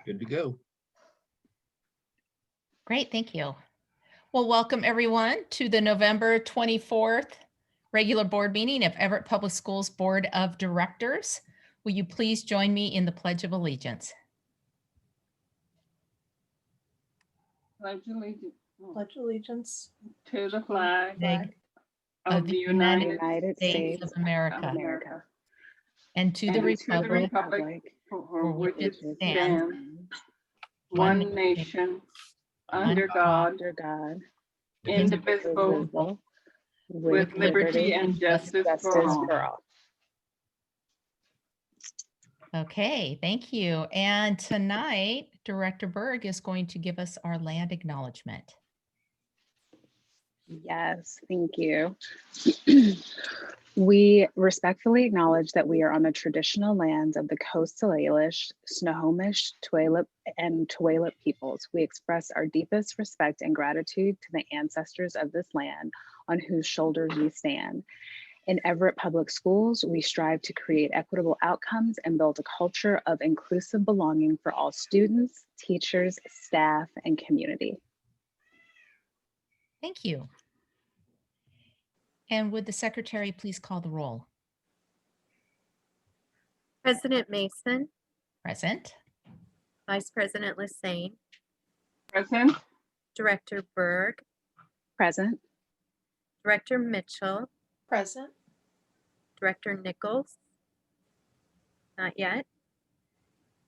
Good to go. Great, thank you. Well, welcome everyone to the November 24th regular board meeting of Everett Public Schools Board of Directors. Will you please join me in the Pledge of Allegiance? Pledge allegiance Pledge allegiance to the flag Flag of the United States of America, and to the and republic for which it stands, stands, one nation, under God, indivisible, with liberty and justice for all. Okay, thank you. And tonight, Director Berg is going to give us our land acknowledgement. Yes, thank you. We respectfully acknowledge that we are on the traditional lands of the Coastal Salish, Snohomish, Tulalip, and Tulalip peoples. We express our deepest respect and gratitude to the ancestors of this land on whose shoulders we stand. In Everett Public Schools, we strive to create equitable outcomes and build a culture of inclusive belonging for all students, teachers, staff, and community. Thank you. And would the secretary please call the roll? President Mason, Present. Vice President Lassane, Present. Director Berg, Present. Director Mitchell, present. Director Nichols, not yet.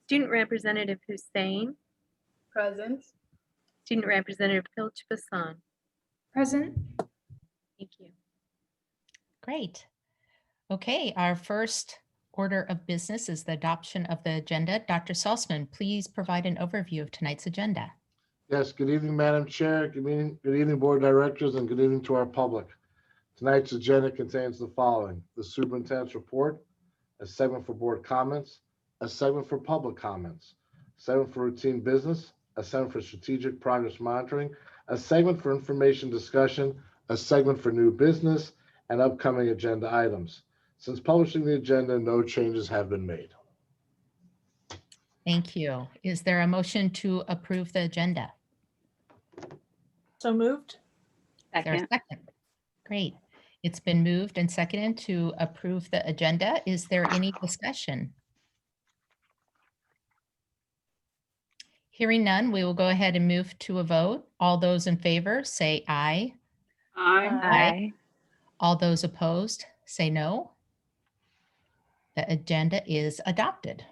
Student Representative Hussein, Present. Student Representative Pilch Bassan. Present. Thank you. Great. Okay, our first order of business is the adoption of the agenda. Dr. Salzman, please provide an overview of tonight's agenda. Yes, good evening, Madam Chair. Good evening, Board of Directors, and good evening to our public. Tonight's agenda contains the following: the superintendent's report, a segment for board comments, a segment for public comments, a segment for routine business, a segment for strategic progress monitoring, a segment for information discussion, a segment for new business, and upcoming agenda items. Since publishing the agenda, no changes have been made. Thank you. Is there a motion to approve the agenda? So moved. Is there a Second. second? Great. It's been moved and seconded to approve the agenda. Is there any discussion? Hearing none, we will go ahead and move to a vote. All those in favor say aye. Aye. Aye. All those opposed say no. The agenda is adopted.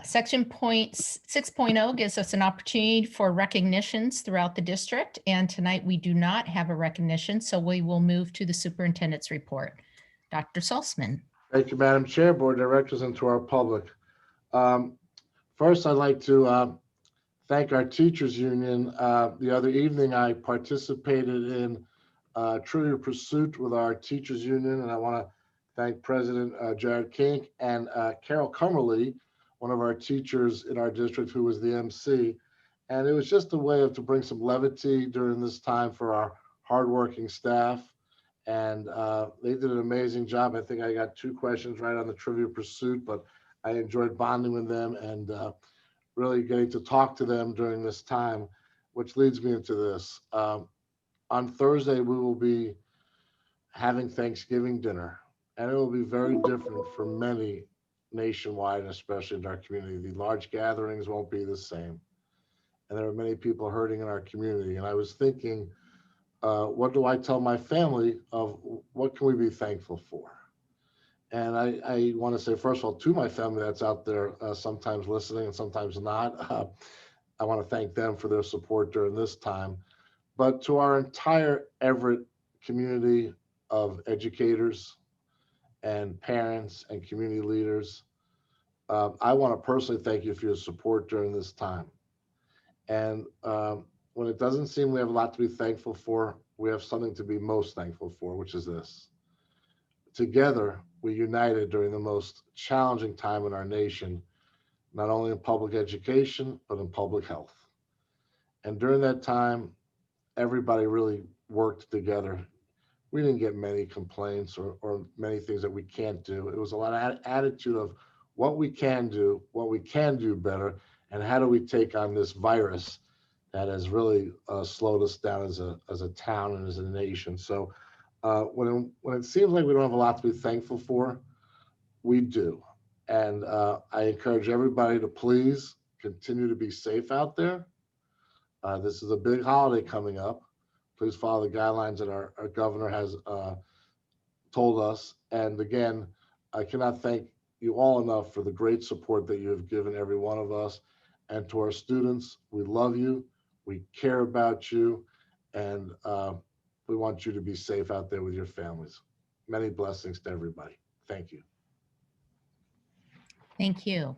Section 6.0 gives us an opportunity for recognitions throughout the district, and tonight we do not have a recognition, so we will move to the superintendent's report. Dr. Salzman. Thank you, Madam Chair, Board of Directors, and to our public. First, I'd like to thank our teachers union. The other evening, I participated in Trivia Pursuit with our teachers union, and I want to thank President Jared Kink and Carol Cummerly, one of our teachers in our district who was the MC. And it was just a way to bring some levity during this time for our hardworking staff. And they did an amazing job. I think I got 2 questions right on the Trivia Pursuit, but I enjoyed bonding with them and really getting to talk to them during this time, which leads me into this. On Thursday, we will be having Thanksgiving dinner, and it will be very different for many nationwide, and especially in our community. The large gatherings won't be the same. And there are many people hurting in our community. And I was thinking, what do I tell my family of what can we be thankful for? And I want to say, first of all, to my family that's out there sometimes listening and sometimes not, I want to thank them for their support during this time. But to our entire Everett community of educators and parents and community leaders, I want to personally thank you for your support during this time. And when it doesn't seem we have a lot to be thankful for, we have something to be most thankful for, which is this. Together, we united during the most challenging time in our nation, not only in public education, but in public health. And during that time, everybody really worked together. We didn't get many complaints or many things that we can't do. It was a lot of attitude of what we can do better, and how do we take on this virus that has really slowed us down as a town and as a nation. So when it seems like we don't have a lot to be thankful for, we do. And I encourage everybody to please continue to be safe out there. This is a big holiday coming up. Please follow the guidelines that our governor has told us. And again, I cannot thank you all enough for the great support that you have given every one of us. And to our students, we love you, we care about you, and we want you to be safe out there with your families. Many blessings to everybody. Thank you. Thank you.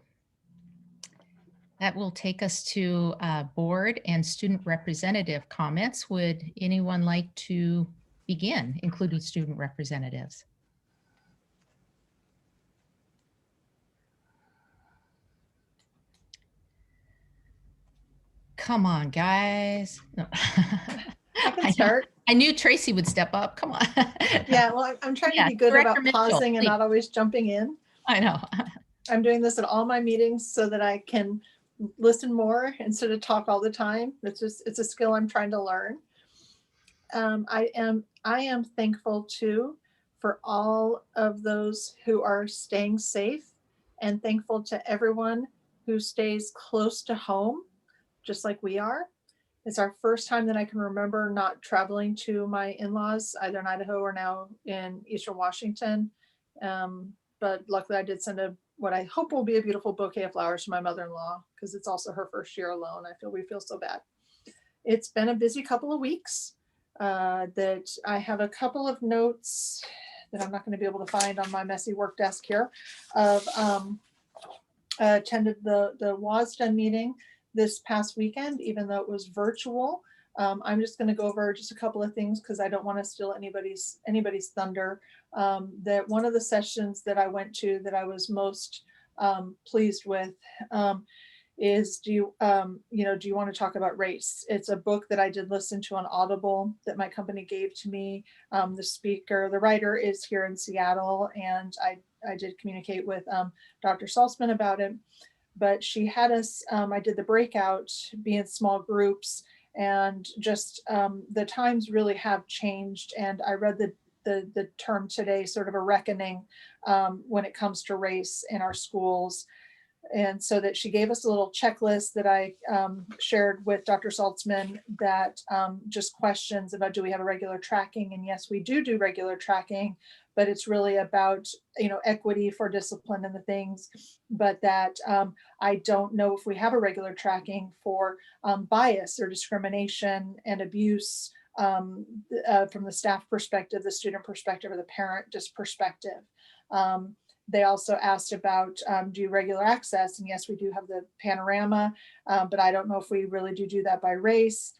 That will take us to board and student representative comments. Would anyone like to begin, including student representatives? Come on, guys. No. I can start. I knew Tracy would step up. Come on. Yeah, well, I'm trying Yeah, to be good Director about Mitchell, pausing and please. not always jumping in. I know. I'm doing this at all my meetings so that I can listen more instead of talk all the time. It's a skill I'm trying to learn. I am thankful too for all of those who are staying safe, and thankful to everyone who stays close to home, just like we are. It's our first time that I can remember not traveling to my in-laws, either in Idaho or now in Eastern Washington. But luckily I did send what I hope will be a beautiful bouquet of flowers to my mother-in-law, because it's also her first year alone. We feel so bad. It's been a busy couple of weeks that I have a couple of notes that I'm not going to be able to find on my messy work desk here of attended the WASDA meeting this past weekend, even though it was virtual. I'm just going to go over just a couple of things because I don't want to steal anybody's thunder. That one of the sessions that I went to that I was most pleased with is do you want to talk about race? It's a book that I did listen to on Audible that my company gave to me. The writer is here in Seattle, and I did communicate with Dr. Saltzman about it. But she had us, I did the breakout, be in small groups, and just the times really have changed. And I read the term today, sort of a reckoning when it comes to race in our schools. And so that she gave us a little checklist that I shared with Dr. Saltzman, that just questions about, do we have a regular tracking? And yes, we do regular tracking, but it's really about, equity for discipline and the things, but that I don't know if we have a regular tracking for bias or discrimination and abuse from the staff perspective, the student perspective, or the parent perspective. They also asked about, do you regular access? And yes, we do have the panorama, but I don't know if we really do that by race.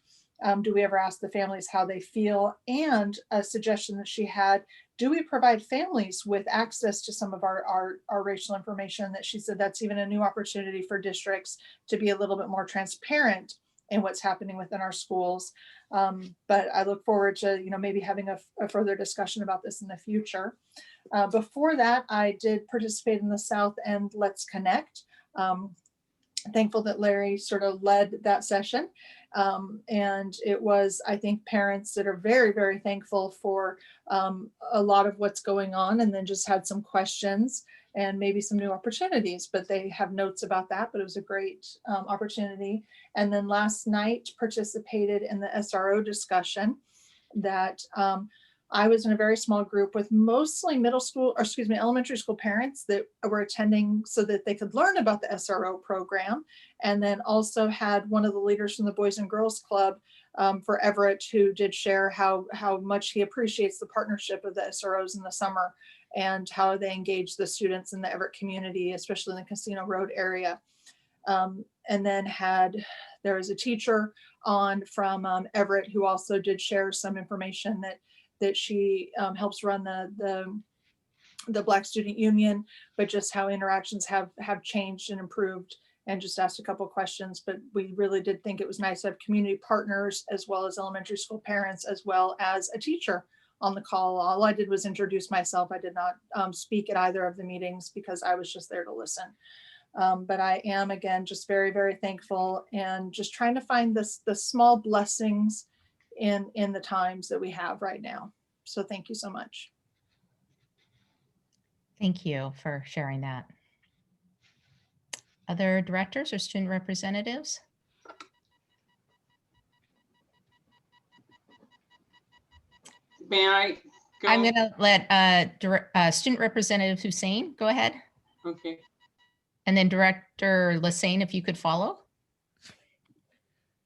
Do we ever ask the families how they feel? And a suggestion that she had, do we provide families with access to some of our racial information? That she said that's even a new opportunity for districts to be a little bit more transparent in what's happening within our schools. But I look forward to, maybe having a further discussion about this in the future. Before that, I did participate in the South End Let's Connect. Thankful that Larry sort of led that session. And it was, I think, parents that are very, very thankful for a lot of what's going on, and then just had some questions and maybe some new opportunities, but they have notes about that. But it was a great opportunity. And then last night participated in the SRO discussion that I was in a very small group with mostly elementary school parents that were attending so that they could learn about the SRO program. And then also had one of the leaders from the Boys and Girls Club for Everett, who did share how much he appreciates the partnership of the SROs in the summer and how they engage the students in the Everett community, especially in the Casino Road area. And then there was a teacher on from Everett who also did share some information that she helps run the Black Student Union, but just how interactions have changed and improved, and just asked a couple of questions. But we really did think it was nice to have community partners as well as elementary school parents, as well as a teacher on the call. All I did was introduce myself. I did not speak at either of the meetings because I was just there to listen. But I am, again, just very, very thankful and just trying to find the small blessings in the times that we have right now. So thank you so much. Thank you for sharing that. Other directors or student representatives? May I go? I'm going to let Student Representative Hussein go ahead. Okay. And then Director Lassane, if you could follow.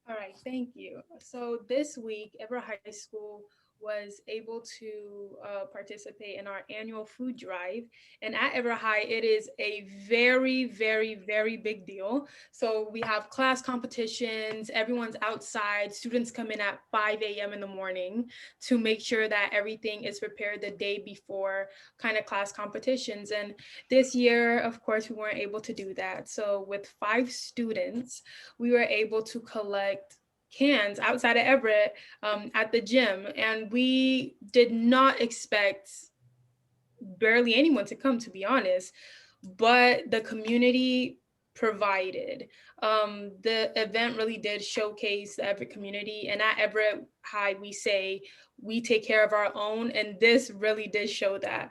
All right, thank you. So this week, Everett High School was able to participate in our annual food drive. And at Everett High, it is a very, very, very big deal. So we have class competitions, everyone's outside, students come in at 5 a.m. in the morning to make sure that everything is prepared the day before kind of class competitions. And this year, of course, we weren't able to do that. So with 5 students, we were able to collect cans outside of Everett at the gym. And we did not expect barely anyone to come, to be honest, but the community provided. The event really did showcase the Everett community. And at Everett High, we say we take care of our own, and this really did show that.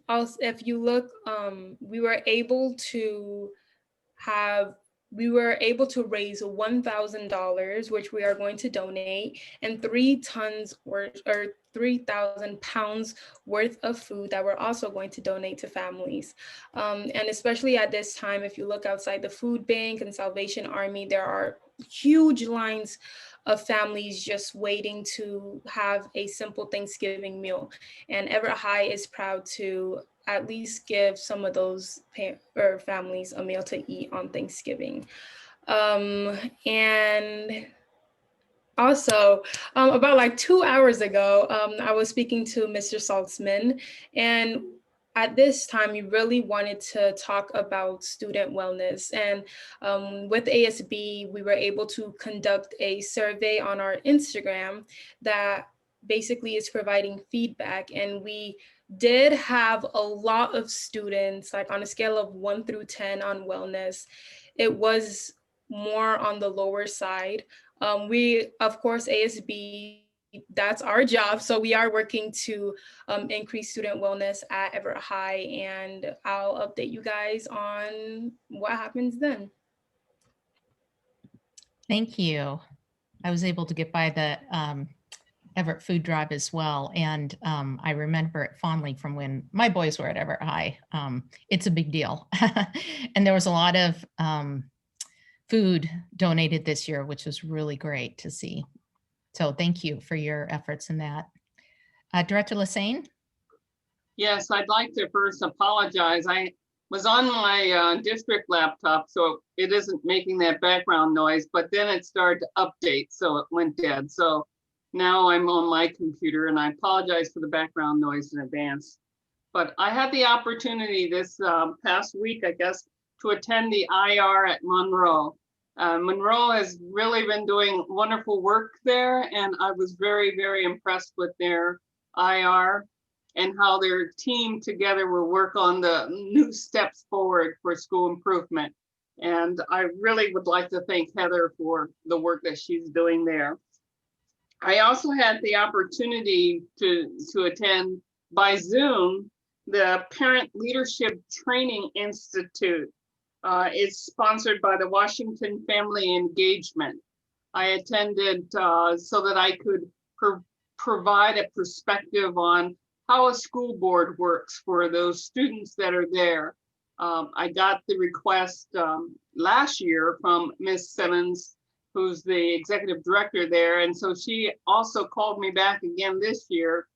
Also, if you look, we were able to raise $1,000, which we are going to donate, and 3 tons or 3,000 pounds worth of food that we're also going to donate to families. And especially at this time, if you look outside the food bank and Salvation Army, there are huge lines of families just waiting to have a simple Thanksgiving meal. And Everett High is proud to at least give some of those families a meal to eat on Thanksgiving. And also, about like 2 hours ago, I was speaking to Mr. Saltzman, and at this time, we really wanted to talk about student wellness. And with ASB, we were able to conduct a survey on our Instagram that basically is providing feedback. And we did have a lot of students, like on a scale of 1 through 10 on wellness. It was more on the lower side. We, of course, ASB, that's our job. So we are working to increase student wellness at Everett High, and I'll update you guys on what happens then. Thank you. I was able to get by the Everett food drive as well. And I remember it fondly from when my boys were at Everett High. It's a big deal. And there was a lot of food donated this year, which was really great to see. So thank you for your efforts in that. Director Lassane? Yes, I'd like to first apologize. I was on my district laptop, so it isn't making that background noise, but then it started to update, so it went dead. So now I'm on my computer, and I apologize for the background noise in advance. But I had the opportunity this past week, I guess, to attend the IR at Monroe. Monroe has really been doing wonderful work there, and I was very, very impressed with their IR and how their team together will work on the new steps forward for school improvement. And I really would like to thank Heather for the work that she's doing there. I also had the opportunity to attend by Zoom the Parent Leadership Training Institute. It's sponsored by the Washington Family Engagement. I attended so that I could provide a perspective on how a school board works for those students that are there. I got the request last year from Ms. Simmons, who's the executive director there. And so she also called me back again this year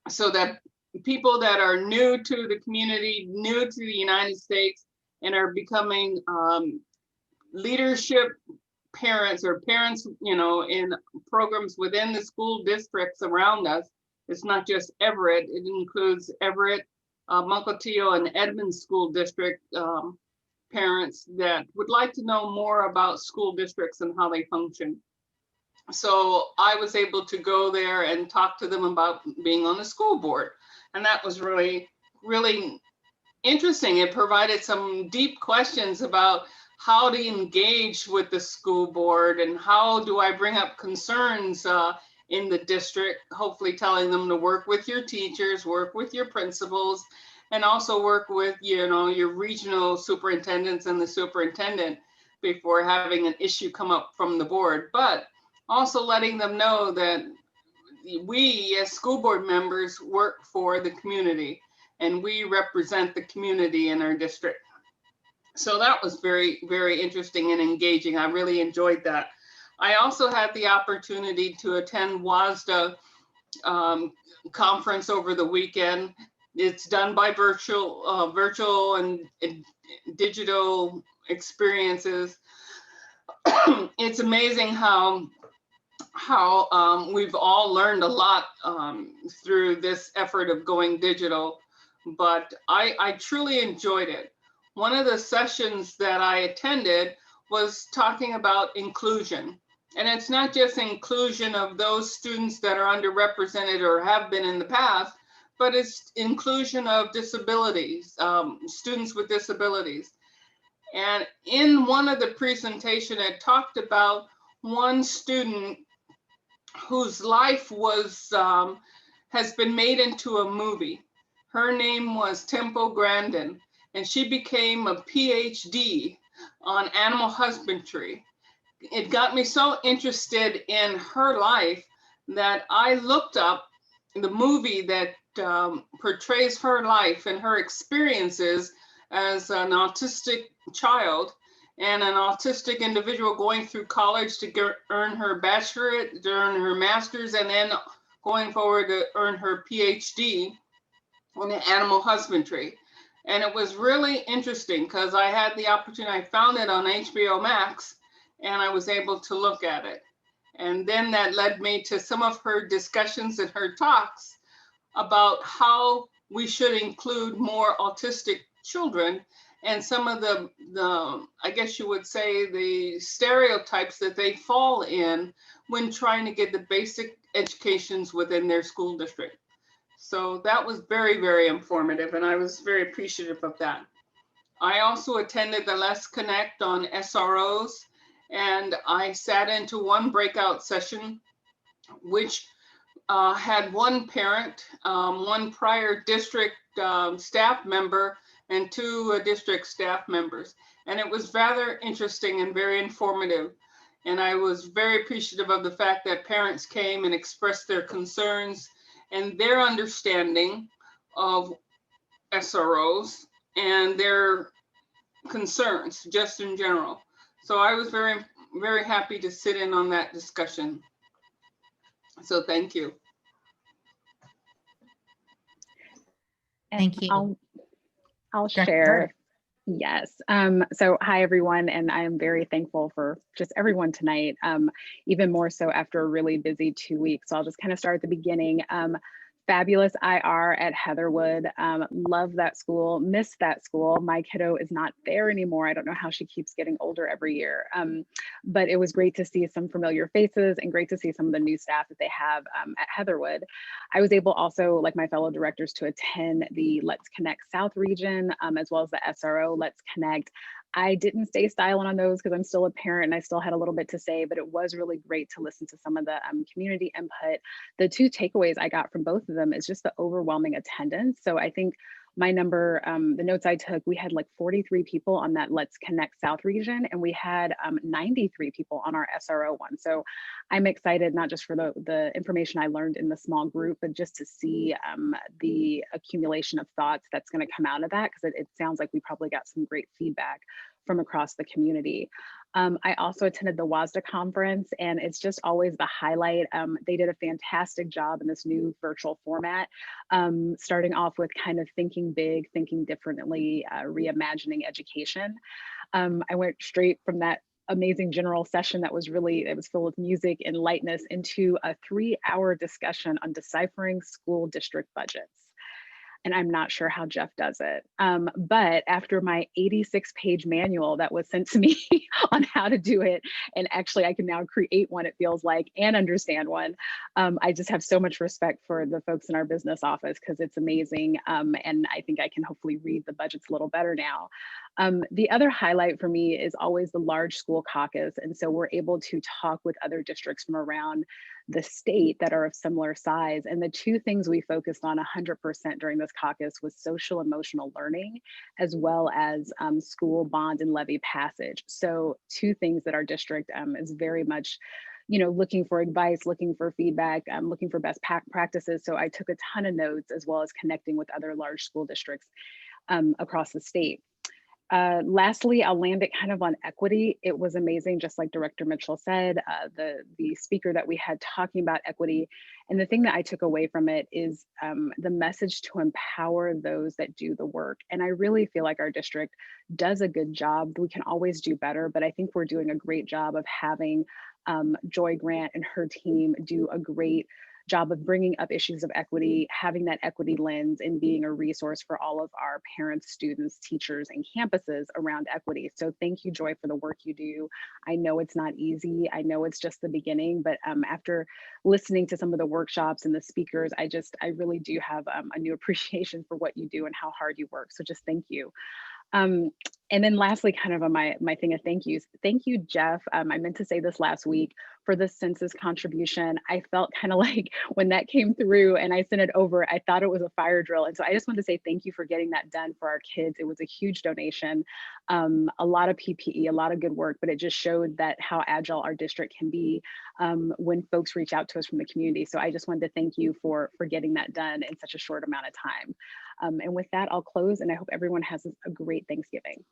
so that people that are new to the community, new to the United States, and are becoming leadership parents or parents, you know, in programs within the school districts around us. It's not just Everett, it includes Everett, Mukilteo, and Edmond School District parents that would like to know more about school districts and how they function. So I was able to go there and talk to them about being on the school board. And that was really, really interesting. It provided some deep questions about how to engage with the school board and how do I bring up concerns in the district, hopefully telling them to work with your teachers, work with your principals, and also work with, you know, your regional superintendents and the superintendent before having an issue come up from the board. But also letting them know that we as school board members work for the community and we represent the community in our district. So that was very, very interesting and engaging. I really enjoyed that. I also had the opportunity to attend WASDA conference over the weekend. It's done by virtual and digital experiences. It's amazing how we've all learned a lot through this effort of going digital, but I truly enjoyed it. One of the sessions that I attended was talking about inclusion. And it's not just inclusion of those students that are underrepresented or have been in the past, but it's inclusion of disabilities, students with disabilities. And in one of the presentation, it talked about one student whose life was has been made into a movie. Her name was Temple Grandin, and she became a PhD on animal husbandry. It got me so interested in her life that I looked up the movie that portrays her life and her experiences as an autistic child and an autistic individual going through college to earn her bachelorate, to earn her master's, and then going forward to earn her PhD in animal husbandry. And it was really interesting because I had the opportunity, I found it on HBO Max, and I was able to look at it. And then that led me to some of her discussions and her talks about how we should include more autistic children and some of the I guess you would say, the stereotypes that they fall in when trying to get the basic educations within their school district. So that was very, very informative, and I was very appreciative of that. I also attended the Let's Connect on SROs, and I sat into one breakout session, which had one parent, one prior district staff member, and two district staff members. And it was rather interesting and very informative. And I was very appreciative of the fact that parents came and expressed their concerns and their understanding of SROs and their concerns just in general. So I was very, very happy to sit in on that discussion. So thank you. Thank you. I'll Director share. Burke. Yes. So hi, everyone. And I am very thankful for just everyone tonight, even more so after a really busy 2 weeks. So I'll just kind of start at the beginning. Fabulous IR at Heatherwood. Love that school, miss that school. My kiddo is not there anymore. I don't know how she keeps getting older every year. But it was great to see some familiar faces and great to see some of the new staff that they have at Heatherwood. I was able also, like my fellow directors, to attend the Let's Connect South region, as well as the SRO Let's Connect. I didn't stay silent on those because I'm still a parent and I still had a little bit to say, but it was really great to listen to some of the community input. The two takeaways I got from both of them is just the overwhelming attendance. So I think my number, the notes I took, we had like 43 people on that Let's Connect South region, and we had 93 people on our SRO one. So I'm excited, not just for the information I learned in the small group, but just to see the accumulation of thoughts that's going to come out of that, because it sounds like we probably got some great feedback from across the community. I also attended the WASDA conference, and it's just always the highlight. They did a fantastic job in this new virtual format, starting off with kind of thinking big, thinking differently, reimagining education. I went straight from that amazing general session that was really, it was filled with music and lightness, into a 3-hour discussion on deciphering school district budgets. and I'm not sure how Jeff does it. But after my 86-page manual that was sent to me on how to do it, and actually I can now create one, it feels like, and understand one, I just have so much respect for the folks in our business office because it's amazing. And I think I can hopefully read the budgets a little better now. The other highlight for me is always the large school caucus. And so we're able to talk with other districts from around the state that are of similar size. And the two things we focused on 100% during this caucus was social emotional learning, as well as school bond and levy passage. So two things that our district is very much, looking for advice, looking for feedback, looking for best practices. So I took a ton of notes, as well as connecting with other large school districts across the state. Lastly, I'll land it kind of on equity. It was amazing, just like Director Mitchell said, the speaker that we had talking about equity. And the thing that I took away from it is the message to empower those that do the work. And I really feel like our district does a good job. We can always do better, but I think we're doing a great job of having Joy Grant and her team do a great job of bringing up issues of equity, having that equity lens, and being a resource for all of our parents, students, teachers, and campuses around equity. So thank you, Joy, for the work you do. I know it's not easy. I know it's just the beginning, but after listening to some of the workshops and the speakers, I really do have a new appreciation for what you do and how hard you work. So just thank you. And then lastly, kind of on my thing of thank yous. Thank you, Jeff. I meant to say this last week for the census contribution. I felt kind of like when that came through and I sent it over, I thought it was a fire drill. And so I just wanted to say thank you for getting that done for our kids. It was a huge donation, a lot of PPE, a lot of good work, but it just showed that how agile our district can be when folks reach out to us from the community. So I just wanted to thank you for getting that done in such a short amount of time. And with that, I'll close, and I hope everyone has a great Thanksgiving.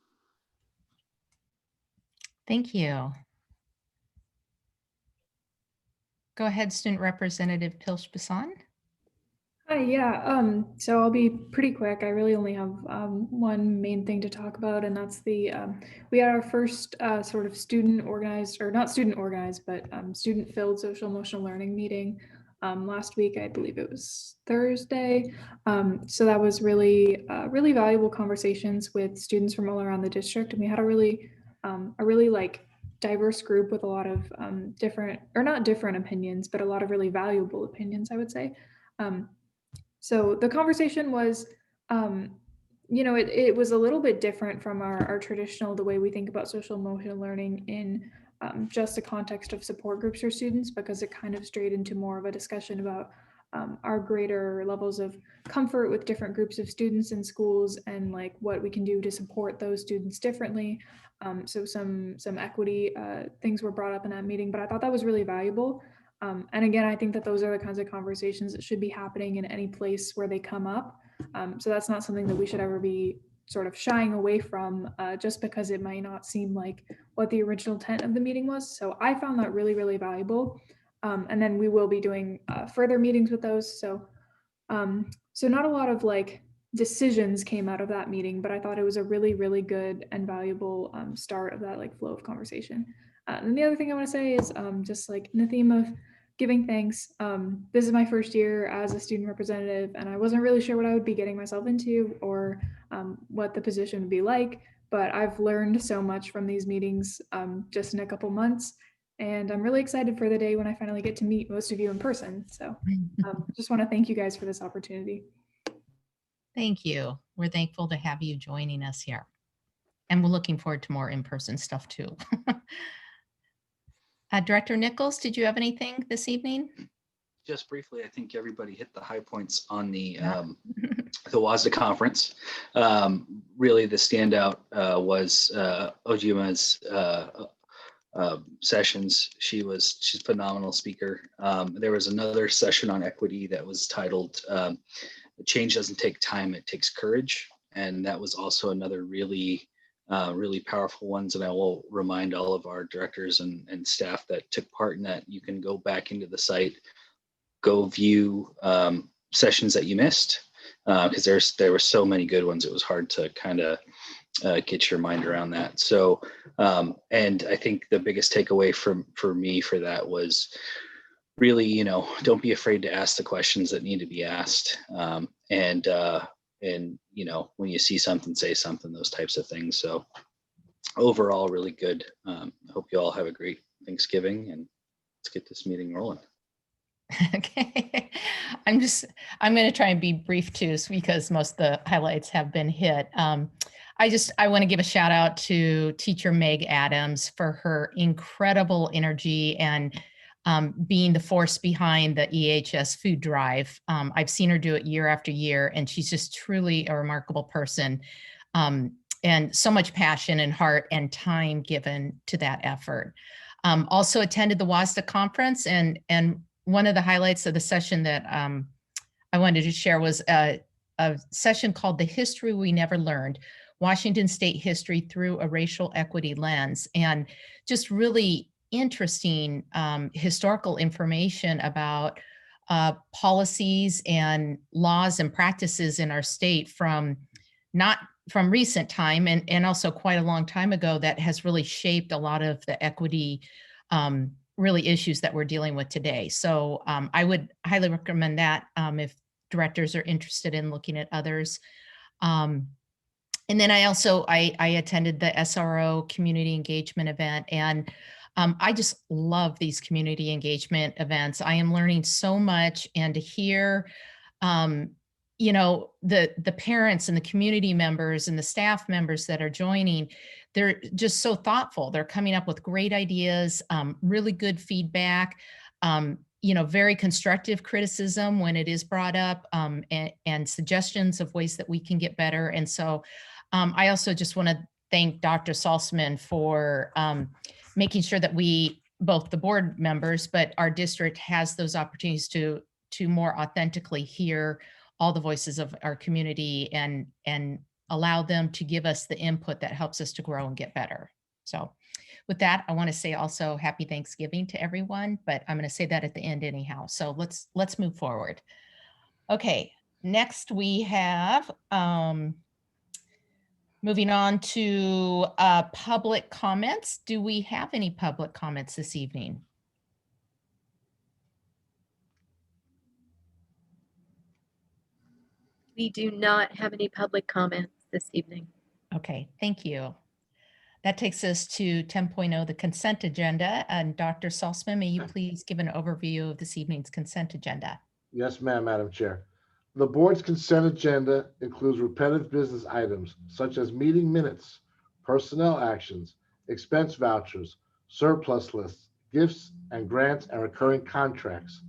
Thank you. Go ahead, Student Representative Pilch-Bassan. Hi, yeah, so I'll be pretty quick. I really only have one main thing to talk about, and that's we had our first sort of student organized, or not student organized, but student filled social emotional learning meeting last week. I believe it was Thursday. So that was really valuable conversations with students from all around the district, and we had a really like diverse group with a lot of different, or not different opinions, but a lot of really valuable opinions, I would say. So the conversation was, it was a little bit different from our traditional, the way we think about social emotional learning in just the context of support groups for students, because it kind of strayed into more of a discussion about our greater levels of comfort with different groups of students in schools and like what we can do to support those students differently. So some equity things were brought up in that meeting, but I thought that was really valuable. And again, I think that those are the kinds of conversations that should be happening in any place where they come up. So that's not something that we should ever be sort of shying away from just because it might not seem like what the original intent of the meeting was. So I found that really, really valuable. And then we will be doing further meetings with those. So not a lot of like decisions came out of that meeting, but I thought it was a really, really good and valuable start of that like flow of conversation. And the other thing I want to say is just like in the theme of giving thanks. This is my first year as a student representative, and I wasn't really sure what I would be getting myself into or what the position would be like, but I've learned so much from these meetings just in a couple months. And I'm really excited for the day when I finally get to meet most of you in person. So just want to thank you guys for this opportunity. Thank you. We're thankful to have you joining us here. And we're looking forward to more in-person stuff too. Director Nichols, did you have anything this evening? Just briefly, I think everybody hit the high points on the WASDA conference. Really, the standout was Ojima's sessions. She's a phenomenal speaker. There was another session on equity that was titled "Change Doesn't Take Time, It Takes Courage," and that was also another really powerful ones. And I will remind all of our directors and staff that took part in that, you can go back into the site, go view sessions that you missed, because there were so many good ones. It was hard to kind of get your mind around that. So, and I think the biggest takeaway for me for that was really, don't be afraid to ask the questions that need to be asked. And and when you see something, say something, those types of things. So overall, really good. I hope you all have a great Thanksgiving, and let's get this meeting rolling. Okay, I'm going to try and be brief too, because most of the highlights have been hit. I want to give a shout out to teacher Meg Adams for her incredible energy and being the force behind the EHS food drive. I've seen her do it year after year, and she's just truly a remarkable person. And so much passion and heart and time given to that effort. Also attended the WASDA conference, and one of the highlights of the session that I wanted to share was a session called The History We Never Learned, Washington State History Through a Racial Equity Lens, and just really interesting historical information about policies and laws and practices in our state from not from recent time and also quite a long time ago that has really shaped a lot of the equity really issues that we're dealing with today. So I would highly recommend that if directors are interested in looking at others. And then I attended the SRO community engagement event, and I just love these community engagement events. I am learning so much, and to hear the parents and the community members and the staff members that are joining, they're just so thoughtful. They're coming up with great ideas, really good feedback, very constructive criticism when it is brought up, and suggestions of ways that we can get better. And so I also just want to thank Dr. Salzman for making sure that we, both the board members, but our district has those opportunities to more authentically hear all the voices of our community and allow them to give us the input that helps us to grow and get better. So with that, I want to say also happy Thanksgiving to everyone, but I'm going to say that at the end anyhow. So let's move forward. Okay, next we have moving on to public comments. Do we have any public comments this evening? We do not have any public comments this evening. Okay, thank you. That takes us to 10.0, the consent agenda. And Dr. Salzman, may you please give an overview of this evening's consent agenda? Yes, ma'am, Madam Chair. The board's consent agenda includes repetitive business items such as meeting minutes, personnel actions, expense vouchers, surplus lists, gifts and grants, and recurring contracts.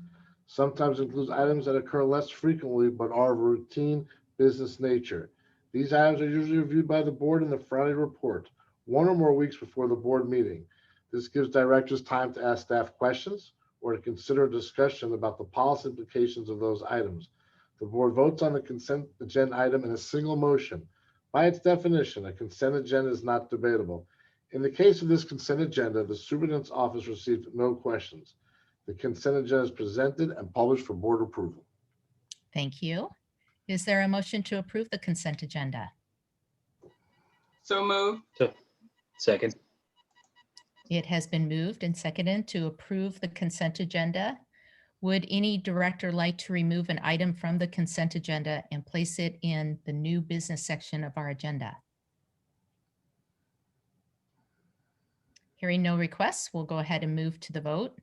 Sometimes includes items that occur less frequently but are of routine business nature. These items are usually reviewed by the board in the Friday report, 1 or more weeks before the board meeting. This gives directors time to ask staff questions or to consider a discussion about the policy implications of those items. The board votes on the consent agenda item in a single motion. By its definition, a consent agenda is not debatable. In the case of this consent agenda, the superintendent's office received no questions. The consent agenda is presented and published for board approval. Thank you. Is there a motion to approve the consent agenda? So moved. Second. It has been moved and seconded to approve the consent agenda. Would any director like to remove an item from the consent agenda and place it in the new business section of our agenda? Hearing no requests, we'll go ahead and move to the vote.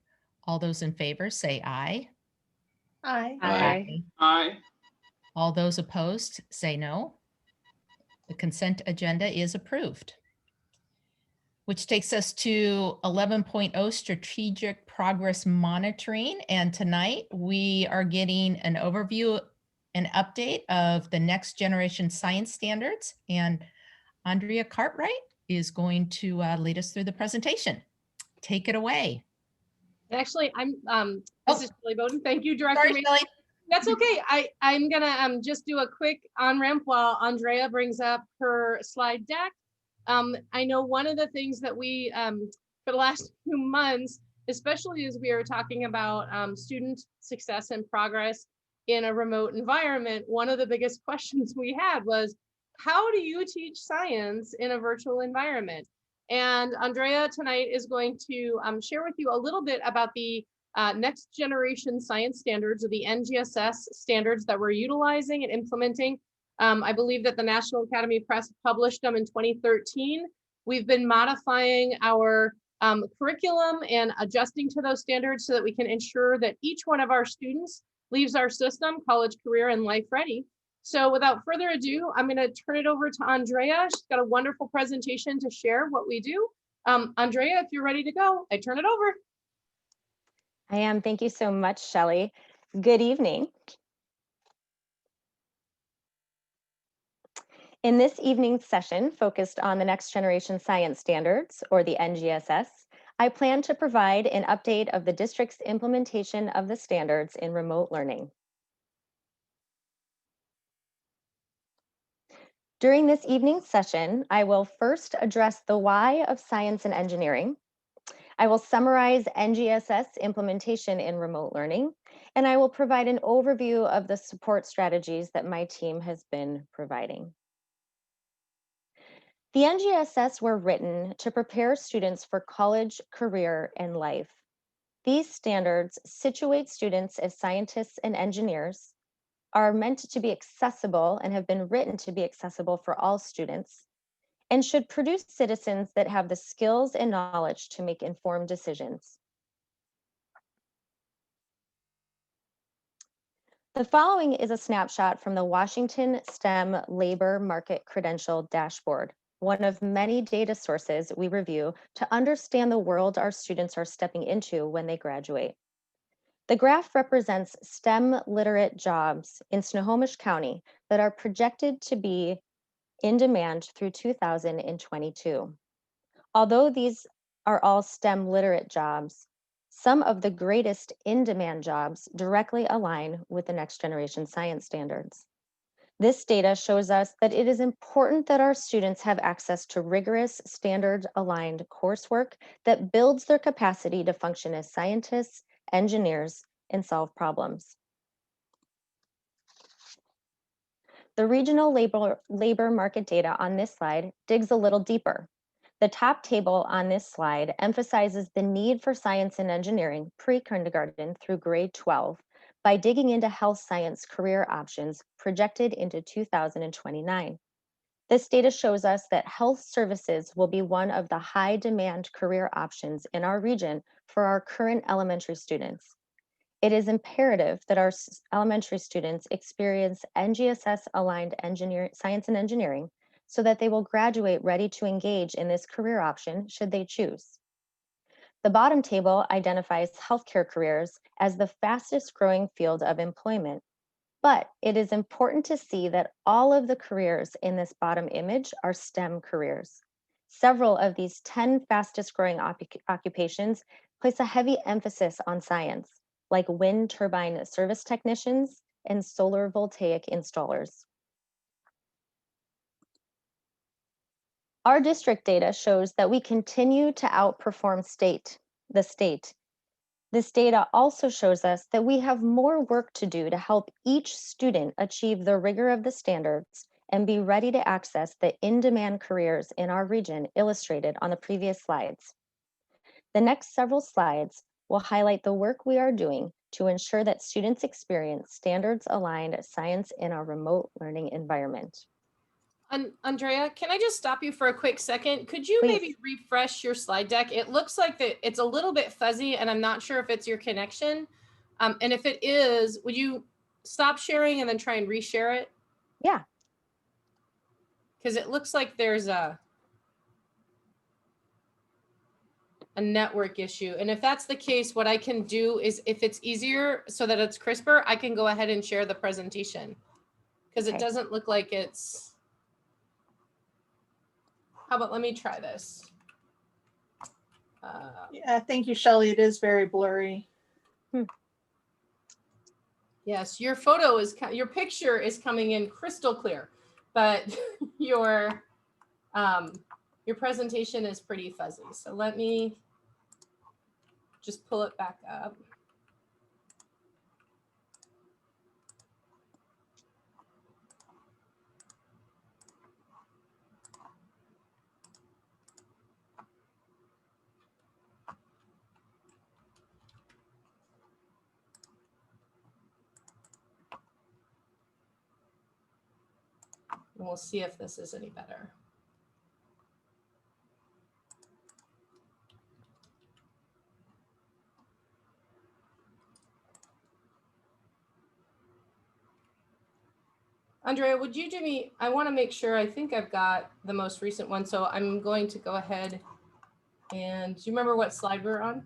All those in favor say aye. Aye. Aye. Aye. All those opposed say no. The consent agenda is approved. Which takes us to 11.0 strategic progress monitoring. And tonight we are getting an overview, an update of the next generation science standards. And Andrea Cartwright is going to lead us through the presentation. Take it away. Actually, this is Shelley Bowden. Thank you, Director. Sorry, Shelley. That's okay. I'm gonna just do a quick on-ramp while Andrea brings up her slide deck. I know one of the things that we, for the last few months, especially as we are talking about student success and progress in a remote environment, one of the biggest questions we had was, how do you teach science in a virtual environment? And Andrea tonight is going to share with you a little bit about the next generation science standards, or the NGSS standards that we're utilizing and implementing I believe that the National Academy Press published them in 2013. We've been modifying our curriculum and adjusting to those standards so that we can ensure that each one of our students leaves our system, college, career, and life ready. So without further ado, I'm going to turn it over to Andrea. She's got a wonderful presentation to share what we do. Andrea, if you're ready to go, I turn it over. I am. Thank you so much, Shelley. Good evening. In this evening's session focused on the Next Generation Science Standards, or the NGSS, I plan to provide an update of the district's implementation of the standards in remote learning. During this evening's session, I will first address the why of science and engineering. I will summarize NGSS implementation in remote learning, and I will provide an overview of the support strategies that my team has been providing. The NGSS were written to prepare students for college, career, and life. These standards situate students as scientists and engineers, are meant to be accessible and have been written to be accessible for all students, and should produce citizens that have the skills and knowledge to make informed decisions. The following is a snapshot from the Washington STEM Labor Market Credential Dashboard, one of many data sources we review to understand the world our students are stepping into when they graduate. The graph represents STEM literate jobs in Snohomish County that are projected to be in demand through 2022. Although these are all STEM literate jobs, some of the greatest in-demand jobs directly align with the Next Generation Science Standards. This data shows us that it is important that our students have access to rigorous, standard-aligned coursework that builds their capacity to function as scientists, engineers, and solve problems. The regional labor market data on this slide digs a little deeper. The top table on this slide emphasizes the need for science and engineering pre-kindergarten through grade 12 by digging into health science career options projected into 2029. This data shows us that health services will be one of the high demand career options in our region for our current elementary students. It is imperative that our elementary students experience NGSS aligned science and engineering so that they will graduate ready to engage in this career option should they choose. The bottom table identifies healthcare careers as the fastest growing field of employment, but it is important to see that all of the careers in this bottom image are STEM careers. Several of these 10 fastest growing occupations place a heavy emphasis on science, like wind turbine service technicians and solar voltaic installers. Our district data shows that we continue to outperform the state. This data also shows us that we have more work to do to help each student achieve the rigor of the standards and be ready to access the in-demand careers in our region illustrated on the previous slides. The next several slides will highlight the work we are doing to ensure that students experience standards-aligned science in our remote learning environment. Andrea, can I just stop you for a quick second? Could you Please. maybe refresh your slide deck? It looks like that it's a little bit fuzzy and I'm not sure if it's your connection. And if it is, would you stop sharing and then try and reshare it? Yeah. Because it looks like there's a network issue. And if that's the case, what I can do is, if it's easier so that it's crisper, I can go ahead and share the presentation. Because it doesn't look like it's... How about, let me try this. Yeah, thank you, Shelley. It is very blurry. Yes, your picture is coming in crystal clear, but your presentation is pretty fuzzy. So let me just pull it back up. And we'll see if this is any better. Andrea, would you do me, I want to make sure, I think I've got the most recent one. So I'm going to go ahead and do you remember what slide we're on?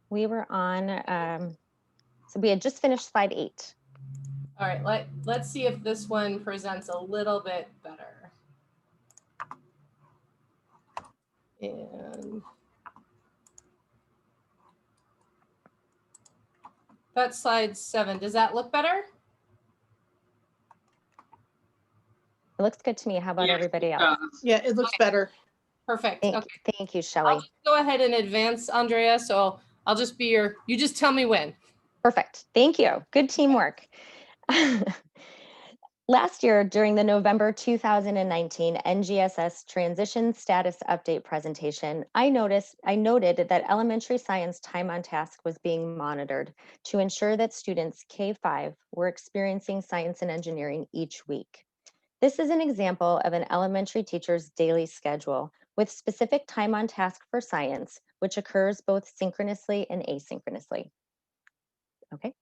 We were on, so we had just finished slide 8. All right, let's see if this one presents a little bit better. And that's slide 7. Does that look better? It looks good to me. How about Yes, everybody it else? does. Yeah, it looks better. Perfect. Okay. Thank you, I'll Shelley. just go ahead and advance, Andrea. So I'll just be you just tell me when. Perfect. Thank you. Good teamwork. Last year, during the November 2019 NGSS Transition Status Update presentation, I noted that elementary science time on task was being monitored to ensure that students K-5 were experiencing science and engineering each week. This is an example of an elementary teacher's daily schedule with specific time on task for science, which occurs both synchronously and asynchronously. Okay.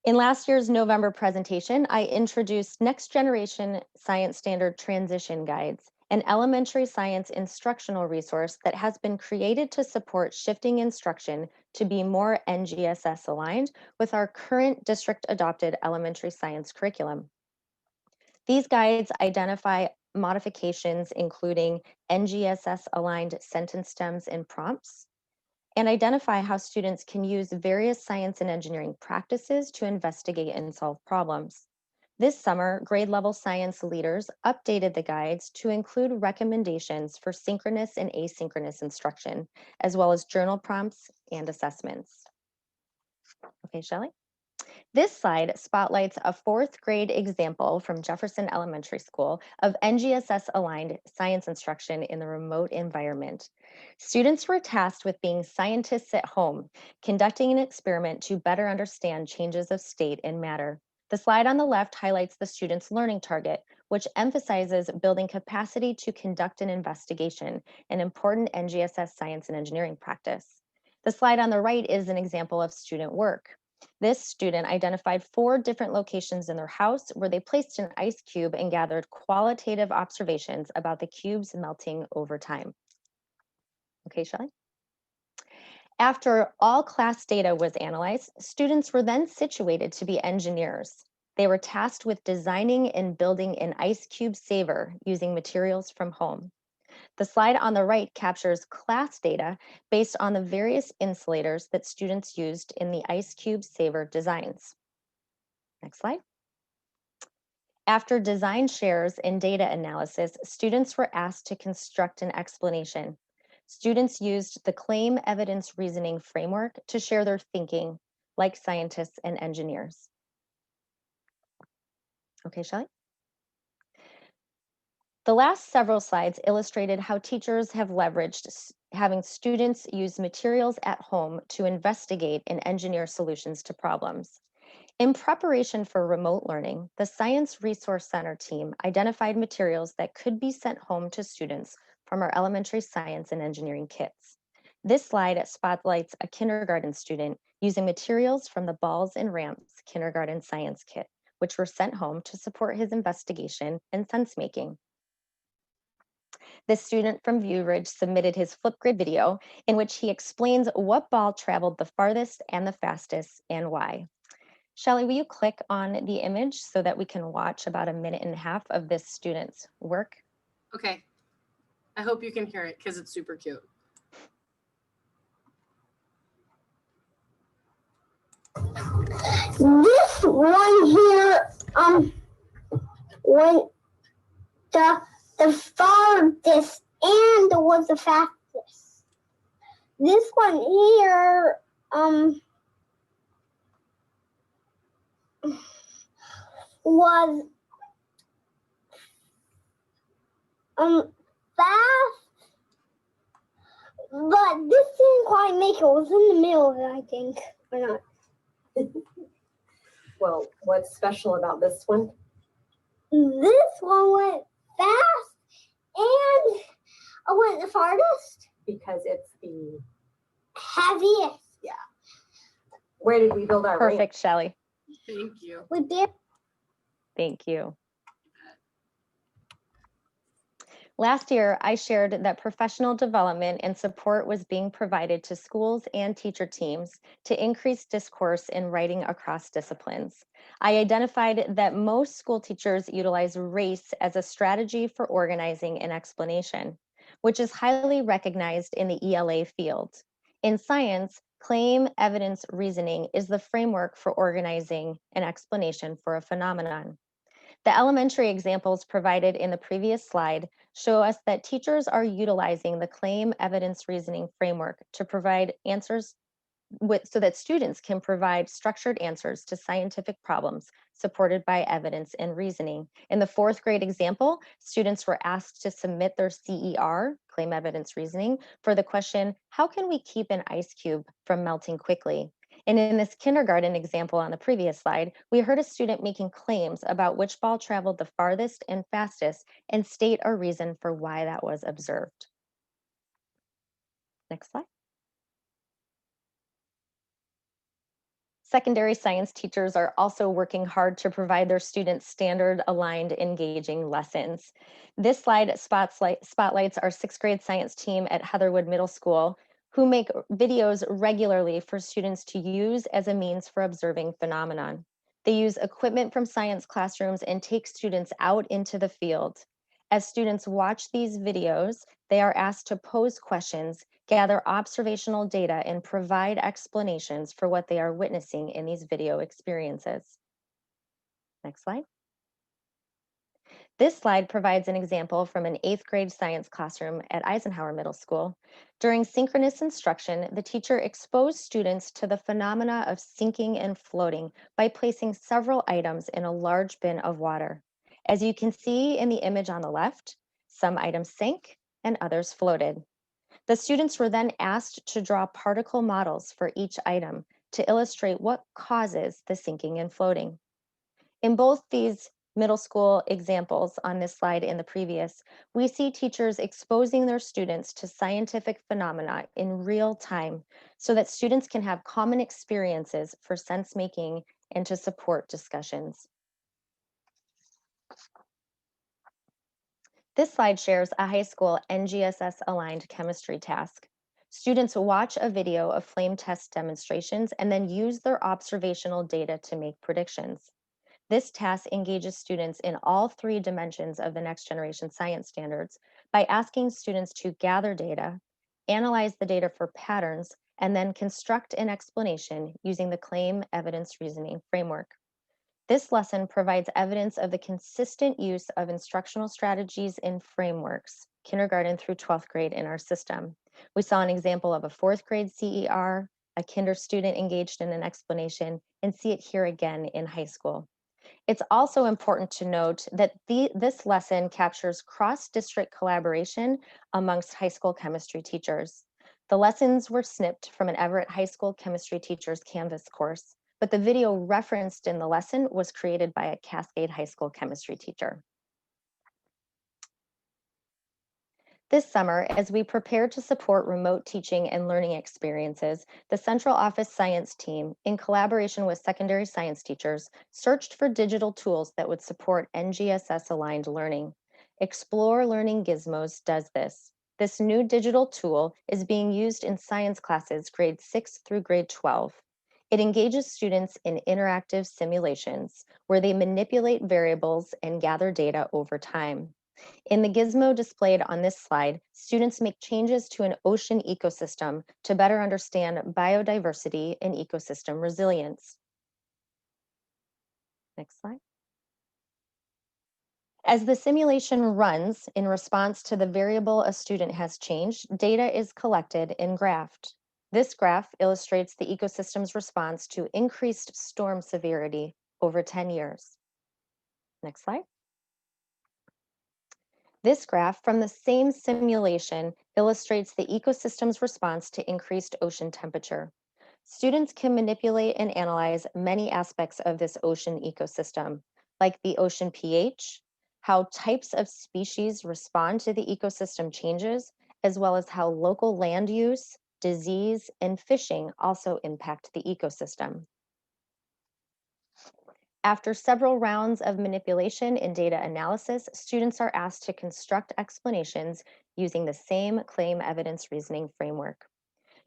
In last year's November presentation, I introduced Next Generation Science Standard Transition Guides, an elementary science instructional resource that has been created to support shifting instruction to be more NGSS aligned with our current district adopted elementary science curriculum. These guides identify modifications including NGSS aligned sentence stems and prompts, and identify how students can use various science and engineering practices to investigate and solve problems. This summer, grade level science leaders updated the guides to include recommendations for synchronous and asynchronous instruction, as well as journal prompts and assessments. Okay, Shelley? This slide spotlights a 4th grade example from Jefferson Elementary School of NGSS aligned science instruction in the remote environment. Students were tasked with being scientists at home, conducting an experiment to better understand changes of state and matter. The slide on the left highlights the students' learning target, which emphasizes building capacity to conduct an investigation, an important NGSS science and engineering practice. The slide on the right is an example of student work. This student identified 4 different locations in their house where they placed an ice cube and gathered qualitative observations about the cube's melting over time. Okay, Shelley? After all class data was analyzed, students were then situated to be engineers. They were tasked with designing and building an ice cube saver using materials from home. The slide on the right captures class data based on the various insulators that students used in the ice cube saver designs. Next slide. After design shares and data analysis, students were asked to construct an explanation. Students used the claim evidence reasoning framework to share their thinking like scientists and engineers. Okay, Shelley? The last several slides illustrated how teachers have leveraged having students use materials at home to investigate and engineer solutions to problems. In preparation for remote learning, the Science Resource Center team identified materials that could be sent home to students from our elementary science and engineering kits. This slide spotlights a kindergarten student using materials from the Balls and Ramps kindergarten science kit, which were sent home to support his investigation and sense making. The student from View Ridge submitted his Flipgrid video in which he explains what ball traveled the farthest and the fastest and why. Shelley, will you click on the image so that we can watch about 1.5 minutes of this student's work? Okay. I hope you can hear it because it's super cute. This one here, went the farthest and was the fastest. This one here, was fast, but this didn't quite make it. It was in the middle of it, I think, or not. Well, what's special about this one? This one went fast and I went the farthest. Because it's the Heaviest. where did we build our ramp? Perfect, Shelley. Thank you. We did. Thank you. Last year, I shared that professional development and support was being provided to schools and teacher teams to increase discourse in writing across disciplines. I identified that most school teachers utilize race as a strategy for organizing an explanation, which is highly recognized in the ELA field. In science, claim, evidence, reasoning is the framework for organizing an explanation for a phenomenon. The elementary examples provided in the previous slide show us that teachers are utilizing the claim, evidence, reasoning framework to provide answers so that students can provide structured answers to scientific problems supported by evidence and reasoning. In the 4th grade example, students were asked to submit their CER, claim, evidence, reasoning, for the question, how can we keep an ice cube from melting quickly? And in this kindergarten example on the previous slide, we heard a student making claims about which ball traveled the farthest and fastest and state a reason for why that was observed. Next slide. Secondary science teachers are also working hard to provide their students standard-aligned, engaging lessons. This slide spotlights our 6th grade science team at Heatherwood Middle School, who make videos regularly for students to use as a means for observing phenomenon. They use equipment from science classrooms and take students out into the field. As students watch these videos, they are asked to pose questions, gather observational data, and provide explanations for what they are witnessing in these video experiences. Next slide. This slide provides an example from an 8th grade science classroom at Eisenhower Middle School. During synchronous instruction, the teacher exposed students to the phenomena of sinking and floating by placing several items in a large bin of water. As you can see in the image on the left, some items sank and others floated. The students were then asked to draw particle models for each item to illustrate what causes the sinking and floating. In both these middle school examples on this slide and the previous, we see teachers exposing their students to scientific phenomena in real time so that students can have common experiences for sense making and to support discussions. This slide shares a high school NGSS aligned chemistry task. Students watch a video of flame test demonstrations and then use their observational data to make predictions. This task engages students in all 3 dimensions of the next generation science standards by asking students to gather data, analyze the data for patterns, and then construct an explanation using the claim, evidence, reasoning framework. This lesson provides evidence of the consistent use of instructional strategies and frameworks, kindergarten through 12th grade in our system. We saw an example of a 4th grade CER, a kinder student engaged in an explanation, and see it here again in high school. It's also important to note that this lesson captures cross-district collaboration amongst high school chemistry teachers. The lessons were snipped from an Everett High School chemistry teacher's Canvas course, but the video referenced in the lesson was created by a Cascade High School chemistry teacher. This summer, as we prepare to support remote teaching and learning experiences, the Central Office Science team, in collaboration with secondary science teachers, searched for digital tools that would support NGSS-aligned learning. Explore Learning Gizmos does this. This new digital tool is being used in science classes grade 6 through grade 12. It engages students in interactive simulations where they manipulate variables and gather data over time. In the gizmo displayed on this slide, students make changes to an ocean ecosystem to better understand biodiversity and ecosystem resilience. Next slide. As the simulation runs in response to the variable a student has changed, data is collected and graphed. This graph illustrates the ecosystem's response to increased storm severity over 10 years. Next slide. This graph from the same simulation illustrates the ecosystem's response to increased ocean temperature. Students can manipulate and analyze many aspects of this ocean ecosystem, like the ocean pH, how types of species respond to the ecosystem changes, as well as how local land use, disease, and fishing also impact the ecosystem. After several rounds of manipulation and data analysis, students are asked to construct explanations using the same claim evidence reasoning framework.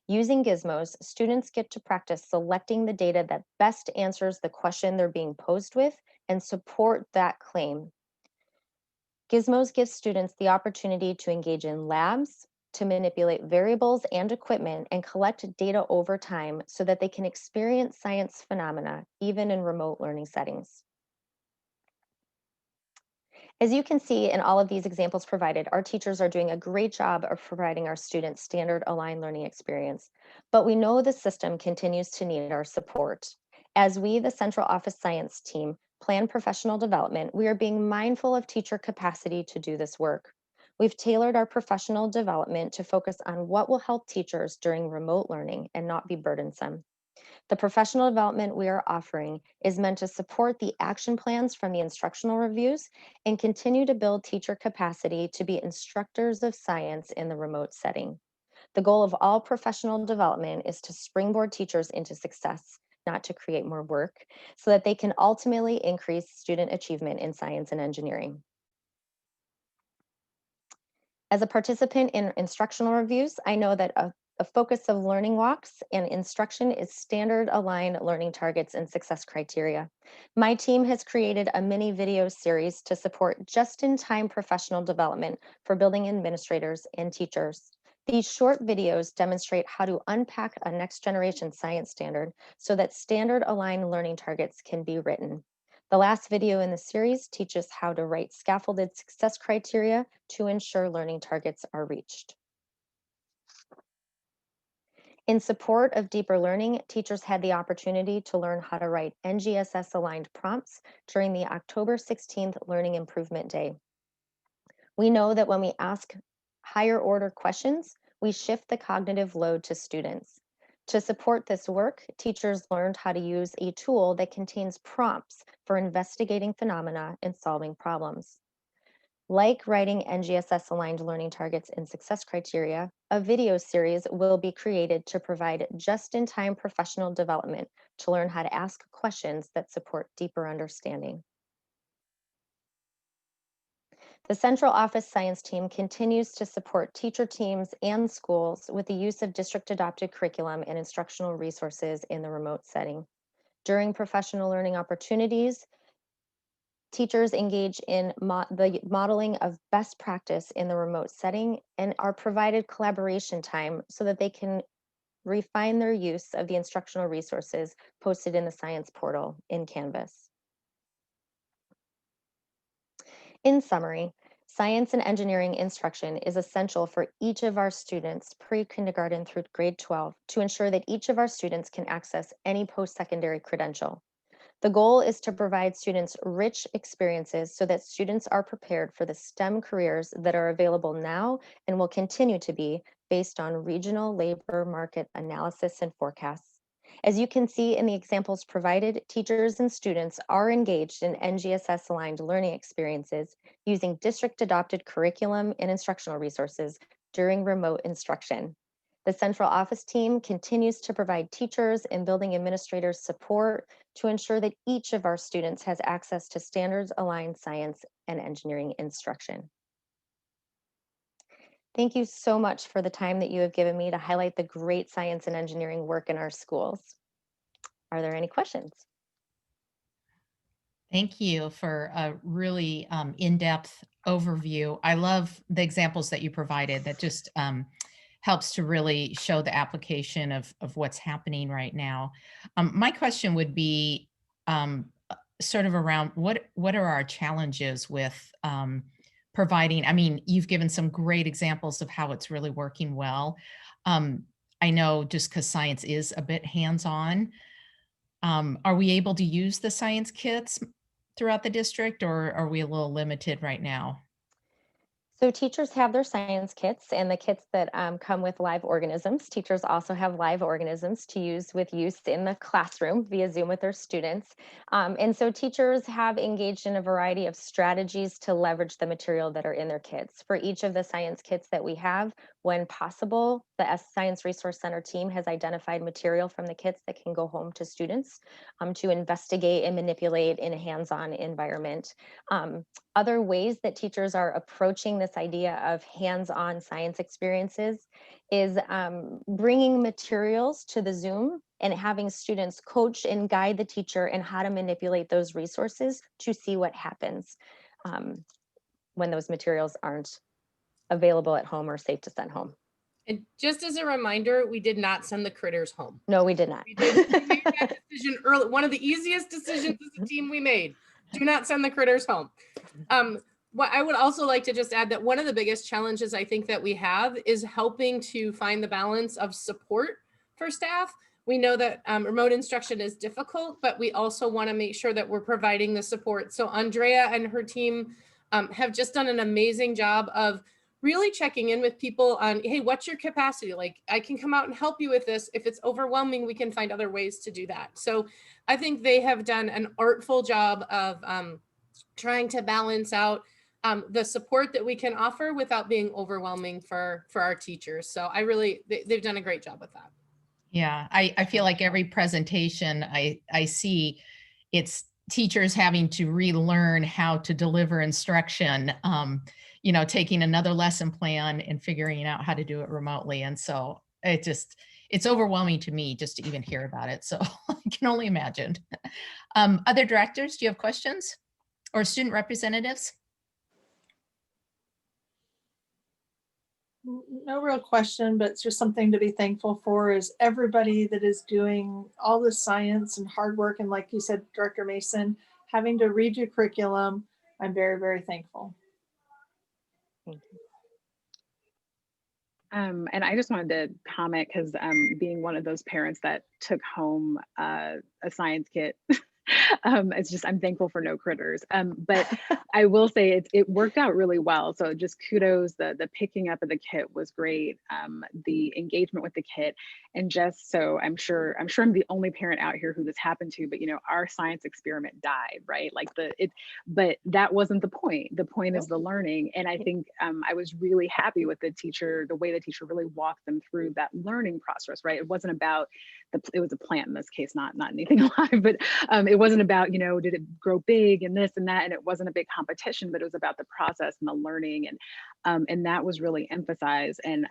Using gizmos, students get to practice selecting the data that best answers the question they're being posed with and support that claim. Gizmos give students the opportunity to engage in labs, to manipulate variables and equipment, and collect data over time so that they can experience science phenomena, even in remote learning settings. As you can see in all of these examples provided, our teachers are doing a great job of providing our students standard aligned learning experience, but we know the system continues to need our support. As we, the central office science team, plan professional development, we are being mindful of teacher capacity to do this work. We've tailored our professional development to focus on what will help teachers during remote learning and not be burdensome. The professional development we are offering is meant to support the action plans from the instructional reviews and continue to build teacher capacity to be instructors of science in the remote setting. The goal of all professional development is to springboard teachers into success, not to create more work, so that they can ultimately increase student achievement in science and engineering. As a participant in instructional reviews, I know that a focus of learning walks and instruction is standard aligned learning targets and success criteria. My team has created a mini video series to support just-in-time professional development for building administrators and teachers. These short videos demonstrate how to unpack a next generation science standard so that standard aligned learning targets can be written. The last video in the series teaches how to write scaffolded success criteria to ensure learning targets are reached. In support of deeper learning, teachers had the opportunity to learn how to write NGSS aligned prompts during the October 16th Learning Improvement Day. We know that when we ask higher order questions, we shift the cognitive load to students. To support this work, teachers learned how to use a tool that contains prompts for investigating phenomena and solving problems. Like writing NGSS aligned learning targets and success criteria, a video series will be created to provide just-in-time professional development to learn how to ask questions that support deeper understanding. The central office science team continues to support teacher teams and schools with the use of district adopted curriculum and instructional resources in the remote setting. During professional learning opportunities, teachers engage in the modeling of best practice in the remote setting and are provided collaboration time so that they can refine their use of the instructional resources posted in the science portal in Canvas. In summary, science and engineering instruction is essential for each of our students pre-kindergarten through grade 12 to ensure that each of our students can access any post-secondary credential. The goal is to provide students rich experiences so that students are prepared for the STEM careers that are available now and will continue to be based on regional labor market analysis and forecasts. As you can see in the examples provided, teachers and students are engaged in NGSS aligned learning experiences using district adopted curriculum and instructional resources during remote instruction. The central office team continues to provide teachers and building administrators support to ensure that each of our students has access to standards aligned science and engineering instruction. Thank you so much for the time that you have given me to highlight the great science and engineering work in our schools. Are there any questions? Thank you for a really in-depth overview. I love the examples that you provided. That just helps to really show the application of what's happening right now. My question would be sort of around what are our challenges with providing, I mean, you've given some great examples of how it's really working well. I know just because science is a bit hands-on, are we able to use the science kits throughout the district, or are we a little limited right now? So teachers have their science kits and the kits that come with live organisms. Teachers also have live organisms to use in the classroom via Zoom with their students. And so teachers have engaged in a variety of strategies to leverage the material that are in their kits. For each of the science kits that we have, when possible, the Science Resource Center team has identified material from the kits that can go home to students to investigate and manipulate in a hands-on environment. Other ways that teachers are approaching this idea of hands-on science experiences is bringing materials to the Zoom and having students coach and guide the teacher in how to manipulate those resources to see what happens when those materials aren't available at home or safe to send home. And just as a reminder, we did not send the critters home. No, we did not. We made that decision early. One of the easiest decisions as a team we made. Do not send the critters home. What I would also like to just add that one of the biggest challenges I think that we have is helping to find the balance of support for staff. We know that remote instruction is difficult, but we also want to make sure that we're providing the support. So Andrea and her team have just done an amazing job of really checking in with people on, hey, what's your capacity? Like, I can come out and help you with this. If it's overwhelming, we can find other ways to do that. So I think they have done an artful job of trying to balance out the support that we can offer without being overwhelming for our teachers. So they've done a great job with that. Yeah, I feel like every presentation I see, it's teachers having to relearn how to deliver instruction, taking another lesson plan and figuring out how to do it remotely. And so it's overwhelming to me just to even hear about it. So I can only imagine. Other directors, do you have questions? Or student representatives? No real question, but it's just something to be thankful for is everybody that is doing all the science and hard work. And like you said, Director Mason, having to read your curriculum, I'm very, very thankful. Thank you. And I just wanted to comment because being one of those parents that took home a science kit, it's just, I'm thankful for no critters. But I will say it worked out really well. So just kudos, the picking up of the kit was great. The engagement with the kit, and just so I'm sure I'm the only parent out here who this happened to, but our science experiment died, right? Like but that wasn't the point. The point is the learning. And I think I was really happy with the way the teacher really walked them through that learning process, right? It wasn't about it was a plant in this case, not anything alive, but it wasn't about, did it grow big and this and that, and it wasn't a big competition, but it was about the process and the learning, and that was really emphasized, and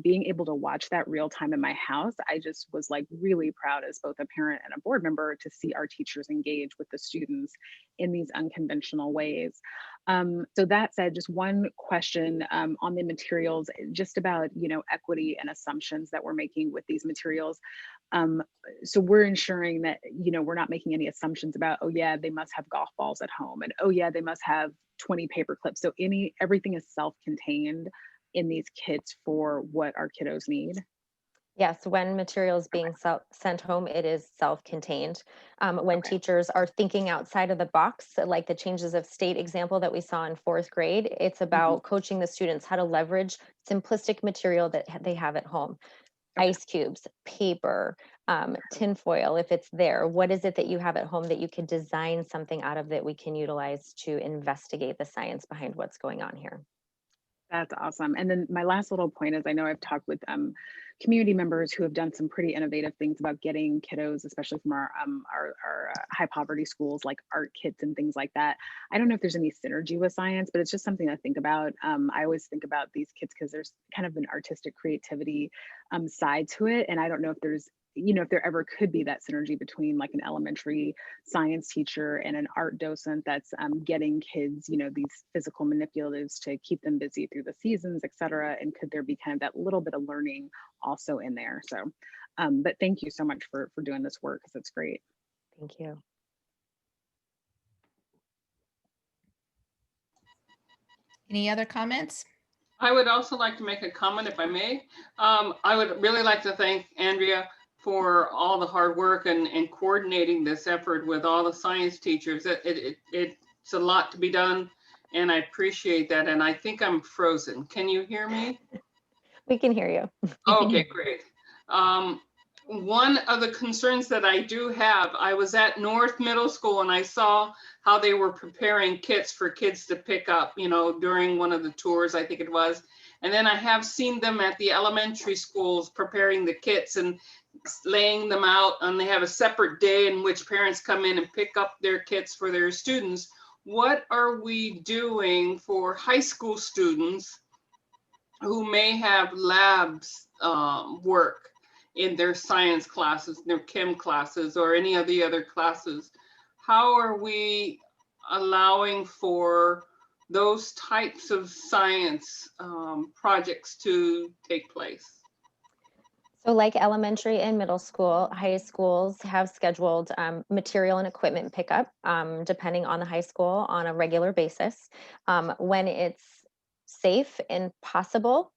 being able to watch that real time in my house, I just was like really proud as both a parent and a board member to see our teachers engage with the students in these unconventional ways. So that said, just one question on the materials, just about, equity and assumptions that we're making with these materials. So we're ensuring that, we're not making any assumptions about, oh yeah, they must have golf balls at home, and oh yeah, they must have 20 paper clips. So everything is self-contained in these kits for what our kiddos need. Yes, when material is being sent home, it is self-contained. When teachers are thinking outside of the box, like the changes of state example that we saw in 4th grade, it's about coaching the students how to leverage simplistic material that they have at home. Ice cubes, paper, tinfoil, if it's there. What is it that you have at home that you could design something out of that we can utilize to investigate the science behind what's going on here? That's awesome. And then my last little point is, I know I've talked with community members who have done some pretty innovative things about getting kiddos, especially from our high poverty schools, like art kits and things like that. I don't know if there's any synergy with science, but it's just something to think about. I always think about these kits because there's kind of an artistic creativity side to it. And I don't know if there's, if there ever could be that synergy between like an elementary science teacher and an art docent that's getting kids, these physical manipulatives to keep them busy through the seasons, et cetera. And could there be kind of that little bit of learning also in there? So, but thank you so much for doing this work, because it's great. Thank you. Any other comments? I would also like to make a comment, if I may. I would really like to thank Andrea for all the hard work and coordinating this effort with all the science teachers. It's a lot to be done, and I appreciate that. And I think I'm frozen. Can you hear me? We can hear you. Okay, great. One of the concerns that I do have, I was at North Middle School and I saw how they were preparing kits for kids to pick up, you know, during one of the tours, I think it was. And then I have seen them at the elementary schools preparing the kits and laying them out, and they have a separate day in which parents come in and pick up their kits for their students. What are we doing for high school students who may have labs work in their science classes, their chem classes, or any of the other classes? How are we allowing for those types of science projects to take place? So like elementary and middle school, high schools have scheduled material and equipment pickup, depending on the high school, on a regular basis. When it's safe and possible,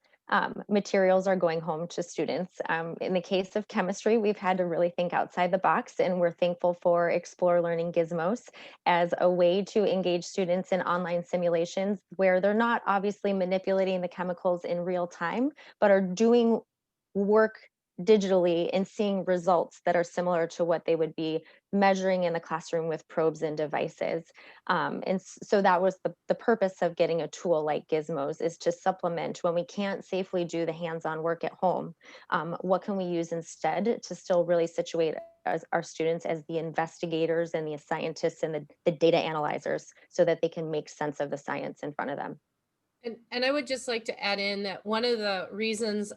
materials are going home to students. In the case of chemistry, we've had to really think outside the box, and we're thankful for Explore Learning Gizmos as a way to engage students in online simulations where they're not obviously manipulating the chemicals in real time, but are doing work digitally and seeing results that are similar to what they would be measuring in the classroom with probes and devices. So that was the purpose of getting a tool like Gizmos, is to supplement when we can't safely do the hands-on work at home. What can we use instead to still really situate our students as the investigators and the scientists and the data analyzers so that they can make sense of the science in front of them? And I would just like to add in that one of the reasons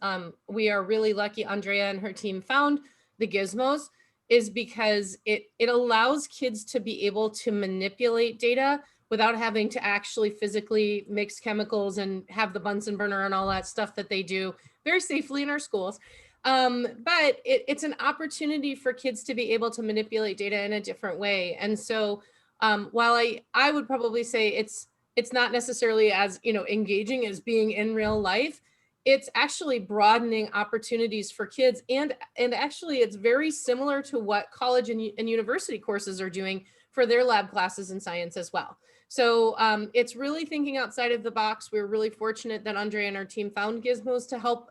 we are really lucky Andrea and her team found the Gizmos is because it allows kids to be able to manipulate data without having to actually physically mix chemicals and have the Bunsen burner and all that stuff that they do very safely in our schools. But it's an opportunity for kids to be able to manipulate data in a different way. And so while I would probably say it's not necessarily as, you know, engaging as being in real life, it's actually broadening opportunities for kids. And actually it's very similar to what college and university courses are doing for their lab classes in science as well. So it's really thinking outside of the box. We're really fortunate that Andrea and our team found Gizmos to help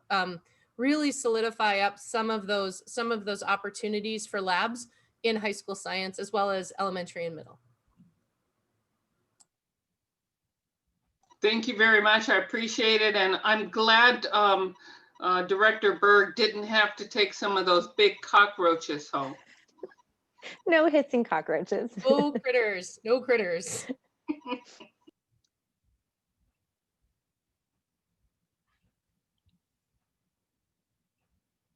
really solidify up some of those opportunities for labs in high school science, as well as elementary and middle. Thank you very much. I appreciate it. And I'm glad Director Berg didn't have to take some of those big cockroaches home. No hissing cockroaches. No critters, no critters.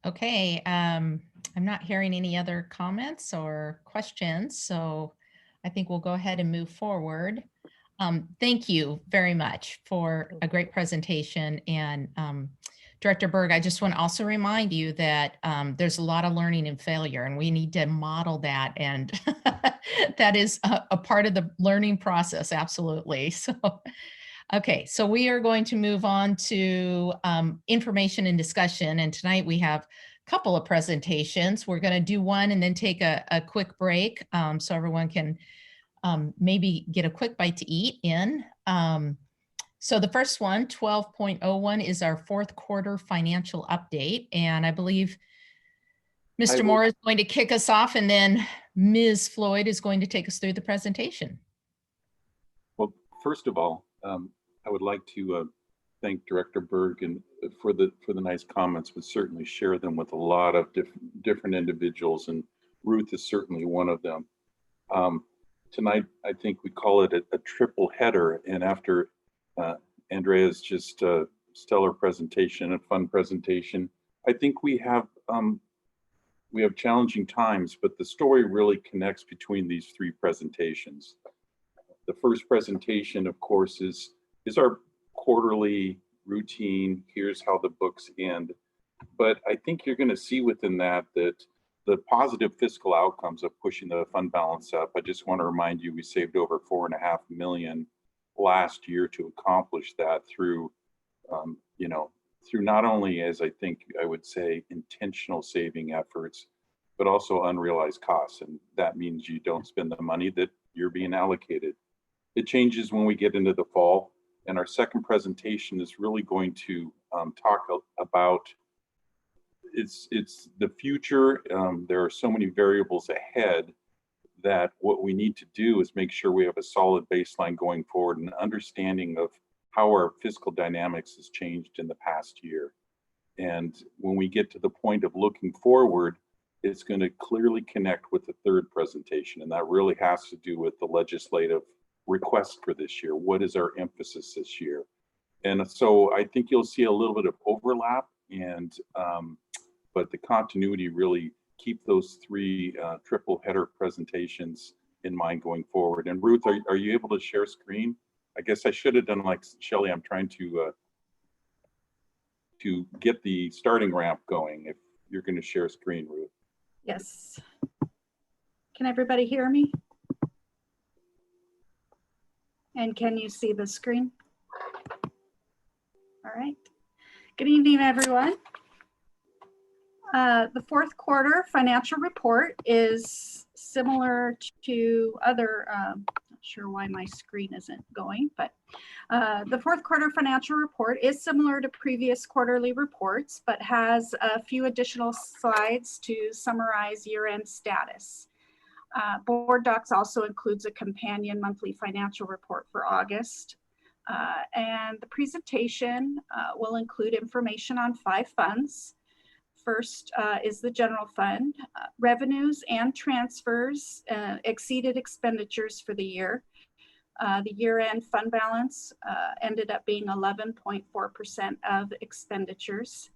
Okay, I'm not hearing any other comments or questions, so I think we'll go ahead and move forward. Thank you very much for a great presentation. And Director Berg, I just want to also remind you that there's a lot of learning and failure, and we need to model that. And that is a part of the learning process, absolutely. So, okay, so we are going to move on to information and discussion. And tonight we have a couple of presentations. We're going to do one and then take a quick break so everyone can maybe get a quick bite to eat in. So the first one, 12.01, is our fourth quarter financial update. And I believe Mr. Moore is going to kick us off, and then Ms. Floyd is going to take us through the presentation. Well, first of all, I would like to thank Director Berg and for the nice comments, but certainly share them with a lot of different individuals, and Ruth is certainly one of them. Tonight, I think we call it a triple header, and after Andrea's just stellar presentation, a fun presentation, I think we have challenging times, but the story really connects between these three presentations. The first presentation, of course, is our quarterly routine. Here's how the books end. But I think you're going to see within that the positive fiscal outcomes of pushing the fund balance up. I just want to remind you, we saved over $4.5 million last year to accomplish that through, through not only, as I think I would say, intentional saving efforts, but also unrealized costs. And that means you don't spend the money that you're being allocated. It changes when we get into the fall. And our second presentation is really going to talk about it's the future. There are so many variables ahead that what we need to do is make sure we have a solid baseline going forward and understanding of how our fiscal dynamics has changed in the past year. And when we get to the point of looking forward, it's going to clearly connect with the third presentation. And that really has to do with the legislative request for this year. What is our emphasis this year? And so I think you'll see a little bit of overlap, and but the continuity really keep those three triple header presentations in mind going forward. And Ruth, are you able to share screen? I guess I should have done like Shelley. I'm trying to get the starting ramp going. If you're going to share screen, Ruth. Yes. Can everybody hear me? And can you see the screen? All right. Good evening, everyone. The fourth quarter financial report is similar to other, not sure why my screen isn't going, but the fourth quarter financial report is similar to previous quarterly reports, but has a few additional slides to summarize year-end status. Board Docs also includes a companion monthly financial report for August. And the presentation will include information on 5 funds. First is the general fund. Revenues and transfers exceeded expenditures for the year. The year-end fund balance ended up being 11.4% of expenditures.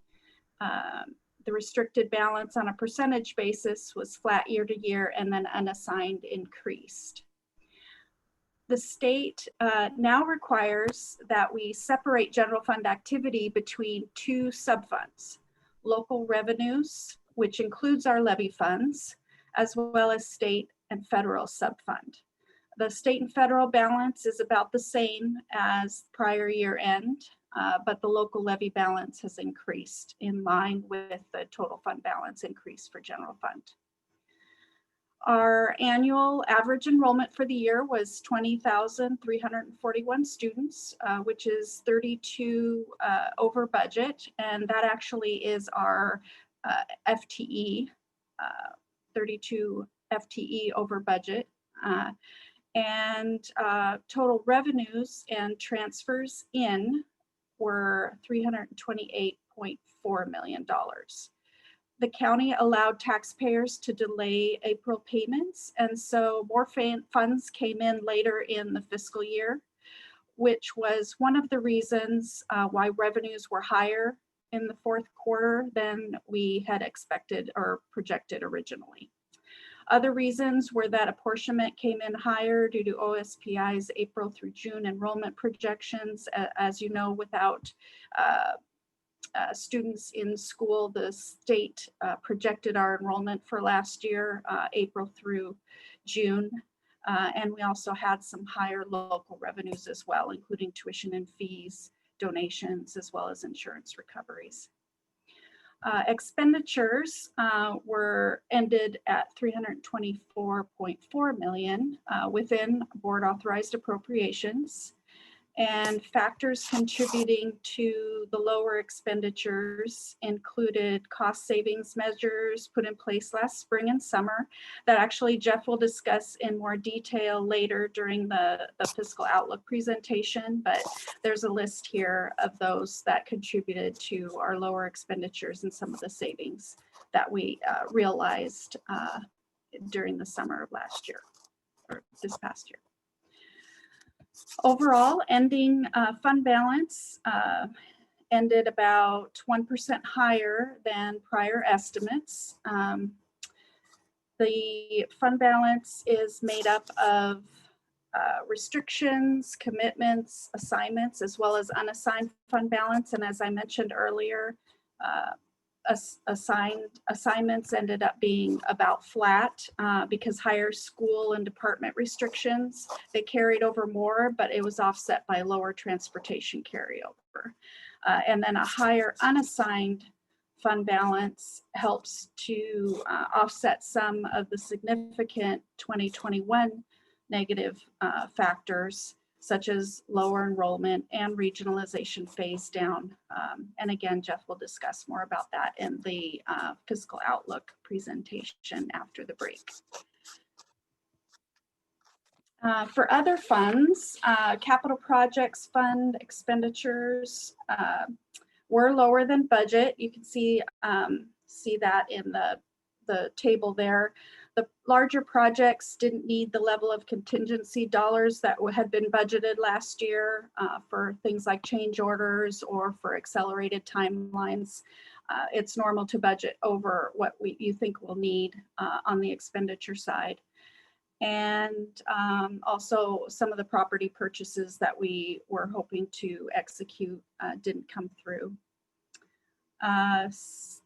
The restricted balance on a percentage basis was flat year to year, and then unassigned increased. The state now requires that we separate general fund activity between 2 subfunds: local revenues, which includes our levy funds, as well as state and federal subfund. The state and federal balance is about the same as prior year end, but the local levy balance has increased in line with the total fund balance increase for general fund. Our annual average enrollment for the year was 20,341 students, which is 32 over budget. And that actually is our FTE, 32 FTE over budget. And total revenues and transfers in were $328.4 million. The county allowed taxpayers to delay April payments, and so more funds came in later in the fiscal year, which was one of the reasons why revenues were higher in the fourth quarter than we had expected or projected originally. Other reasons were that apportionment came in higher due to OSPI's April through June enrollment projections. As you know, without students in school, the state projected our enrollment for last year, April through June. And we also had some higher local revenues as well, including tuition and fees, donations, as well as insurance recoveries. Expenditures were ended at $324.4 million within board authorized appropriations. And factors contributing to the lower expenditures included cost savings measures put in place last spring and summer that actually Jeff will discuss in more detail later during the fiscal outlook presentation, but there's a list here of those that contributed to our lower expenditures and some of the savings that we realized during the summer of last year, or this past year. Overall, ending fund balance ended about 1% higher than prior estimates. The fund balance is made up of restrictions, commitments, assignments, as well as unassigned fund balance. And as I mentioned earlier, assignments ended up being about flat because higher school and department restrictions, they carried over more, but it was offset by lower transportation carryover. And then a higher unassigned fund balance helps to offset some of the significant 2021 negative factors such as lower enrollment and regionalization phase down. And again, Jeff will discuss more about that in the fiscal outlook presentation after the break. For other funds, capital projects fund expenditures were lower than budget. You can see that in the table there. The larger projects didn't need the level of contingency dollars that had been budgeted last year for things like change orders or for accelerated timelines. It's normal to budget over what you think we'll need on the expenditure side. And also some of the property purchases that we were hoping to execute didn't come through.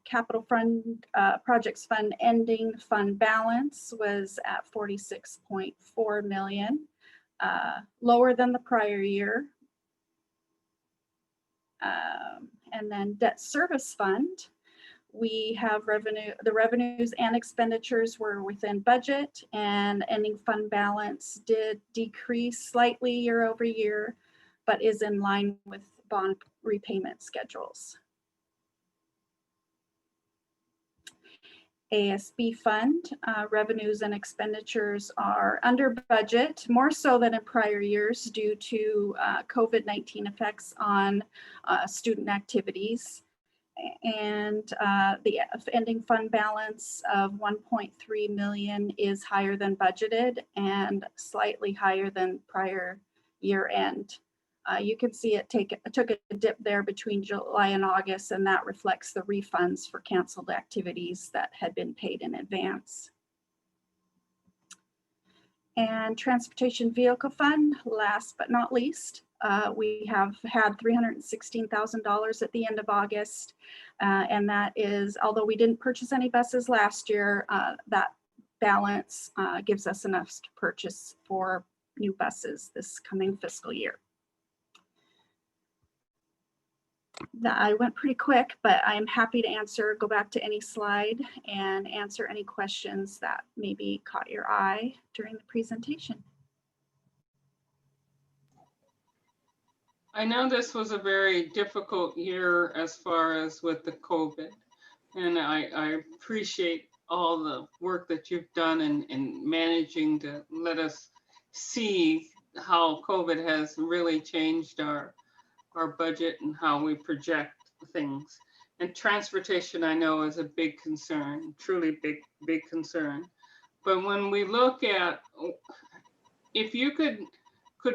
Capital fund projects fund ending fund balance was at 46.4 million, lower than the prior year. And then debt service fund, we have the revenues and expenditures were within budget, and ending fund balance did decrease slightly year over year, but is in line with bond repayment schedules. ASB Fund revenues and expenditures are under budget, more so than in prior years due to COVID-19 effects on student activities. And the ending fund balance of 1.3 million is higher than budgeted and slightly higher than prior year end. You can see it took a dip there between July and August, and that reflects the refunds for canceled activities that had been paid in advance. And Transportation Vehicle Fund, last but not least, we have had $316,000 at the end of August, and that is, although we didn't purchase any buses last year, that balance gives us enough to purchase 4 new buses this coming fiscal year. I went pretty quick, but I'm happy to go back to any slide and answer any questions that maybe caught your eye during the presentation. I know this was a very difficult year as far as with the COVID, and I appreciate all the work that you've done in managing to let us see how COVID has really changed our budget and how we project things. And transportation, I know, is a big concern, truly big concern. But when we look at, if you could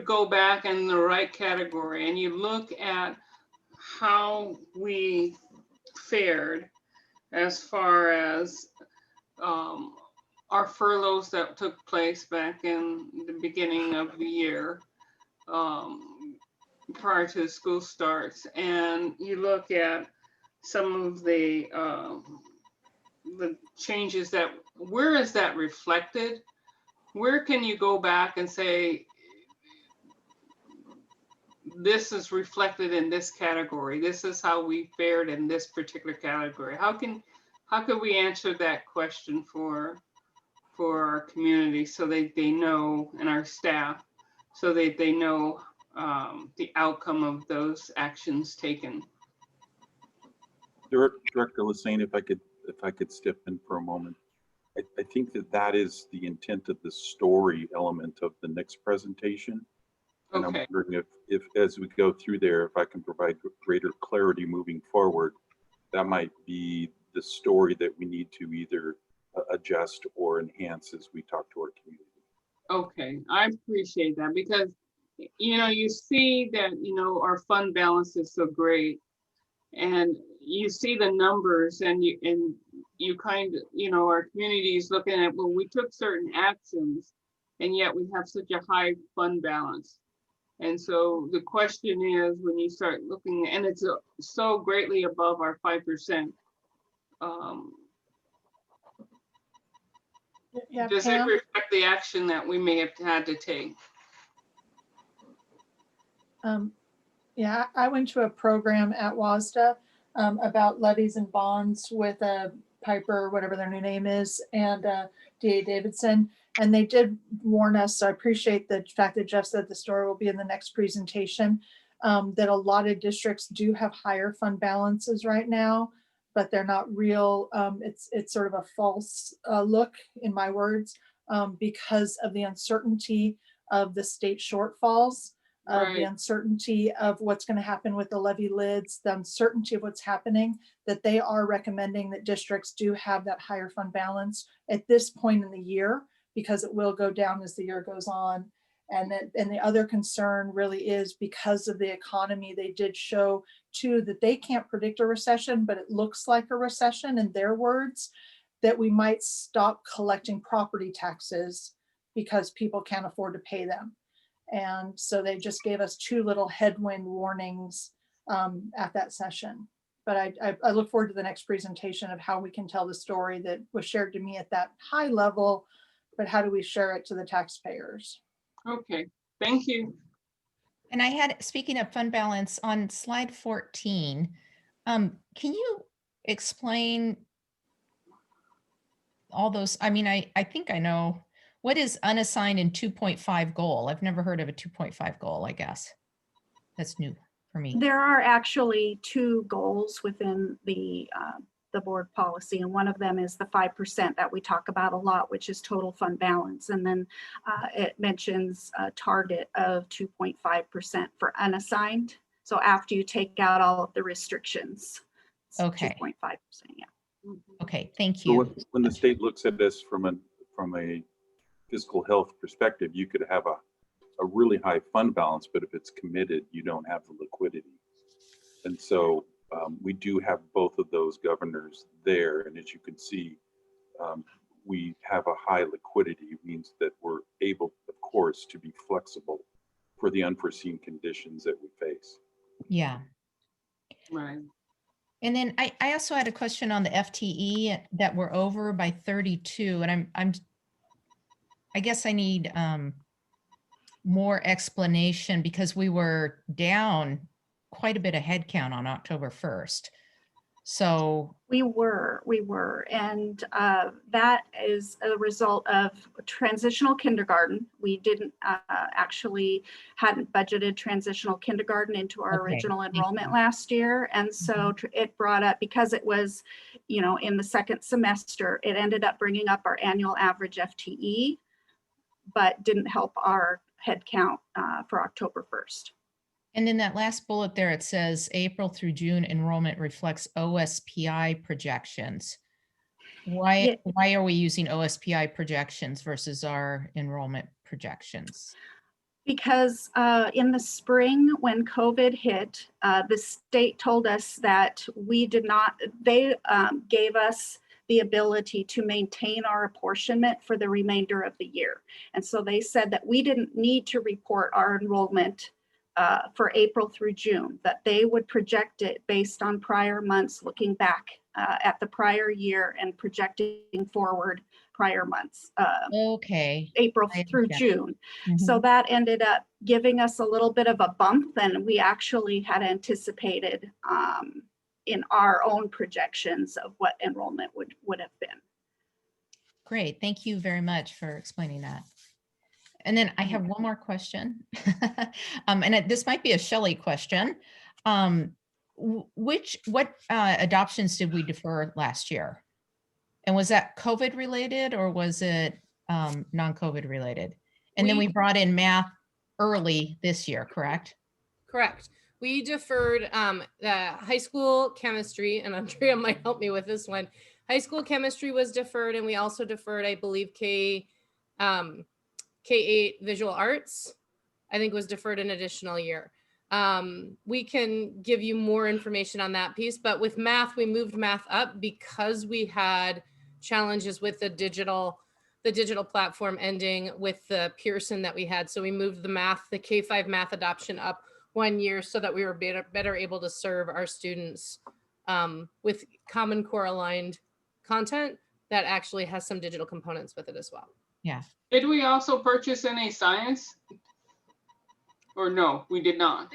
go back in the right category and you look at how we fared as far as our furloughs that took place back in the beginning of the year, prior to school starts, and you look at some of the changes that, where is that reflected? Where can you go back and say, this is reflected in this category, this is how we fared in this particular category? How could we answer that question for our community so that they know, and our staff, so that they know the outcome of those actions taken? Director Lassane, if I could step in for a moment. I think that is the intent of the story element of the next presentation. And Okay. I'm wondering if as we go through there, if I can provide greater clarity moving forward, that might be the story that we need to either adjust or enhance as we talk to our community. Okay, I appreciate that, because you see that our fund balance is so great, and you see the numbers, and you kind of, our community is looking at, well, we took certain actions and yet we have such a high fund balance. And so the question is, when you start looking, and it's so greatly above our 5%, Yeah, does Pam? it reflect the action that we may have had to take? Yeah, I went to a program at WASDA about levies and bonds with Piper, whatever their new name is, and D.A. Davidson. And they did warn us, so I appreciate the fact that Jeff said the story will be in the next presentation, that a lot of districts do have higher fund balances right now, but they're not real. It's sort of a false look, in my words, because of the uncertainty of the state shortfalls, of the uncertainty of what's going to happen with the levy lids, the uncertainty of what's happening, that they are recommending that districts do have that higher fund balance at this point in the year, because it will go down as the year goes on. And the other concern really is because of the economy. They did show too that they can't predict a recession, but it looks like a recession in their words, that we might stop collecting property taxes because people can't afford to pay them. And so they just gave us 2 little headwind warnings at that session. But I look forward to the next presentation of how we can tell the story that was shared to me at that high level, but how do we share it to the taxpayers? Okay, thank you. And I had, speaking of fund balance, on slide 14, can you explain all those? I mean, I think I know. What is unassigned and 2.5 goal? I've never heard of a 2.5 goal, I guess. That's new for me. There are actually 2 goals within the board policy, and one of them is the 5% that we talk about a lot, which is total fund balance. And then it mentions a target of 2.5% for unassigned. So after you take out all of the restrictions, it's 2.5%, yeah. Okay, thank So you. when the state looks at this from a fiscal health perspective, you could have a really high fund balance, but if it's committed, you don't have the liquidity. And so we do have both of those governors there. And as you can see, we have a high liquidity. It means that we're able, of course, to be flexible for the unforeseen conditions that we face. Yeah. Right. And then I also had a question on the FTE that we're over by 32, and I guess I need more explanation, because we were down quite a bit of headcount on October 1st. So we were, and that is a result of transitional kindergarten. We didn't hadn't budgeted transitional kindergarten into our original enrollment last year. And so it brought up, because it was, in the second semester, it ended up bringing up our annual average FTE, but didn't help our head count for October 1st. And then that last bullet there, it says April through June enrollment reflects OSPI projections. Why are we using OSPI projections versus our enrollment projections? Because in the spring, when COVID hit, the state told us that they gave us the ability to maintain our apportionment for the remainder of the year. And so they said that we didn't need to report our enrollment for April through June, that they would project it based on prior months, looking back at the prior year and projecting forward prior months. April through June. So that ended up giving us a little bit of a bump than we actually had anticipated in our own projections of what enrollment would have been. Great, thank you very much for explaining that. And then I have one more question, and this might be a Shelley question. What adoptions did we defer last year? And was that COVID related, or was it non-COVID related? And then we brought in math early this year, correct? Correct. We deferred the high school chemistry, and Andrea might help me with this one. High school chemistry was deferred, and we also deferred, I believe, K-8 visual arts, I think, was deferred an additional year. We can give you more information on that piece, but with math, we moved math up because we had challenges with the digital platform ending with the Pearson that we had. So we moved the K-5 math adoption up 1 year so that we were better able to serve our students with Common Core aligned content that actually has some digital components with it as well. Yeah. Did we also purchase any science? Or no, we did not.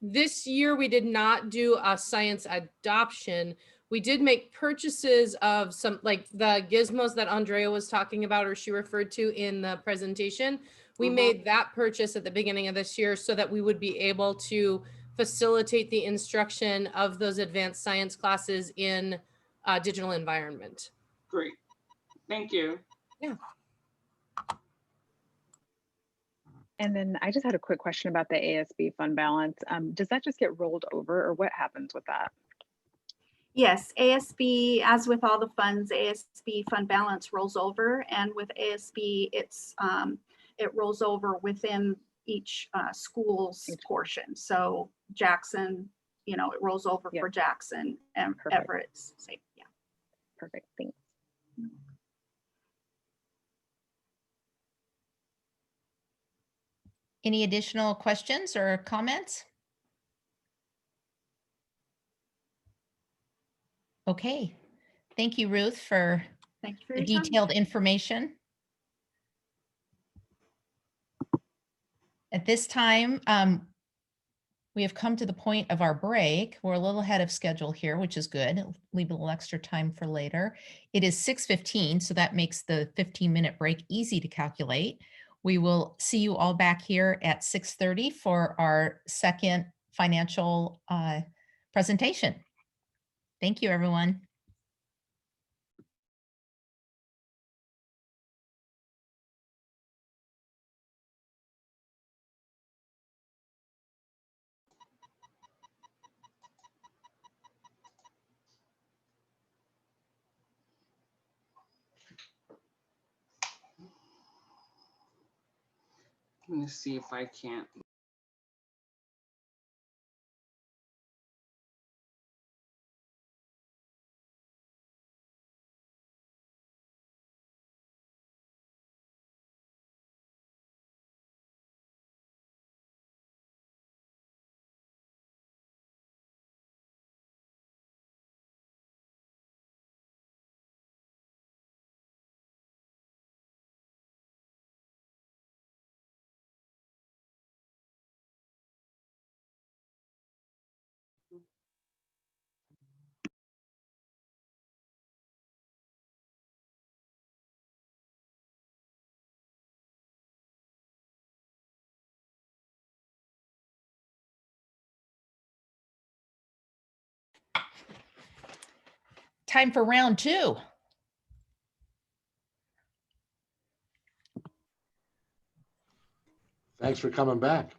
This year we did not do a science adoption. We did make purchases of some, like the gizmos that Andrea was talking about, or she referred to in the presentation. We made that purchase at the beginning of this year so that we would be able to facilitate the instruction of those advanced science classes in a digital environment. Great. Thank you. Yeah. And then I just had a quick question about the ASB fund balance. Does that just get rolled over, or what happens with that? Yes, ASB, as with all the funds, ASB fund balance rolls over, and with ASB, it rolls over within each school's portion. So Jackson, it rolls over for Jackson, and Everett's same. Yeah. Perfect. Thanks. Any additional questions or comments? Okay, thank you, Ruth, for Thank you for the your time. detailed information. At this time, we have come to the point of our break. We're a little ahead of schedule here, which is good. Leave a little extra time for later. It is 6:15, so that makes the 15-minute break easy to calculate. We will see you all back here at 6:30 for our second financial presentation. Thank you, everyone. Let me see if I can't. Time for round two. Thanks for coming back.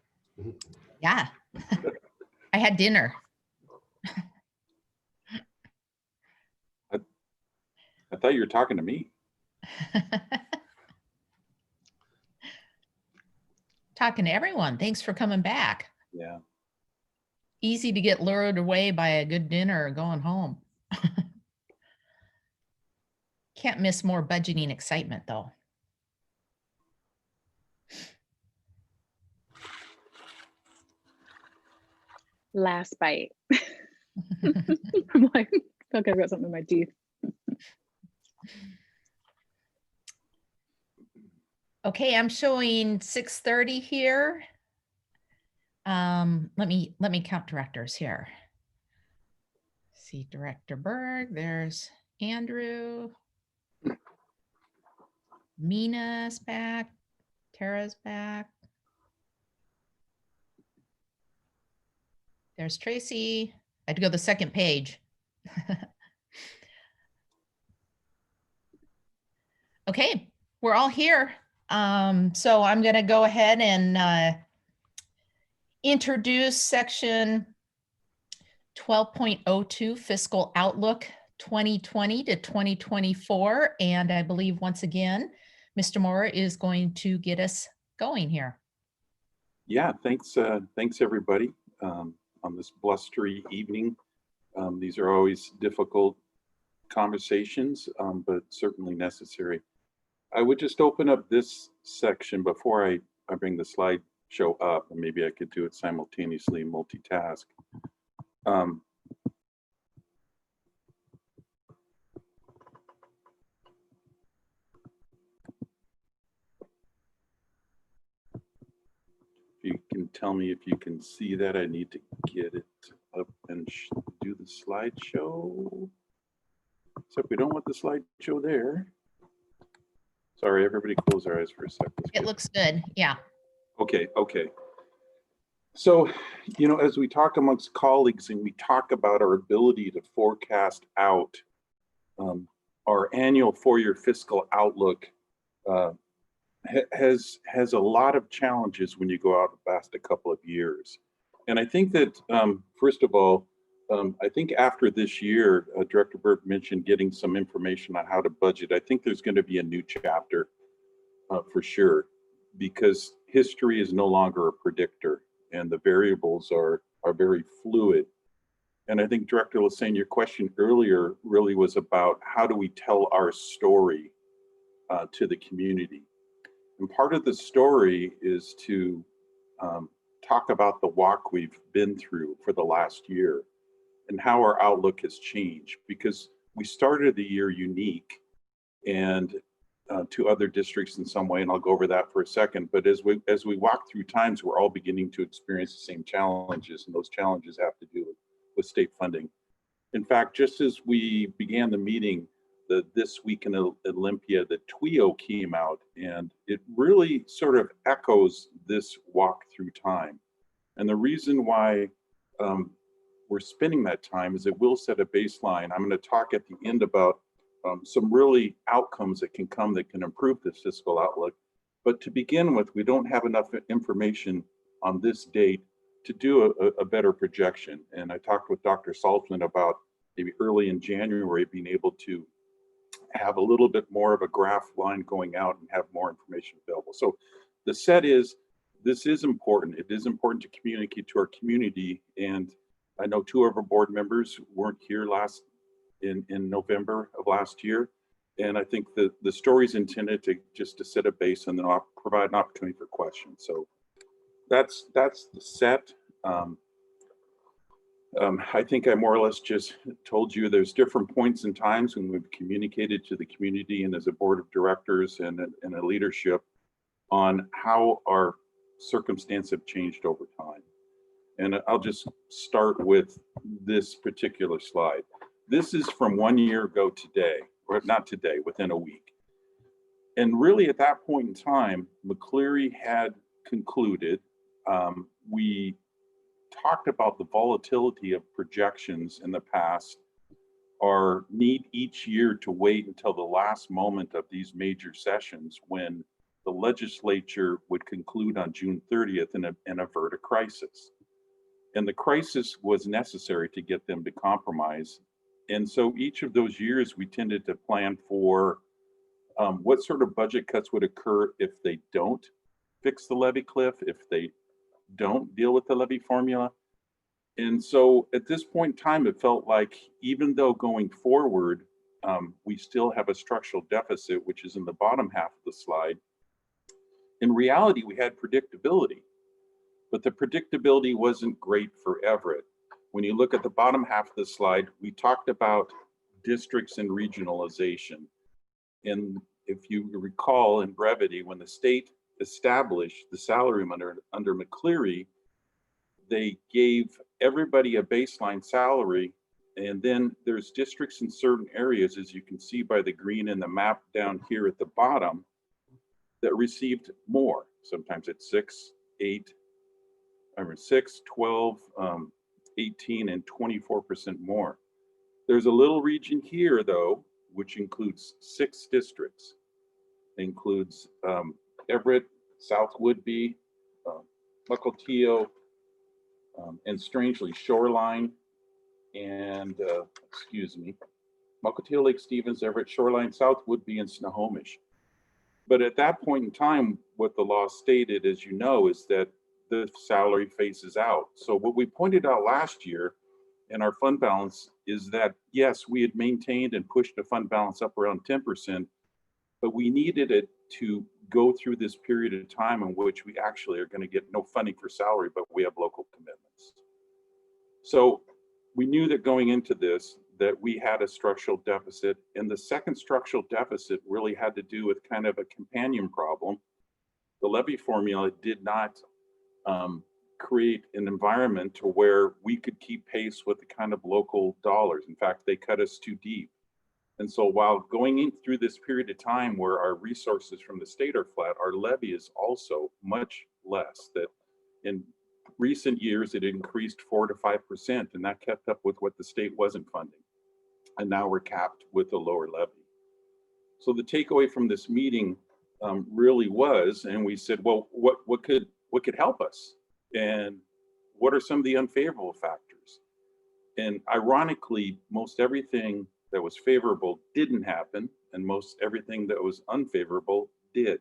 Yeah, I had dinner. I thought you were talking to me. Talking to everyone. Thanks for coming back. Yeah. Easy to get lured away by a good dinner or going home. Can't miss more budgeting excitement, though. Last bite. I'm like, okay, I've got something in my teeth. Okay, I'm showing 6:30 here. Let me count directors here. See Director Berg, there's Andrew. Mina's back, Tara's back. There's Tracy. I had to go to the second page. Okay, we're all here. So I'm going to go ahead and introduce section 12.02 Fiscal Outlook 2020 to 2024. And I believe once again, Mr. Moore is going to get us going here. Yeah, thanks everybody on this blustery evening. These are always difficult conversations, but certainly necessary. I would just open up this section before I bring the slideshow up, and maybe I could do it simultaneously, multitask. If you can tell me if you can see that, I need to get it up and do the slideshow. Except we don't want the slideshow there. Sorry, everybody close their eyes for a second. It looks good. Yeah. Okay, okay. So, you know, as we talk amongst colleagues and we talk about our ability to forecast out our annual 4-year fiscal outlook has a lot of challenges when you go out past a couple of years. And I think that, first of all, I think after this year, Director Burke mentioned getting some information on how to budget. I think there's going to be a new chapter for sure, because history is no longer a predictor and the variables are very fluid. And I think Director Lassane, your question earlier really was about how do we tell our story to the community? And part of the story is to talk about the walk we've been through for the last year and how our outlook has changed, because we started the year unique and to other districts in some way, and I'll go over that for a second. But as we walk through times, we're all beginning to experience the same challenges, and those challenges have to do with state funding. In fact, just as we began the meeting, This Week in Olympia, the TWIO came out, and it really sort of echoes this walk through time. And the reason why we're spending that time is it will set a baseline. I'm going to talk at the end about some really outcomes that can come that can improve this fiscal outlook. But to begin with, we don't have enough information on this date to do a better projection. And I talked with Dr. Saltzman about maybe early in January being able to have a little bit more of a graph line going out and have more information available. So the set is, this is important. It is important to communicate to our community. And I know 2 of our board members weren't here in November of last year. And I think the story is intended to just to set a base and then provide an opportunity for questions. So that's the set. I think I more or less just told you there's different points in times when we've communicated to the community and as a board of directors and a leadership on how our circumstances have changed over time. And I'll just start with this particular slide. This is from 1 year ago today, or not today, within a week. And really at that point in time, McCleary had concluded, we talked about the volatility of projections in the past, our need each year to wait until the last moment of these major sessions when the legislature would conclude on June 30th and avert a crisis. And the crisis was necessary to get them to compromise. And so each of those years we tended to plan for what sort of budget cuts would occur if they don't fix the levy cliff, if they don't deal with the levy formula. And so at this point in time, it felt like even though going forward, we still have a structural deficit, which is in the bottom half of the slide. In reality, we had predictability, but the predictability wasn't great for Everett. When you look at the bottom half of the slide, we talked about districts and regionalization. And if you recall in brevity, when the state established the salary under McCleary, they gave everybody a baseline salary. And then there's districts in certain areas, as you can see by the green in the map down here at the bottom, that received more. Sometimes it's 6, 12, 18, and 24% more. There's a little region here, though, which includes 6 districts. It includes Everett, South Woodby, Mukilteo, and strangely Shoreline, and Mukilteo, Lake Stevens, Everett, Shoreline, South Woodby, and Snohomish. But at that point in time, what the law stated, as you know, is that the salary phases out. So what we pointed out last year in our fund balance is that, yes, we had maintained and pushed the fund balance up around 10%, but we needed it to go through this period of time in which we actually are going to get no funding for salary, but we have local commitments. So we knew that going into this, that we had a structural deficit, and the second structural deficit really had to do with kind of a companion problem. The levy formula did not create an environment to where we could keep pace with the kind of local dollars. In fact, they cut us too deep. And so while going in through this period of time where our resources from the state are flat, our levy is also much less. That in recent years, it increased 4 to 5%, and that kept up with what the state wasn't funding. And now we're capped with a lower levy. So the takeaway from this meeting really was, and we said, well, what could help us? And what are some of the unfavorable factors? And ironically, most everything that was favorable didn't happen, and most everything that was unfavorable did.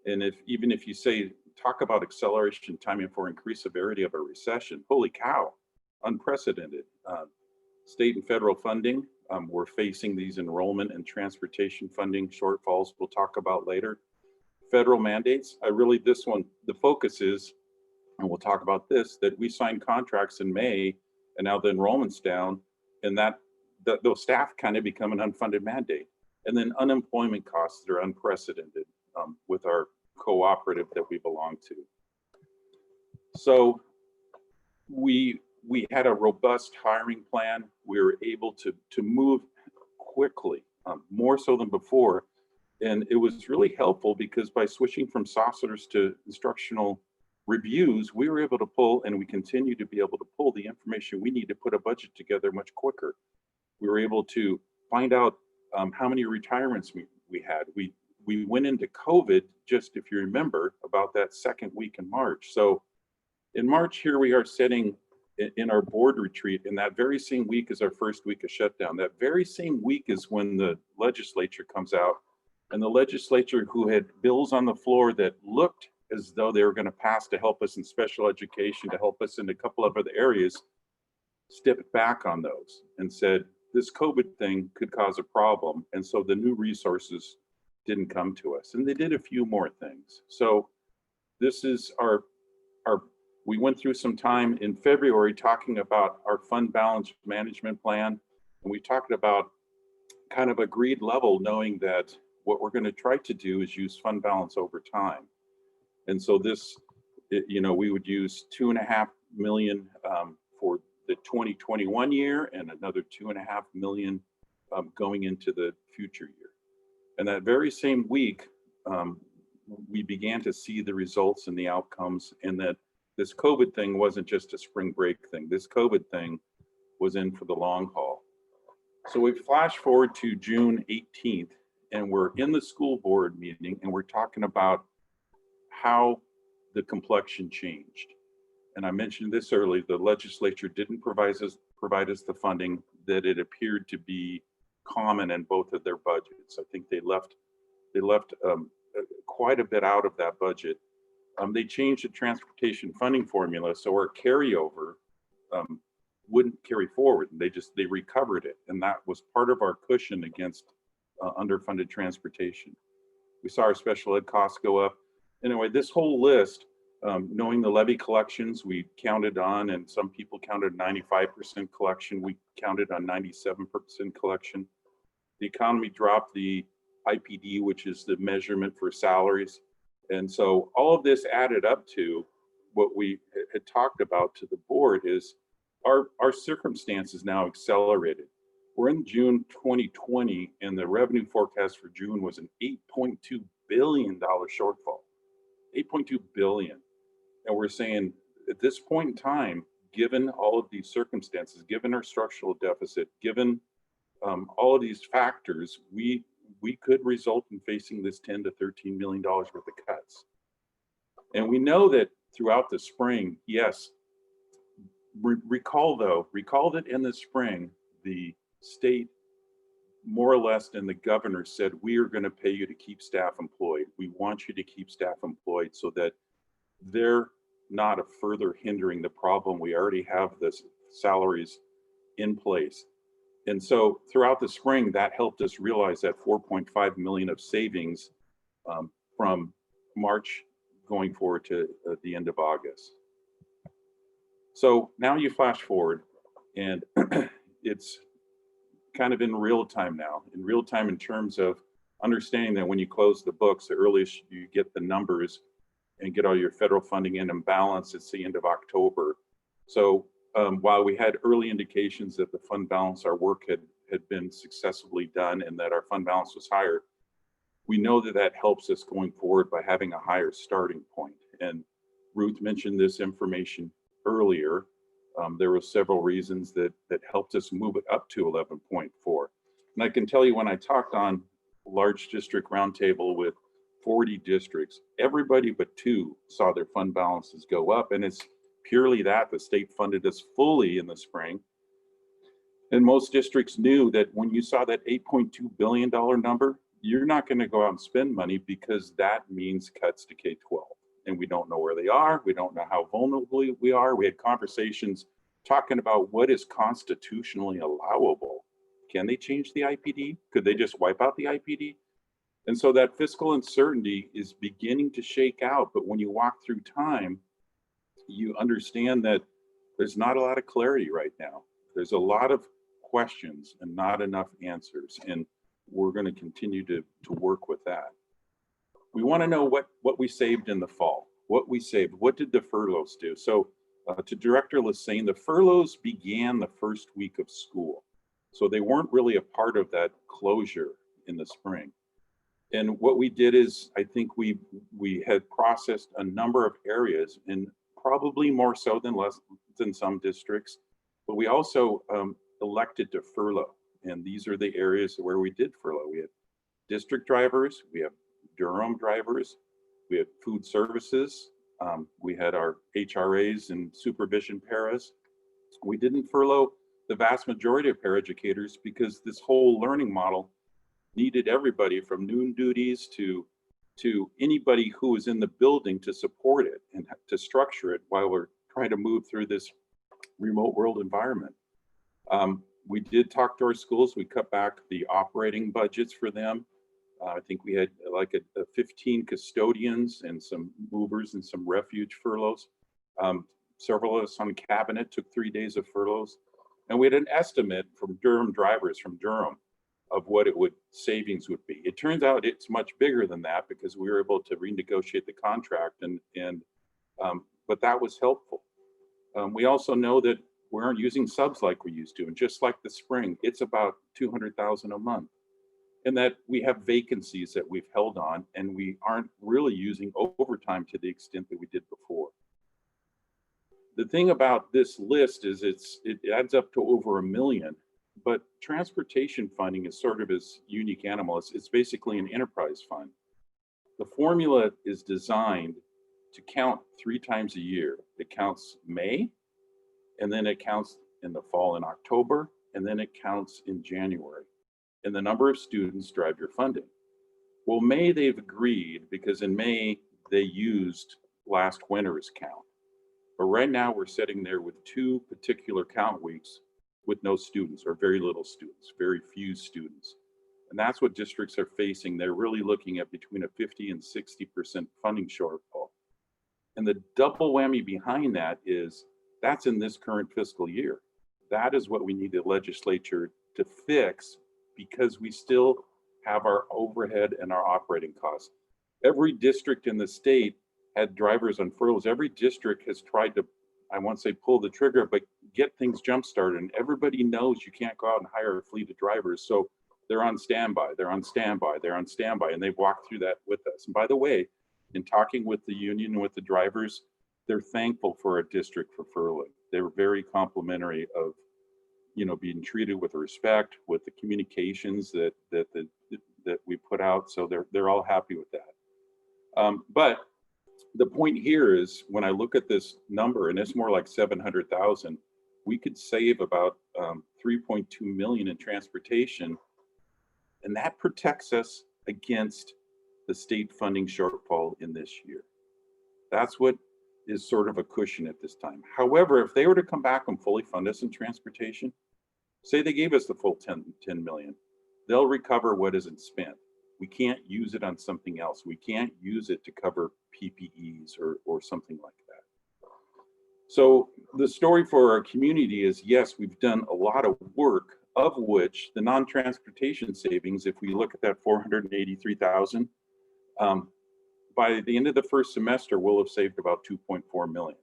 And even if you say, talk about acceleration timing for increased severity of a recession, holy cow, unprecedented. State and federal funding, we're facing these enrollment and transportation funding shortfalls we'll talk about later. Federal mandates, this one, the focus is, and we'll talk about this, that we signed contracts in May, and now the enrollment's down, and those staff kind of become an unfunded mandate. And then unemployment costs that are unprecedented with our cooperative that we belong to. So we had a robust hiring plan. We were able to move quickly, more so than before. And it was really helpful because by switching from saucers to instructional reviews, we were able to pull, and we continue to be able to pull the information we need to put a budget together much quicker. We were able to find out how many retirements we had. We went into COVID, just if you remember, about that second week in March. So in March, here we are sitting in our board retreat, and that very same week is our first week of shutdown. That very same week is when the legislature comes out, and the legislature, who had bills on the floor that looked as though they were going to pass to help us in special education, to help us in a couple of other areas, stepped back on those and said, this COVID thing could cause a problem. And so the new resources didn't come to us. And they did a few more things. So this is we went through some time in February talking about our fund balance management plan. And we talked about kind of agreed level, knowing that what we're going to try to do is use fund balance over time. And so this, we would use $2.5 million for the 2021 year and another $2.5 million going into the future year. And that very same week, we began to see the results and the outcomes, and that this COVID thing wasn't just a spring break thing. This COVID thing was in for the long haul. So we flash forward to June 18th, and we're in the school board meeting, and we're talking about how the complexion changed. And I mentioned this earlier, the legislature didn't provide us the funding that it appeared to be common in both of their budgets. I think they left quite a bit out of that budget. They changed the transportation funding formula, so our carryover wouldn't carry forward. They recovered it, and that was part of our cushion against underfunded transportation. We saw our special ed costs go up. Anyway, this whole list, knowing the levy collections, we counted on, and some people counted 95% collection. We counted on 97% collection. The economy dropped the IPD, which is the measurement for salaries. And so all of this added up to what we had talked about to the board is our circumstances now accelerated. We're in June 2020, and the revenue forecast for June was an $8.2 billion shortfall. 8.2 billion. And we're saying at this point in time, given all of these circumstances, given our structural deficit, given all of these factors, we could result in facing this $10 to $13 million worth of cuts. And we know that throughout the spring, yes, recall that in the spring, the state more or less and the governor said, we are going to pay you to keep staff employed. We want you to keep staff employed so that they're not a further hindering the problem. We already have this salaries in place. And so throughout the spring, that helped us realize that 4.5 million of savings from March going forward to the end of August. So now you flash forward, and it's kind of in real time now, in terms of understanding that when you close the books, the earliest you get the numbers and get all your federal funding in and balance, it's the end of October. So while we had early indications that the fund balance, our work had been successfully done and that our fund balance was higher, we know that that helps us going forward by having a higher starting point. And Ruth mentioned this information earlier. There were several reasons that helped us move it up to 11.4. And I can tell you, when I talked on large district roundtable with 40 districts, everybody but 2 saw their fund balances go up. And it's purely that the state funded us fully in the spring. And most districts knew that when you saw that $8.2 billion number, you're not going to go out and spend money, because that means cuts to K-12. And we don't know where they are. We don't know how vulnerable we are. We had conversations talking about what is constitutionally allowable. Can they change the IPD? Could they just wipe out the IPD? And so that fiscal uncertainty is beginning to shake out. But when you walk through time, you understand that there's not a lot of clarity right now. There's a lot of questions and not enough answers. And we're going to continue to work with that. We want to know what we saved in the fall, what we saved. What did the furloughs do? So to Director Lassane, the furloughs began the first week of school. So they weren't really a part of that closure in the spring. And what we did is, I think we had processed a number of areas, and probably more so than some districts, but we also elected to furlough. And these are the areas where we did furlough. We had district drivers, we have Durham drivers, we had food services, we had our HRAs and supervision paras. We didn't furlough the vast majority of paraeducators because this whole learning model needed everybody from noon duties to anybody who was in the building to support it and to structure it while we're trying to move through this remote world environment. We did talk to our schools. We cut back the operating budgets for them. I think we had like a 15 custodians and some movers and some refuge furloughs. Several of us on cabinet took 3 days of furloughs. And we had an estimate from Durham drivers from Durham of what savings would be. It turns out it's much bigger than that because we were able to renegotiate the contract, but that was helpful. We also know that we aren't using subs like we used to, and just like the spring, it's about $200,000 a month. And that we have vacancies that we've held on, and we aren't really using overtime to the extent that we did before. The thing about this list is it adds up to over $1 million, but transportation funding is sort of this unique animal. It's basically an enterprise fund. The formula is designed to count 3 times a year. It counts May, and then it counts in the fall in October, and then it counts in January. And the number of students drive your funding. Well, May they've agreed because in May they used last winter's count. But right now we're sitting there with 2 particular count weeks with no students or very little students, very few students. And that's what districts are facing. They're really looking at between a 50 and 60% funding shortfall. And the double whammy behind that is that's in this current fiscal year. That is what we need the legislature to fix because we still have our overhead and our operating costs. Every district in the state had drivers on furloughs. Every district has tried to, I won't say pull the trigger, but get things jump started. And everybody knows you can't go out and hire a fleet of drivers. So they're on standby, they're on standby, they're on standby, and they've walked through that with us. And by the way, in talking with the union and with the drivers, they're thankful for our district for furloughing. They're very complimentary of, being treated with respect, with the communications that we put out. So they're all happy with that. But the point here is when I look at this number, and it's more like 700,000, we could save about 3.2 million in transportation, and that protects us against the state funding shortfall in this year. That's what is sort of a cushion at this time. However, if they were to come back and fully fund us in transportation, say they gave us the full 10 million, they'll recover what isn't spent. We can't use it on something else. We can't use it to cover PPEs or something like that. So the story for our community is, yes, we've done a lot of work, of which the non-transportation savings, if we look at that 483,000, by the end of the first semester, we'll have saved about 2.4 million.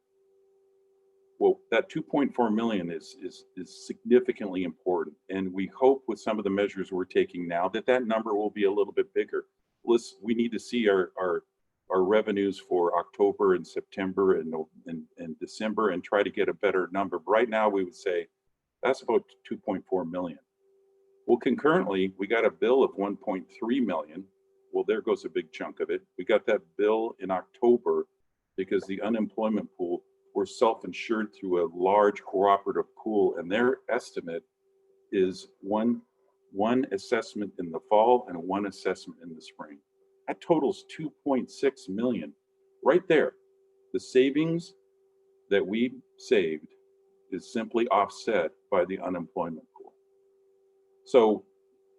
Well, that 2.4 million is significantly important. And we hope with some of the measures we're taking now that that number will be a little bit bigger. We need to see our revenues for October and September and December and try to get a better number. But right now we would say that's about 2.4 million. Well, concurrently, we got a bill of 1.3 million. Well, there goes a big chunk of it. We got that bill in October because the unemployment pool were self-insured through a large cooperative pool, and their estimate is one assessment in the fall and one assessment in the spring. That totals 2.6 million right there. The savings that we saved is simply offset by the unemployment pool. So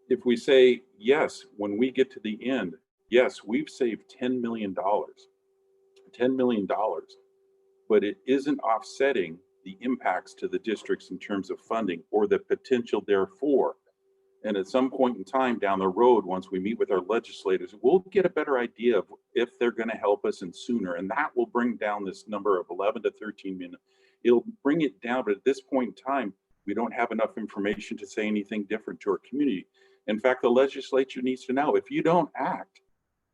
if we say, yes, when we get to the end, yes, we've saved $10 million, $10 million, but it isn't offsetting the impacts to the districts in terms of funding or the potential therefore. And at some point in time down the road, once we meet with our legislators, we'll get a better idea of if they're going to help us and sooner. And that will bring down this number of 11 to 13 million. It'll bring it down, but at this point in time, we don't have enough information to say anything different to our community. In fact, the legislature needs to know if you don't act,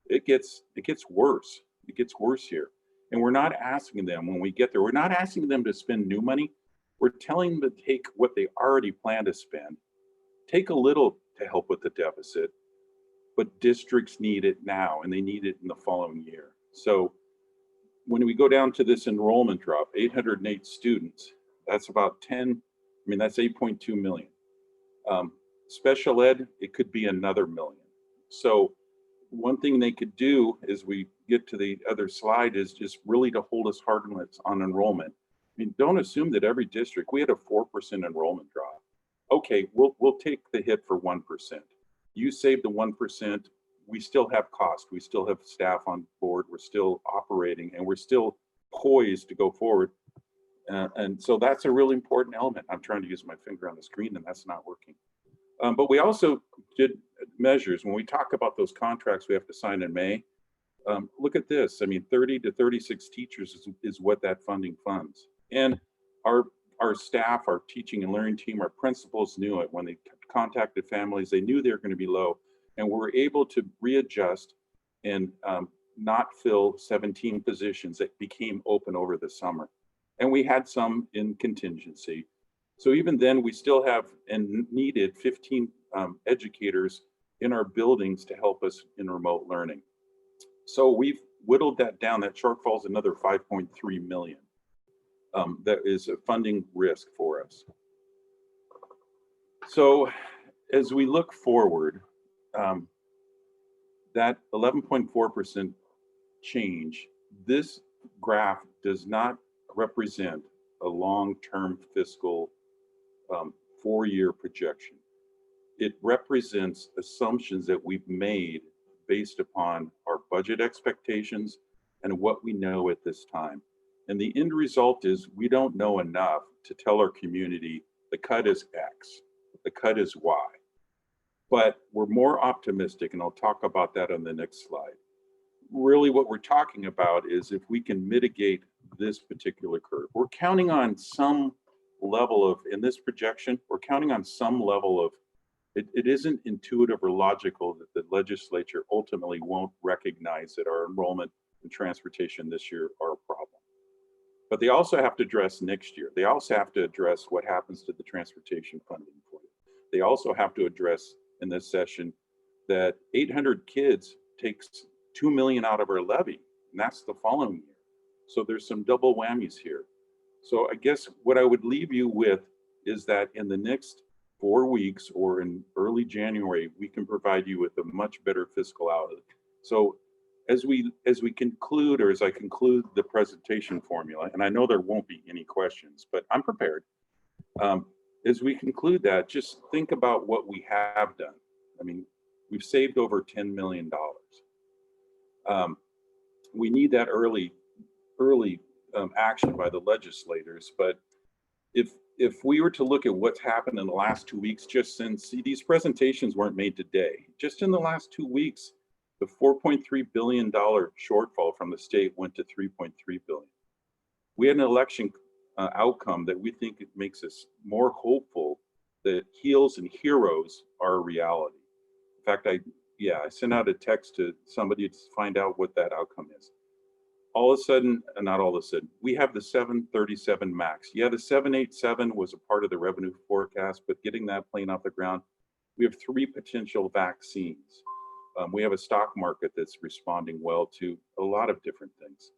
it gets worse. It gets worse here. And we're not asking them when we get there, we're not asking them to spend new money. We're telling them to take what they already plan to spend, take a little to help with the deficit, but districts need it now and they need it in the following year. So when we go down to this enrollment drop, 808 students, that's about 10, that's 8.2 million. Special ed, it could be another million. So one thing they could do as we get to the other slide is just really to hold us hard on enrollment. Don't assume that every district, we had a 4% enrollment drop. Okay, we'll take the hit for 1%. You save the 1%, we still have cost, we still have staff on board, we're still operating, and we're still poised to go forward. And so that's a really important element. I'm trying to use my finger on the screen and that's not working. But we also did measures. When we talk about those contracts we have to sign in May, look at this. 30 to 36 teachers is what that funding funds. And our staff, our teaching and learning team, our principals knew it. When they contacted families, they knew they were going to be low. And we're able to readjust and not fill 17 positions that became open over the summer. And we had some in contingency. So even then, we still have and needed 15 educators in our buildings to help us in remote learning. So we've whittled that down. That shortfall is another 5.3 million. That is a funding risk for us. So as we look forward, that 11.4% change, this graph does not represent a long-term fiscal 4-year projection. It represents assumptions that we've made based upon our budget expectations and what we know at this time. And the end result is we don't know enough to tell our community the cut is X, the cut is Y. But we're more optimistic, and I'll talk about that on the next slide. Really what we're talking about is if we can mitigate this particular curve. We're counting on some level of, in this projection, we're counting on some level of, it isn't intuitive or logical that the legislature ultimately won't recognize that our enrollment and transportation this year are a problem. But they also have to address next year. They also have to address what happens to the transportation funding for it. They also have to address in this session that 800 kids takes 2 million out of our levy, and that's the following year. So there's some double whammies here. So I guess what I would leave you with is that in the next 4 weeks or in early January, we can provide you with a much better fiscal outlook. So as we conclude, or as I conclude the presentation formula, and I know there won't be any questions, but I'm prepared. As we conclude that, just think about what we have done. We've saved over $10 million. We need that early action by the legislators. But if we were to look at what's happened in the last 2 weeks, just since these presentations weren't made today, just in the last 2 weeks, the $4.3 billion shortfall from the state went to $3.3 billion. We had an election outcome that we think it makes us more hopeful that heals and heroes are a reality. In fact, I sent out a text to somebody to find out what that outcome is. All of a sudden, not all of a sudden, we have the 737 MAX. Yeah, the 787 was a part of the revenue forecast, but getting that plane off the ground, we have 3 potential vaccines. We have a stock market that's responding well to a lot of different things.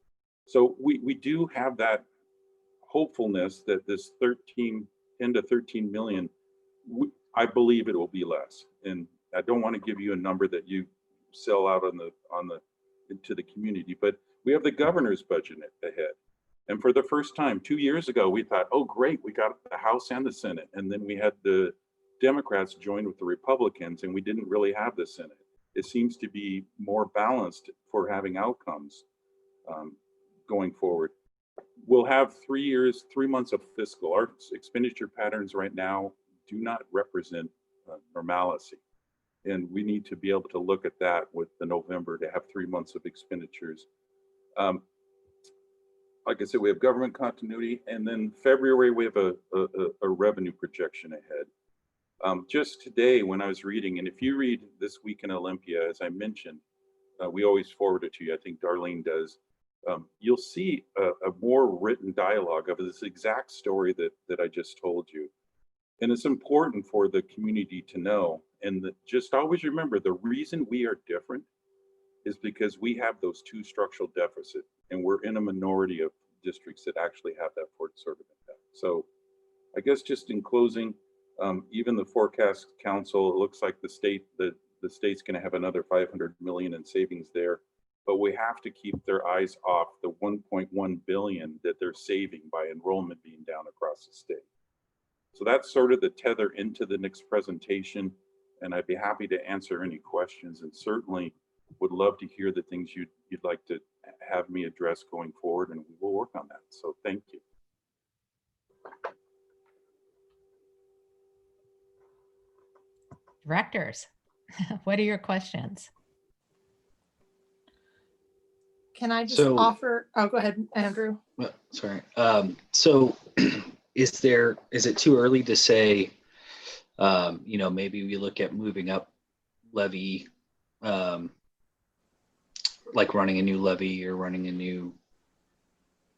So we do have that hopefulness that this 10 to 13 million, I believe it will be less. And I don't want to give you a number that you sell out into the community, but we have the governor's budget ahead. And for the first time 2 years ago, we thought, oh, great, we got the House and the Senate. And then we had the Democrats join with the Republicans, and we didn't really have the Senate. It seems to be more balanced for having outcomes going forward. We'll have 3 months of fiscal. Our expenditure patterns right now do not represent normalcy. And we need to be able to look at that with the November to have 3 months of expenditures. Like I said, we have government continuity, and then February we have a revenue projection ahead. Just today when I was reading, and if you read This Week in Olympia, as I mentioned, we always forward it to you, I think Darlene does, you'll see a more written dialogue of this exact story that I just told you. And it's important for the community to know, and just always remember, the reason we are different is because we have those 2 structural deficits, and we're in a minority of districts that actually have that sort of impact. So I guess just in closing, even the forecast council, it looks like the state's going to have another 500 million in savings there, but we have to keep their eyes off the 1.1 billion that they're saving by enrollment being down across the state. So that's sort of the tether into the next presentation, and I'd be happy to answer any questions, and certainly would love to hear the things you'd like to have me address going forward, and we will work on that. So thank you. Directors, what are your questions? Can I just offer, oh, go ahead, Andrew. Sorry. So is it too early to say, maybe we look at moving up levy, like running a new levy or running a new,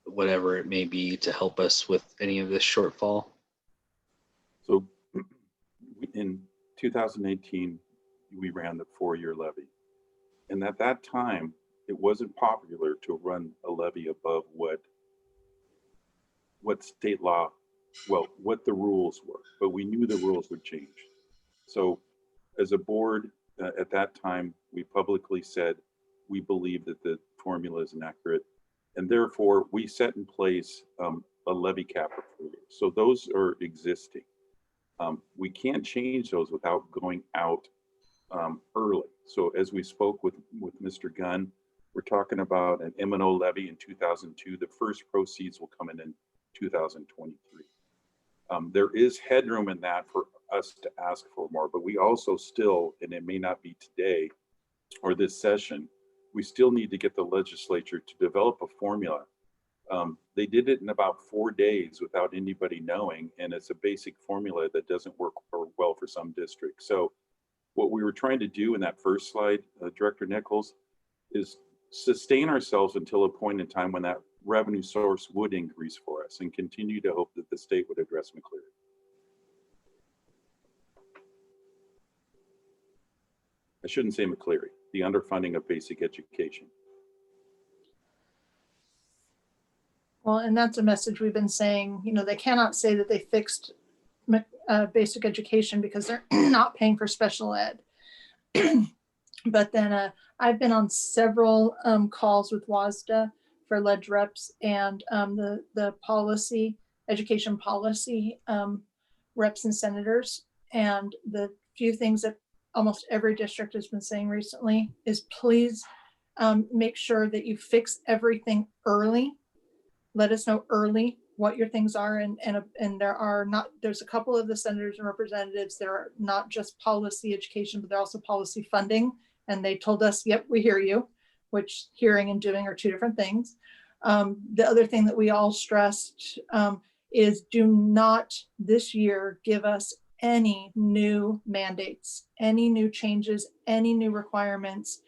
whatever it may be, to help us with any of this shortfall? So in 2018, we ran the 4-year levy. And at that time, it wasn't popular to run a levy above what state law, what the rules were, but we knew the rules would change. So as a board at that time, we publicly said, we believe that the formula is inaccurate. And therefore we set in place a levy cap of 4 years. So those are existing. We can't change those without going out early. So as we spoke with Mr. Gunn, we're talking about an M&O levy in 2002. The first proceeds will come in 2023. There is headroom in that for us to ask for more, but we also still, and it may not be today or this session, we still need to get the legislature to develop a formula. They did it in about 4 days without anybody knowing, and it's a basic formula that doesn't work well for some districts. So what we were trying to do in that first slide, Director Nichols, is sustain ourselves until a point in time when that revenue source would increase for us, and continue to hope that the state would address McCleary. I shouldn't say McCleary, the underfunding of basic education. Well, and that's a message we've been saying, they cannot say that they fixed basic education because they're not paying for special ed. But then I've been on several calls with WASDA for ledge reps and the education policy reps and senators. And the few things that almost every district has been saying recently is please make sure that you fix everything early. Let us know early what your things are, and there's a couple of the senators and representatives that are not just policy education, but they're also policy funding. And they told us, yep, we hear you, which hearing and doing are 2 different things. The other thing that we all stressed is do not this year give us any new mandates, any new changes, any new requirements.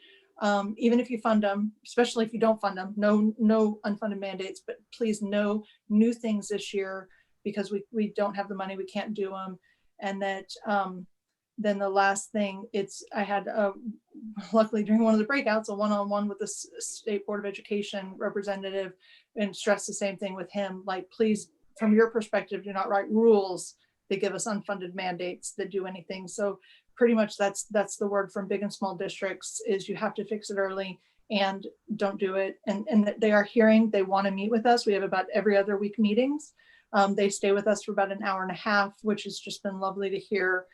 Even if you fund them, especially if you don't fund them, no unfunded mandates, but please no new things this year, because we don't have the money, we can't do them. And that then the last thing, I had luckily during one of the breakouts, a one-on-one with the State Board of Education representative, and stressed the same thing with him, like, please, from your perspective, do not write rules that give us unfunded mandates that do anything. So pretty much that's the word from big and small districts, is you have to fix it early and don't do it. And they are hearing, they want to meet with us. We have about every other week meetings. They stay with us for about an hour and a half, which has just been lovely to hear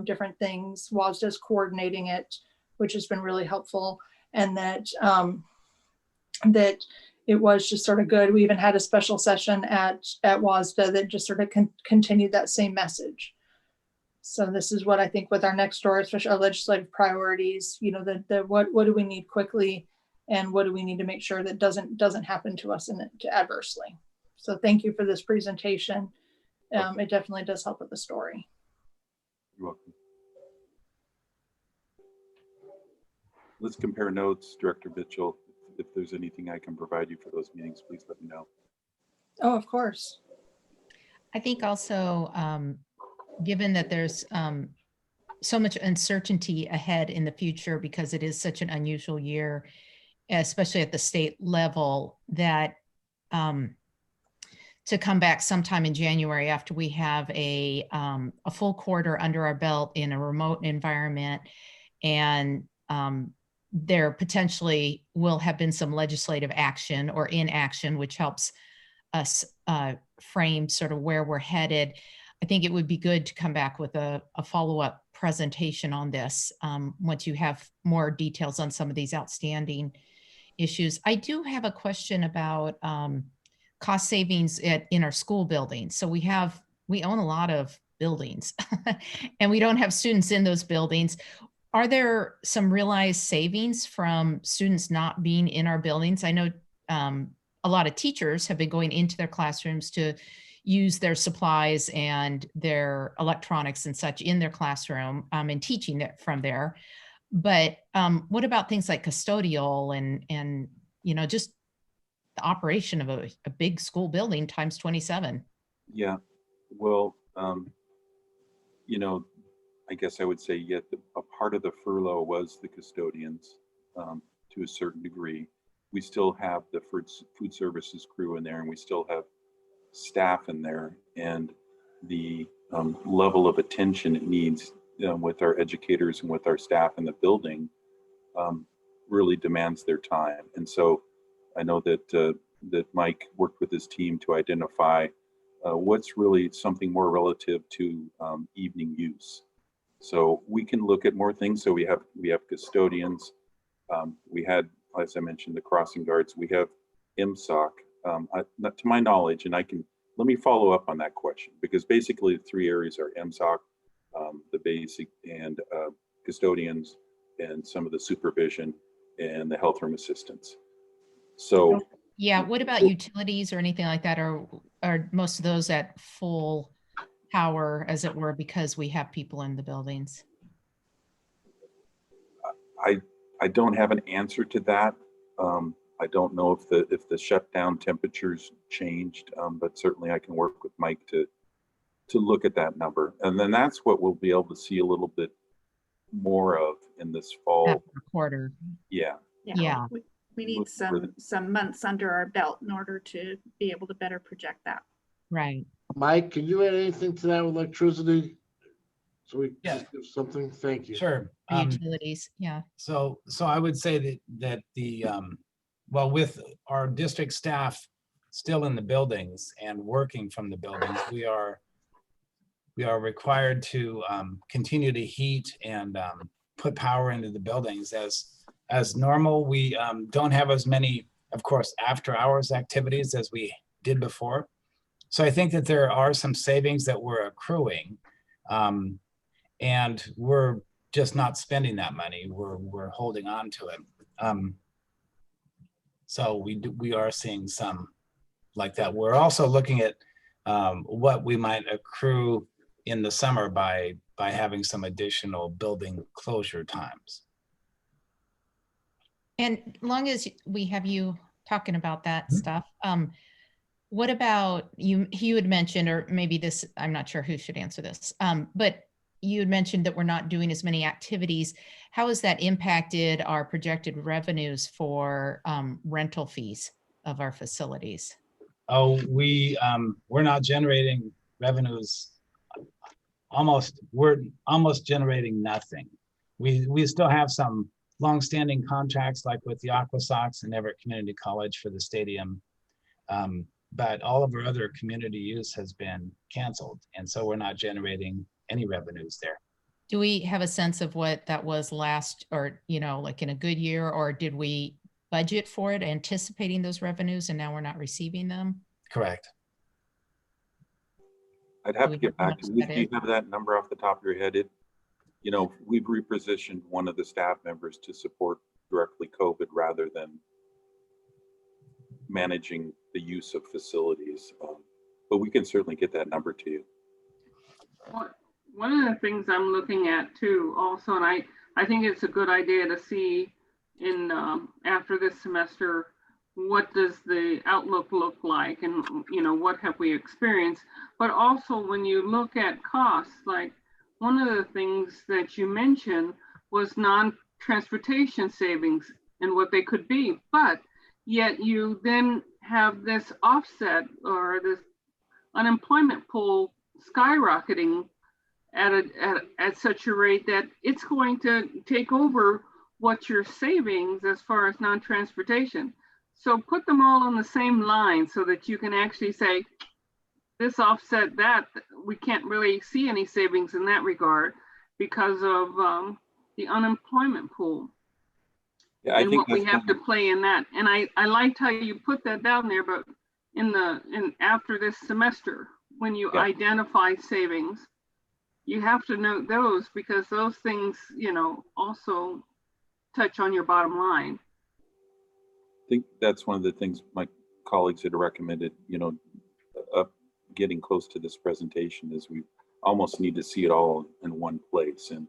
different things. WASDA is coordinating it, which has been really helpful. And that it was just sort of good. We even had a special session at WASDA that just sort of continued that same message. So this is what I think with our next door, especially our legislative priorities, you know, what do we need quickly, and what do we need to make sure that doesn't happen to us adversely. So thank you for this presentation. It definitely does help with the story. You're welcome. Let's compare notes, Director Mitchell. If there's anything I can provide you for those meetings, please let me know. Oh, of course. I think also, given that there's so much uncertainty ahead in the future, because it is such an unusual year, especially at the state level, that to come back sometime in January after we have a full quarter under our belt in a remote environment, and there potentially will have been some legislative action or inaction, which helps us frame sort of where we're headed. I think it would be good to come back with a follow-up presentation on this once you have more details on some of these outstanding issues. I do have a question about cost savings in our school buildings. So we own a lot of buildings and we don't have students in those buildings. Are there some realized savings from students not being in our buildings? I know a lot of teachers have been going into their classrooms to use their supplies and their electronics and such in their classroom and teaching it from there. But what about things like custodial and you know, just the operation of a big school building times 27? Yeah, well, you know, I guess I would say, yet a part of the furlough was the custodians to a certain degree. We still have the food services crew in there, and we still have staff in there, and the level of attention it needs with our educators and with our staff in the building really demands their time. And so I know that Mike worked with his team to identify what's really something more relative to evening use. So we can look at more things. So we have custodians. We had, as I mentioned, the crossing guards. We have MSOC. Not to my knowledge, and let me follow up on that question, because basically the three areas are MSOC, the basic, and custodians, and some of the supervision and the health room assistants. So yeah, what about utilities or anything like that? Or are most of those at full power, as it were, because we have people in the buildings? I don't have an answer to that. I don't know if the shutdown temperatures changed, but certainly I can work with Mike to look at that number. And then that's what we'll be able to see a little bit more of in this fall quarter. Yeah. Yeah. We need some months under our belt in order to be able to better project that. Right. Mike, can you add anything to that with electricity? So we just give something. Thank you. Sure. Utilities, yeah. So I would say that the well, with our district staff still in the buildings and working from the buildings, we are required to continue to heat and put power into the buildings as normal. We don't have as many, of course, after hours activities as we did before. So I think that there are some savings that we're accruing, and we're just not spending that money. We're holding on to it. So we are seeing some like that. We're also looking at what we might accrue in the summer by having some additional building closure times. And long as we have you talking about that stuff, what about you had mentioned, or maybe this, I'm not sure who should answer this, but you had mentioned that we're not doing as many activities. How has that impacted our projected revenues for rental fees of our facilities? Oh, we're not generating revenues. We're almost generating nothing. We still have some long-standing contracts like with the Aqua Sox and Everett Community College for the stadium. But all of our other community use has been canceled. And so we're not generating any revenues there. Do we have a sense of what that was last, or, like in a good year, or did we budget for it, anticipating those revenues, and now we're not receiving them? Correct. I'd have to get back to you. Do you have that number off the top of your head? We've repositioned one of the staff members to support directly COVID rather than managing the use of facilities. But we can certainly get that number to you. One of the things I'm looking at too also, and I think it's a good idea to see in after this semester, what does the outlook look like, and what have we experienced. But also when you look at costs, like one of the things that you mentioned was non-transportation savings and what they could be, but yet you then have this offset or this unemployment pool skyrocketing at such a rate that it's going to take over what you're savings as far as non-transportation. So put them all on the same line so that you can actually say, this offset that. We can't really see any savings in that regard because of the unemployment pool. Yeah, I and think what we have to play in that. And I liked how you put that down there, but after this semester, when you identify savings, you have to note those, because those things, also touch on your bottom line. I think that's one of the things my colleagues had recommended, getting close to this presentation, is we almost need to see it all in one place. And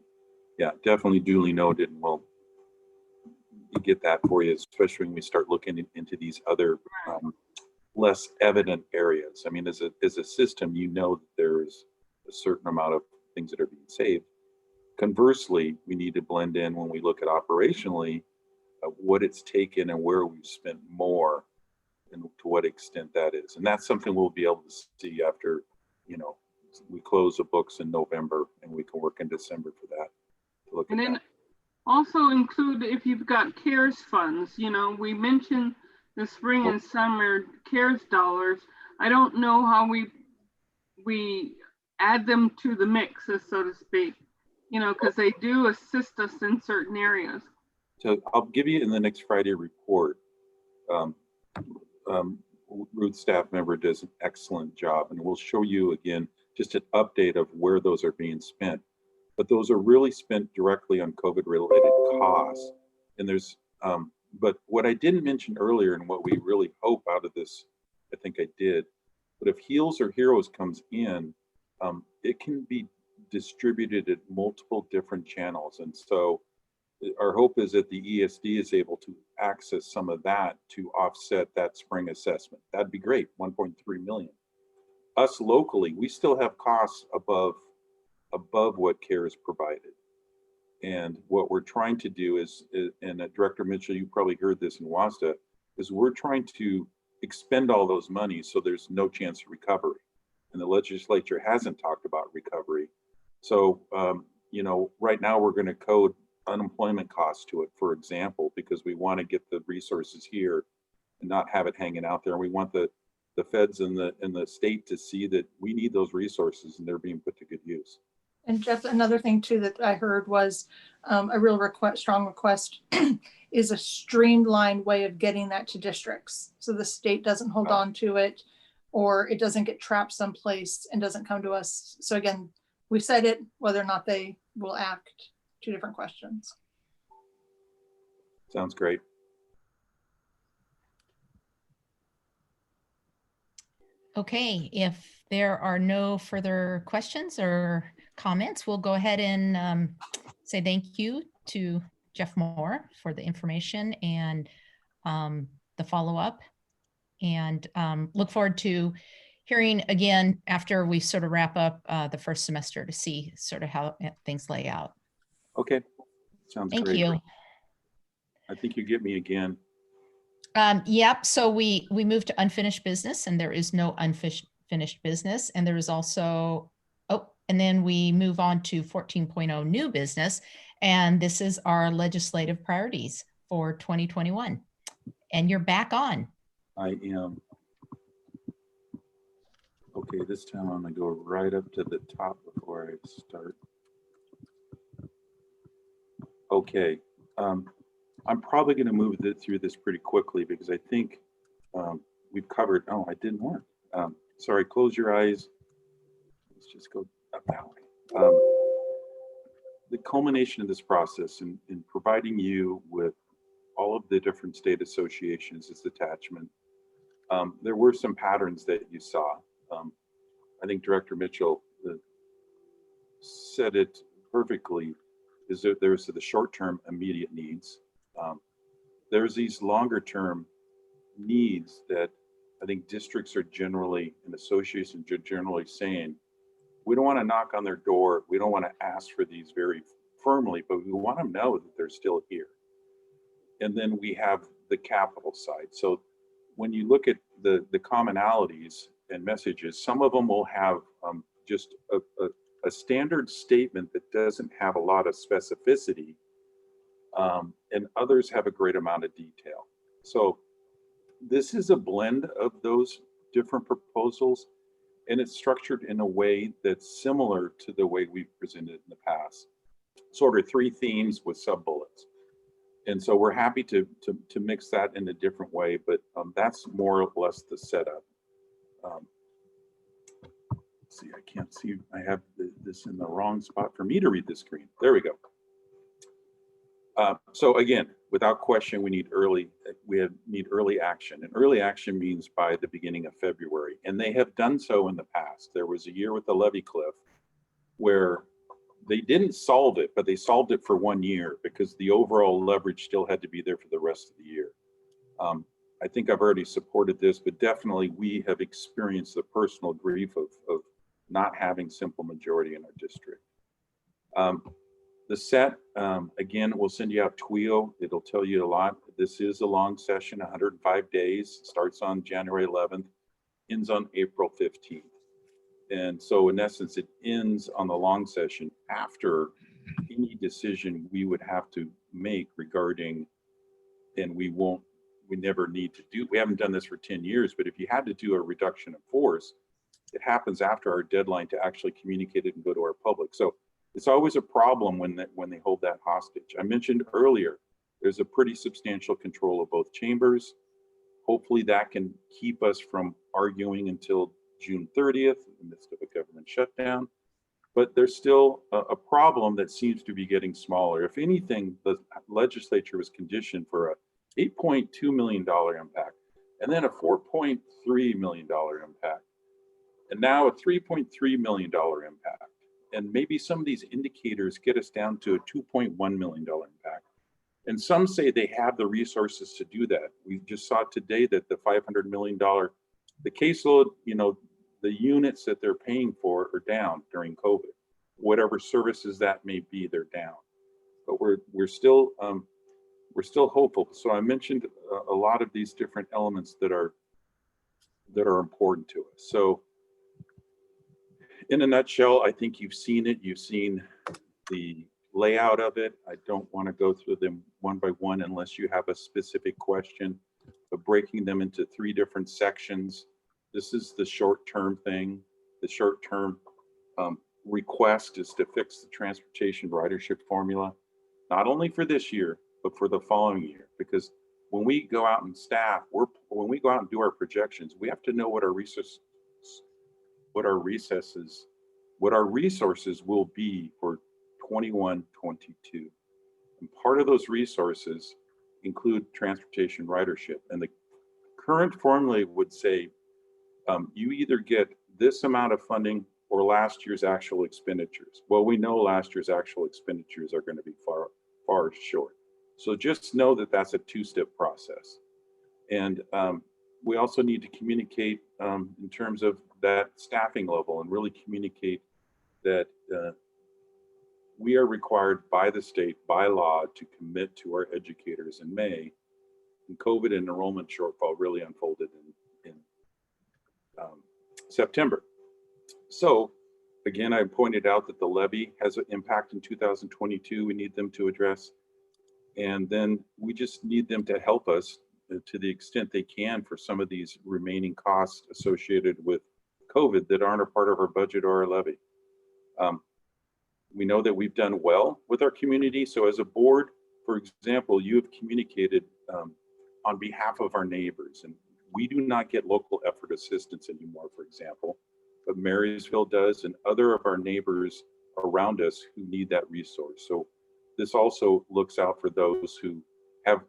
yeah, definitely duly noted. And we'll get that for you, especially when we start looking into these other less evident areas. I mean, as a system, that there's a certain amount of things that are being saved. Conversely, we need to blend in when we look at operationally what it's taken and where we've spent more and to what extent that is. And that's something we'll be able to see after, we close the books in November, and we can work in December for that. To look and at then that. Also include if you've got CARES funds. We mentioned the spring and summer CARES dollars. I don't know how we add them to the mix, so to speak, because they do assist us in certain areas. So I'll give you in the next Friday report. Ruth's staff member does an excellent job, and we'll show you again just an update of where those are being spent. But those are really spent directly on COVID-related costs. And there's, but what I didn't mention earlier, and what we really hope out of this, I think I did, but if Heals or Heroes comes in, it can be distributed at multiple different channels. And so our hope is that the ESD is able to access some of that to offset that spring assessment. That'd be great, 1.3 million. Us locally, we still have costs above what CARES provided. And what we're trying to do is, and Director Mitchell, you probably heard this in WASDA, is we're trying to expend all those monies so there's no chance of recovery. And the legislature hasn't talked about recovery. So, right now we're going to code unemployment costs to it, for example, because we want to get the resources here and not have it hanging out there. And we want the feds and the state to see that we need those resources and they're being put to good use. And Jeff, another thing too that I heard was a real strong request is a streamlined way of getting that to districts. So the state doesn't hold on to it, or it doesn't get trapped someplace and doesn't come to us. So again, we said it, whether or not they will act, two different questions. Sounds great. Okay, if there are no further questions or comments, we'll go ahead and say thank you to Jeff Moore for the information and the follow-up. And look forward to hearing again after we sort of wrap up the first semester to see sort of how things lay out. Okay, sounds great. Thank you. I think you get me again. Yep, so we moved to unfinished business and there is no unfinished business. And there is also, and then we move on to 14.0 new business. And this is our legislative priorities for 2021. And you're back on. I am. Okay, this time I'm gonna go right up to the top before I start. Okay, I'm probably gonna move through this pretty quickly because I think we've covered, oh, I didn't work. Sorry, close your eyes. Let's just go up that way. The culmination of this process in providing you with all of the different state associations, this attachment, there were some patterns that you saw. I think Director Mitchell said it perfectly, is that there's the short-term immediate needs. There's these longer-term needs that I think districts are generally, and associations are generally saying, we don't want to knock on their door. We don't want to ask for these very firmly, but we want to know that they're still here. And then we have the capital side. So when you look at the commonalities and messages, some of them will have just a standard statement that doesn't have a lot of specificity, and others have a great amount of detail. So this is a blend of those different proposals, and it's structured in a way that's similar to the way we've presented in the past. Sort of three themes with sub-bullets. And so we're happy to mix that in a different way, but that's more or less the setup. See, I can't see, I have this in the wrong spot for me to read the screen. There we go. So again, without question, we need early action. And early action means by the beginning of February. And they have done so in the past. There was a year with the levy cliff where they didn't solve it, but they solved it for 1 year because the overall leverage still had to be there for the rest of the year. I think I've already supported this, but definitely we have experienced the personal grief of not having simple majority in our district. The set, again, we'll send you out TWIO. It'll tell you a lot. This is a long session, 105 days, starts on January 11th, ends on April 15th. And so in essence, it ends on the long session after any decision we would have to make regarding, and we never need to do, we haven't done this for 10 years, but if you had to do a reduction of force, it happens after our deadline to actually communicate it and go to our public. So it's always a problem when they hold that hostage. I mentioned earlier, there's a pretty substantial control of both chambers. Hopefully that can keep us from arguing until June 30th in the midst of a government shutdown. But there's still a problem that seems to be getting smaller. If anything, the legislature was conditioned for a $8.2 million impact, and then a $4.3 million impact, and now a $3.3 million impact. And maybe some of these indicators get us down to a $2.1 million impact. And some say they have the resources to do that. We just saw today that the $500 million, the caseload, the units that they're paying for are down during COVID. Whatever services that may be, they're down. But we're still hopeful. So I mentioned a lot of these different elements that are important to us. So in a nutshell, I think you've seen it. You've seen the layout of it. I don't want to go through them one by one unless you have a specific question, but breaking them into 3 different sections. This is the short-term thing. The short-term request is to fix the transportation ridership formula, not only for this year, but for the following year. Because when we go out and staff, when we go out and do our projections, we have to know what our resources will be for 21-22. And part of those resources include transportation ridership. And the current formula would say You either get this amount of funding or last year's actual expenditures. Well, we know last year's actual expenditures are going to be far short. So just know that that's a two-step process. And we also need to communicate in terms of that staffing level and really communicate that we are required by the state, by law, to commit to our educators in May. And COVID and enrollment shortfall really unfolded in September. So again, I pointed out that the levy has an impact in 2022. We need them to address. And then we just need them to help us to the extent they can for some of these remaining costs associated with COVID that aren't a part of our budget or our levy. We know that we've done well with our community. So as a board, for example, you have communicated on behalf of our neighbors, and we do not get local effort assistance anymore, for example, but Marysville does, and other of our neighbors around us who need that resource. So this also looks out for those who have,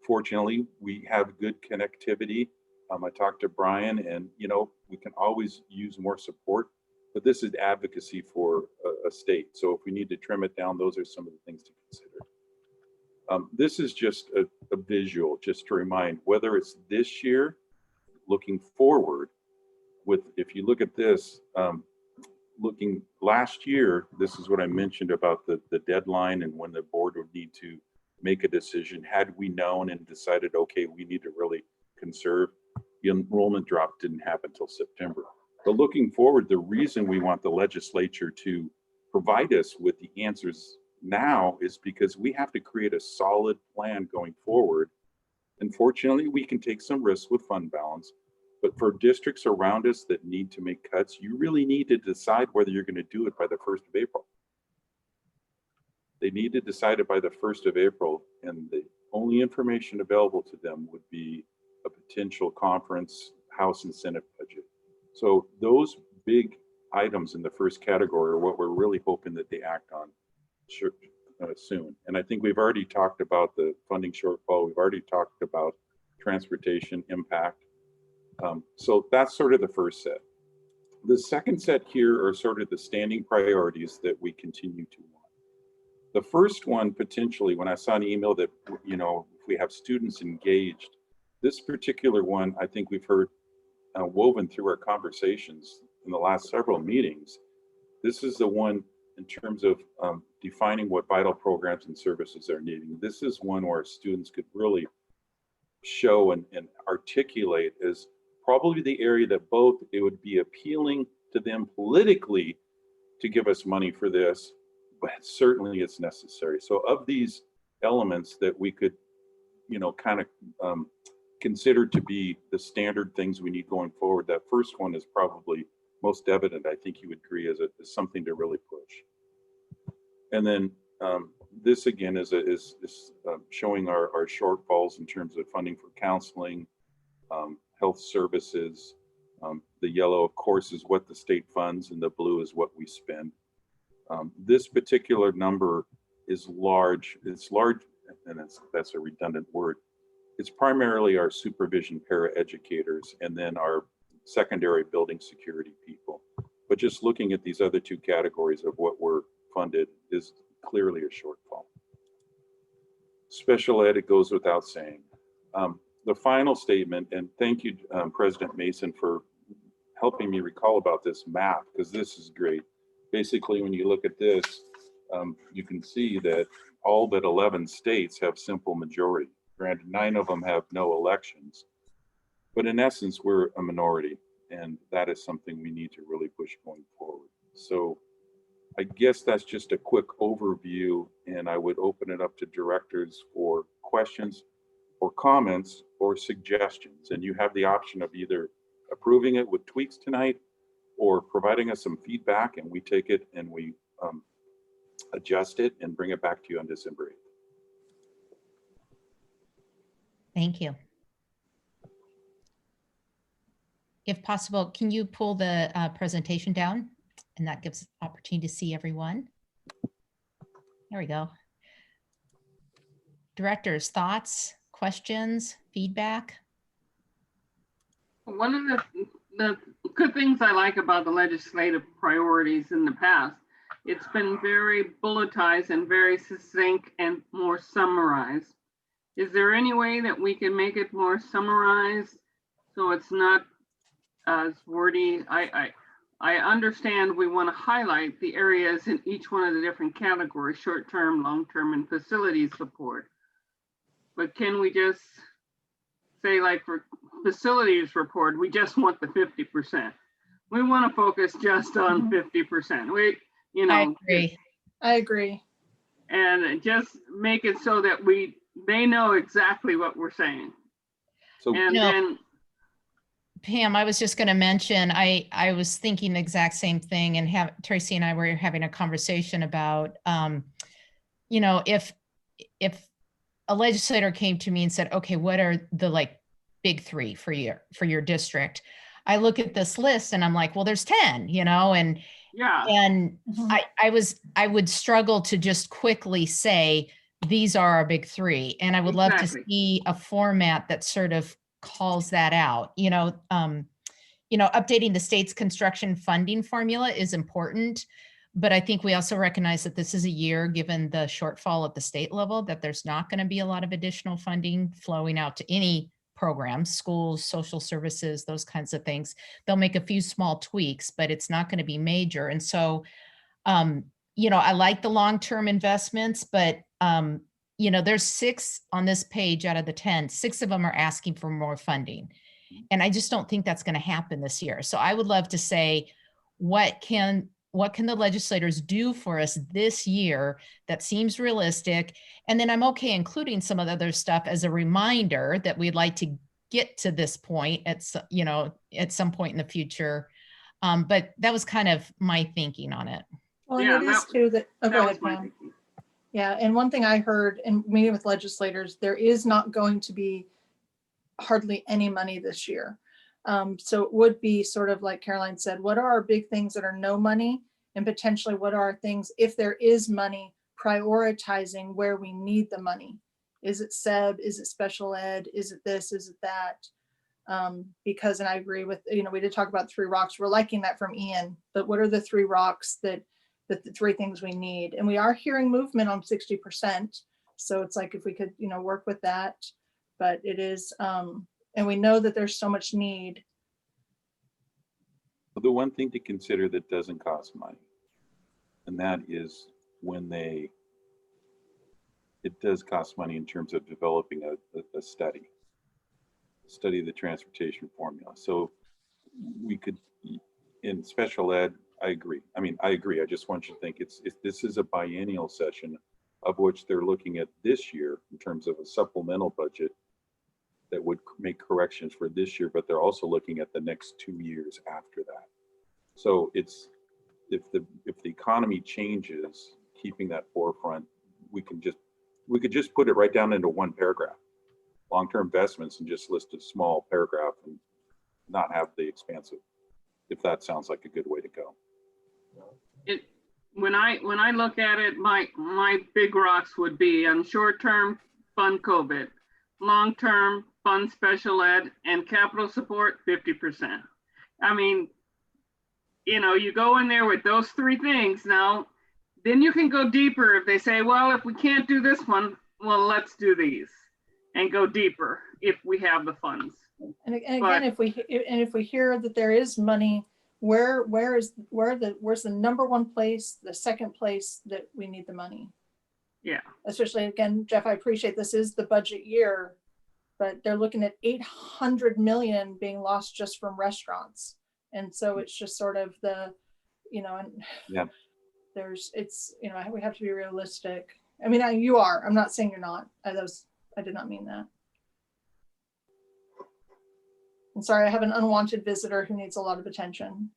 fortunately, we have good connectivity. I talked to Brian, and you know, we can always use more support, but this is advocacy for a state. So if we need to trim it down, those are some of the things to consider. This is just a visual, just to remind, whether it's this year, looking forward, with, if you look at this, looking last year, this is what I mentioned about the deadline and when the board would need to make a decision. Had we known and decided, okay, we need to really conserve, the enrollment drop didn't happen until September. But looking forward, the reason we want the legislature to provide us with the answers now is because we have to create a solid plan going forward. Unfortunately, we can take some risks with fund balance, but for districts around us that need to make cuts, you really need to decide whether you're going to do it by the 1st of April. They need to decide it by the 1st of April, and the only information available to them would be a potential conference, House and Senate budget. So those big items in the first category are what we're really hoping that they act on soon. And I think we've already talked about the funding shortfall. We've already talked about transportation impact. So that's sort of the first set. The second set here are sort of the standing priorities that we continue to want. The first one, potentially, when I saw an email that, you know, if we have students engaged, this particular one, I think we've heard woven through our conversations in the last several meetings. This is the one in terms of defining what vital programs and services they're needing. This is one where students could really show and articulate as probably the area that both it would be appealing to them politically to give us money for this, but certainly it's necessary. So of these elements that we could, you know, kind of consider to be the standard things we need going forward, that first one is probably most evident. I think you would agree as something to really push. And then this again is showing our shortfalls in terms of funding for counseling, health services. The yellow, of course, is what the state funds, and the blue is what we spend. This particular number is large. It's large, and that's a redundant word. It's primarily our supervision paraeducators and then our secondary building security people. But just looking at these other two categories of what we're funded is clearly a shortfall. Special ed, it goes without saying. The final statement, and thank you, President Mason, for helping me recall about this map, because this is great. Basically, when you look at this, you can see that all but 11 states have simple majority. Granted, 9 of them have no elections, but in essence, we're a minority, and that is something we need to really push going forward. So I guess that's just a quick overview, and I would open it up to directors for questions or comments or suggestions. And you have the option of either approving it with tweaks tonight or providing us some feedback, and we take it and we adjust it and bring it back to you on December 8th. Thank you. If possible, can you pull the presentation down? And that gives opportunity to see everyone. There we go. Directors, thoughts, questions, feedback? One of the good things I like about the legislative priorities in the past, it's been very bulletized and very succinct and more summarized. Is there any way that we can make it more summarized so it's not as wordy? I understand we want to highlight the areas in each one of the different categories, short-term, long-term, and facility support. But can we just say, like for facilities report, we just want the 50%. We want to focus just on 50%. We, you know. I agree. I agree. And just make it so that they know exactly what we're saying. So, and then Pam, I was just going to mention, I was thinking the exact same thing, and Tracy and I were having a conversation about, you know, if a legislator came to me and said, okay, what are the like big three for your district? I look at this list and I'm like, well, there's 10, you know, and yeah, and I would struggle to just quickly say, these are our big three. And I would love to see a format that sort of calls that out. You know, updating the state's construction funding formula is important, but I think we also recognize that this is a year, given the shortfall at the state level, that there's not going to be a lot of additional funding flowing out to any programs, schools, social services, those kinds of things. They'll make a few small tweaks, but it's not going to be major. And so, you know, I like the long-term investments, but you know, there's 6 on this page out of the 10, 6 of them are asking for more funding. And I just don't think that's going to happen this year. So I would love to say, what can the legislators do for us this year that seems realistic? And then I'm okay including some of the other stuff as a reminder that we'd like to get to this point at some point in the future. But that was kind of my thinking on it. Well, and it is too that, oh, go ahead, Pam. Yeah, and one thing I heard in meeting with legislators, there is not going to be hardly any money this year. So it would be sort of like Caroline said, what are our big things that are no money? And potentially what are our things, if there is money, prioritizing where we need the money? Is it SEB? Is it special ed? Is it this? Is it that? Because, and I agree with, you know, we did talk about 3 rocks. We're liking that from Ian, but what are the 3 rocks that the 3 things we need? And we are hearing movement on 60%. So it's like, if we could, you know, work with that, but it is, and we know that there's so much need. The one thing to consider that doesn't cost money, and that is when it does cost money in terms of developing a study the transportation formula. So we could, in special ed, I agree. I just want you to think this is a biennial session of which they're looking at this year in terms of a supplemental budget that would make corrections for this year, but they're also looking at the next 2 years after that. So it's, if the economy changes, keeping that forefront, we could just put it right down into one paragraph, long-term investments, and just list a small paragraph and not have the expansive, if that sounds like a good way to go. When I look at it, my big rocks would be on short-term, fund COVID, long-term, fund special ed, and capital support, 50%. I mean, you know, you go in there with those 3 things. Now, then you can go deeper if they say, well, if we can't do this one, well, let's do these and go deeper if we have the funds. And again, if we hear that there is money, where's the number 1 place, the second place that we need the money? Yeah. Especially, again, Jeff, I appreciate this is the budget year, but they're looking at 800 million being lost just from restaurants. And so it's just sort of the, you know, and yeah, you know, we have to be realistic. I mean, you are, I'm not saying you're not. I did not mean that. I'm sorry, I have an unwanted visitor who needs a lot of attention.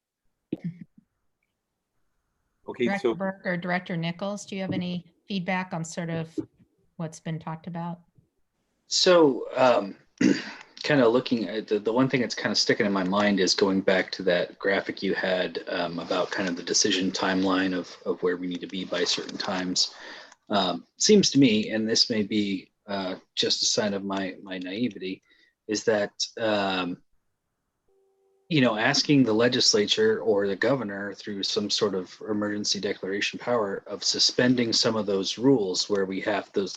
Okay, Director Burke or Director Nichols, do you have any feedback on sort of what's been talked about? So kind of looking at the one thing that's kind of sticking in my mind is going back to that graphic you had about kind of the decision timeline of where we need to be by certain times. Seems to me, and this may be just a sign of my naivety, is that asking the legislature or the governor through some sort of emergency declaration power of suspending some of those rules where we have to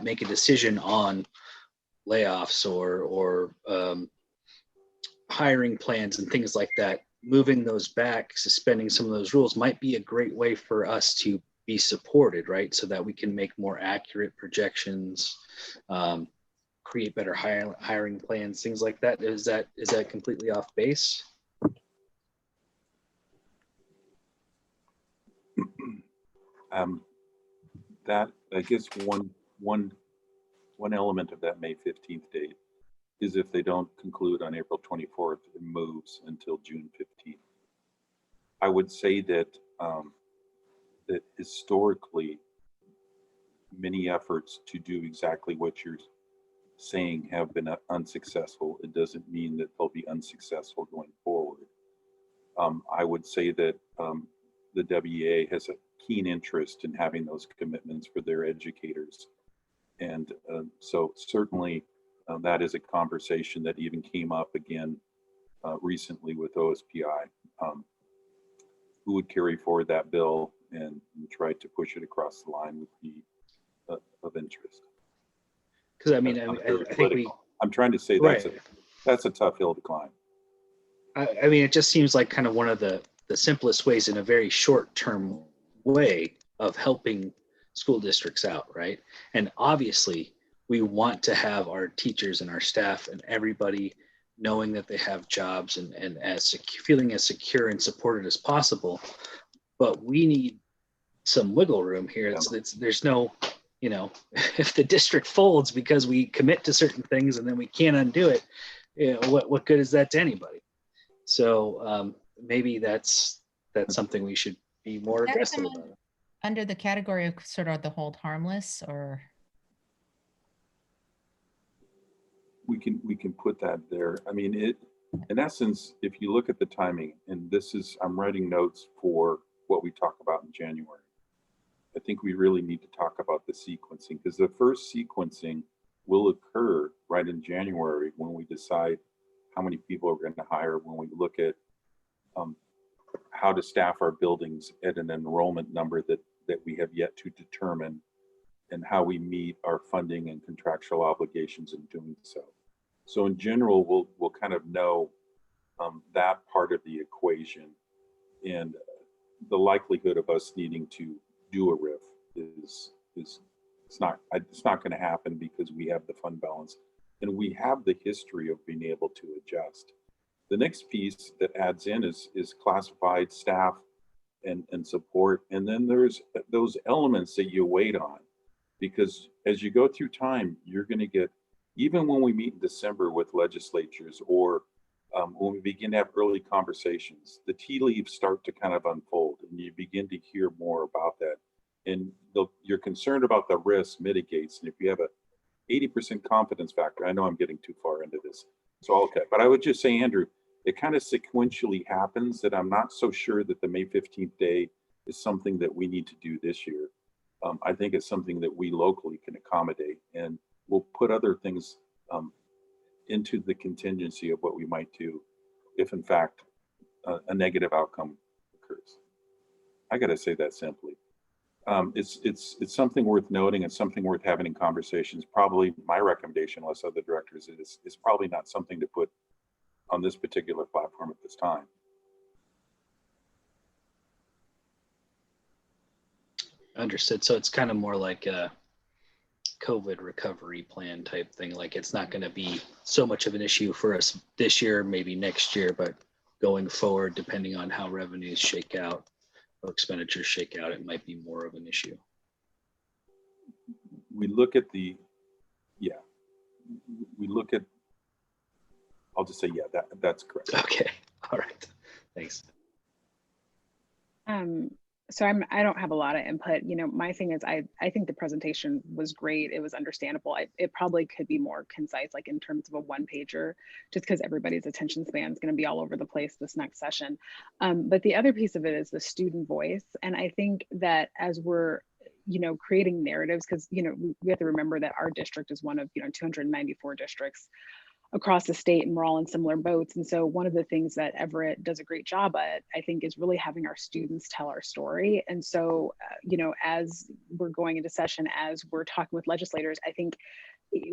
make a decision on layoffs or hiring plans and things like that. Moving those back, suspending some of those rules might be a great way for us to be supported, right? So that we can make more accurate projections, create better hiring plans, things like that. Is that completely off base? That, I guess one element of that May 15th date is if they don't conclude on April 24th, it moves until June 15th. I would say that that historically, many efforts to do exactly what you're saying have been unsuccessful. It doesn't mean that they'll be unsuccessful going forward. I would say that the WEA has a keen interest in having those commitments for their educators. And so certainly that is a conversation that even came up again recently with OSPI, who would carry forward that bill and try to push it across the line would be of interest. Because I mean, I think I'm trying to say that's a tough hill to climb. I mean, it just seems like kind of one of the simplest ways in a very short-term way of helping school districts out, right? And obviously, we want to have our teachers and our staff and everybody knowing that they have jobs and feeling as secure and supported as possible. But we need some wiggle room here. There's no, if the district folds because we commit to certain things and then we can't undo it, what good is that to anybody? So maybe that's something we should be more aggressive about. Under the category of sort of the hold harmless, or we can put that there. I mean, in essence, if you look at the timing, and I'm writing notes for what we talk about in January. I think we really need to talk about the sequencing, because the first sequencing will occur right in January when we decide how many people we're going to hire, when we look at how to staff our buildings at an enrollment number that we have yet to determine, and how we meet our funding and contractual obligations in doing so. So in general, we'll kind of know that part of the equation, and the likelihood of us needing to do a RIF is it's not going to happen, because we have the fund balance and we have the history of being able to adjust. The next piece that adds in is classified staff and support, and then there's those elements that you wait on, because as you go through time, you're going to get, even when we meet in December with legislatures, or when we begin to have early conversations, the tea leaves start to kind of unfold, and you begin to hear more about that. And you're concerned about the risk mitigates. And if you have a 80% confidence factor, I know I'm getting too far into this, so okay. But I would just say, Andrew, it kind of sequentially happens that I'm not so sure that the May 15th day is something that we need to do this year. I think it's something that we locally can accommodate, and we'll put other things into the contingency of what we might do if in fact a negative outcome occurs. I got to say that simply. It's something worth noting and something worth having in conversations. Probably my recommendation, unless other directors, is probably not something to put on this particular platform at this time. Understood. So it's kind of more like a COVID recovery plan type thing. Like, it's not going to be so much of an issue for us this year, maybe next year, but going forward, depending on how revenues shake out or expenditures shake out, it might be more of an issue. We look at I'll just say, yeah, that's correct. Okay. All right. Thanks. So I don't have a lot of input. My thing is, I think the presentation was great. It was understandable. It probably could be more concise, like in terms of a one pager, just because everybody's attention span is going to be all over the place this next session. But the other piece of it is the student voice. And I think that as we're, creating narratives, because, we have to remember that our district is one of, 294 districts. across the state and we're all in similar boats. And so one of the things that Everett does a great job at, I think, is really having our students tell our story. And so, you know, as we're going into session, as we're talking with legislators, I think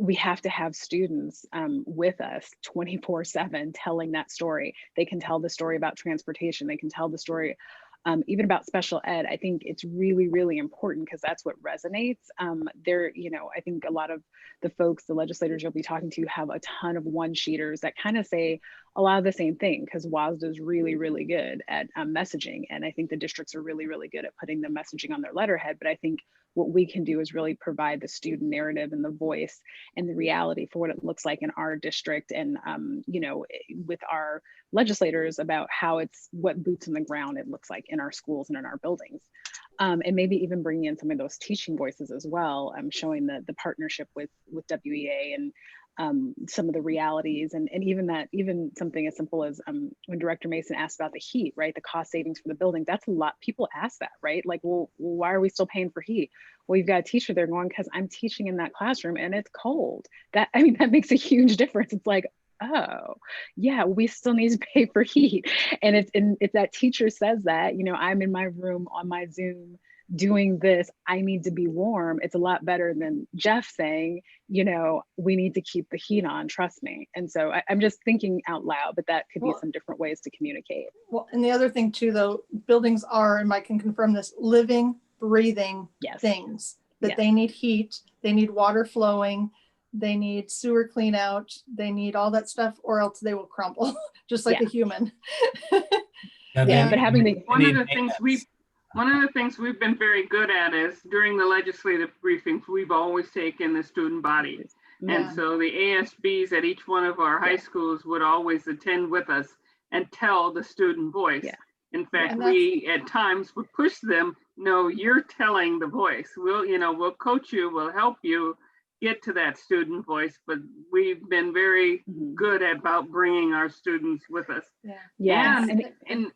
we have to have students with us 24/7 telling that story. They can tell the story about transportation. They can tell the story even about special ed. I think it's really, really important because that's what resonates. There, you know, I think a lot of the folks, the legislators you'll be talking to have a ton of one-sheeters that kind of say a lot of the same thing, because WASDA is really, really good at messaging. And I think the districts are really, really good at putting the messaging on their letterhead. But I think what we can do is really provide the student narrative and the voice and the reality for what it looks like in our district, and you know, with our legislators about how it's, what boots on the ground it looks like in our schools and in our buildings. And maybe even bringing in some of those teaching voices as well, showing the partnership with WEA and some of the realities, and even something as simple as when Director Mason asked about the heat, right? The cost savings for the building, that's a lot. People ask that, right? Like, well, why are we still paying for heat? Well, you've got a teacher there going, because I'm teaching in that classroom and it's cold. That, I mean, that makes a huge difference. It's like, oh yeah, we still need to pay for heat. And if that teacher says that, you know, I'm in my room on my Zoom doing this, I need to be warm, it's a lot better than Jeff saying, you know, we need to keep the heat on, trust me. And so I'm just thinking out loud, but that could be some different ways to communicate. Well, and the other thing too, though, buildings are, and Mike can confirm this, living, breathing things that they need heat, they need water flowing, they need sewer clean out, they need all that stuff, or else they will crumble, just like a human. And Yeah, then- but having and One of then the things we've been very good at is during the legislative briefings, we've always taken the student body. And Yeah. so the ASBs at each one of our high schools would always attend with us and tell the student voice. In fact, And we at times would push them, no, you're telling the voice. We'll coach you, we'll help you get to that student voice, but we've been very good about bringing our students with us. And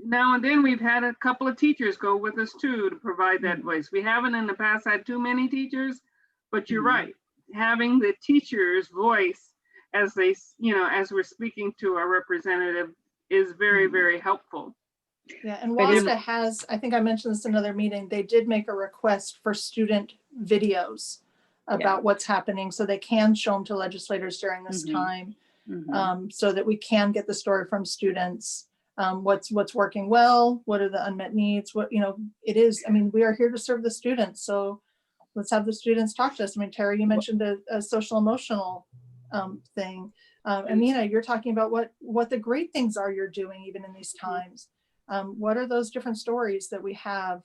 now and then we've had a couple of teachers go with us too to provide that voice. We haven't in the past had too many teachers, but you're right. Having the teacher's voice as they, you know, as we're speaking to our representative is very, very helpful. Yeah, and WASDA has, I think I mentioned this in another meeting, they did make a request for student videos about what's happening, so they can show them to legislators during this time, so that we can get the story from students. What's working well, what are the unmet needs, what, you know, it is, I mean, we are here to serve the students, so let's have the students talk to us. I mean, Tara, you mentioned a social emotional thing. Amina, you're talking about what the great things are you're doing even in these times. What are those different stories that we have?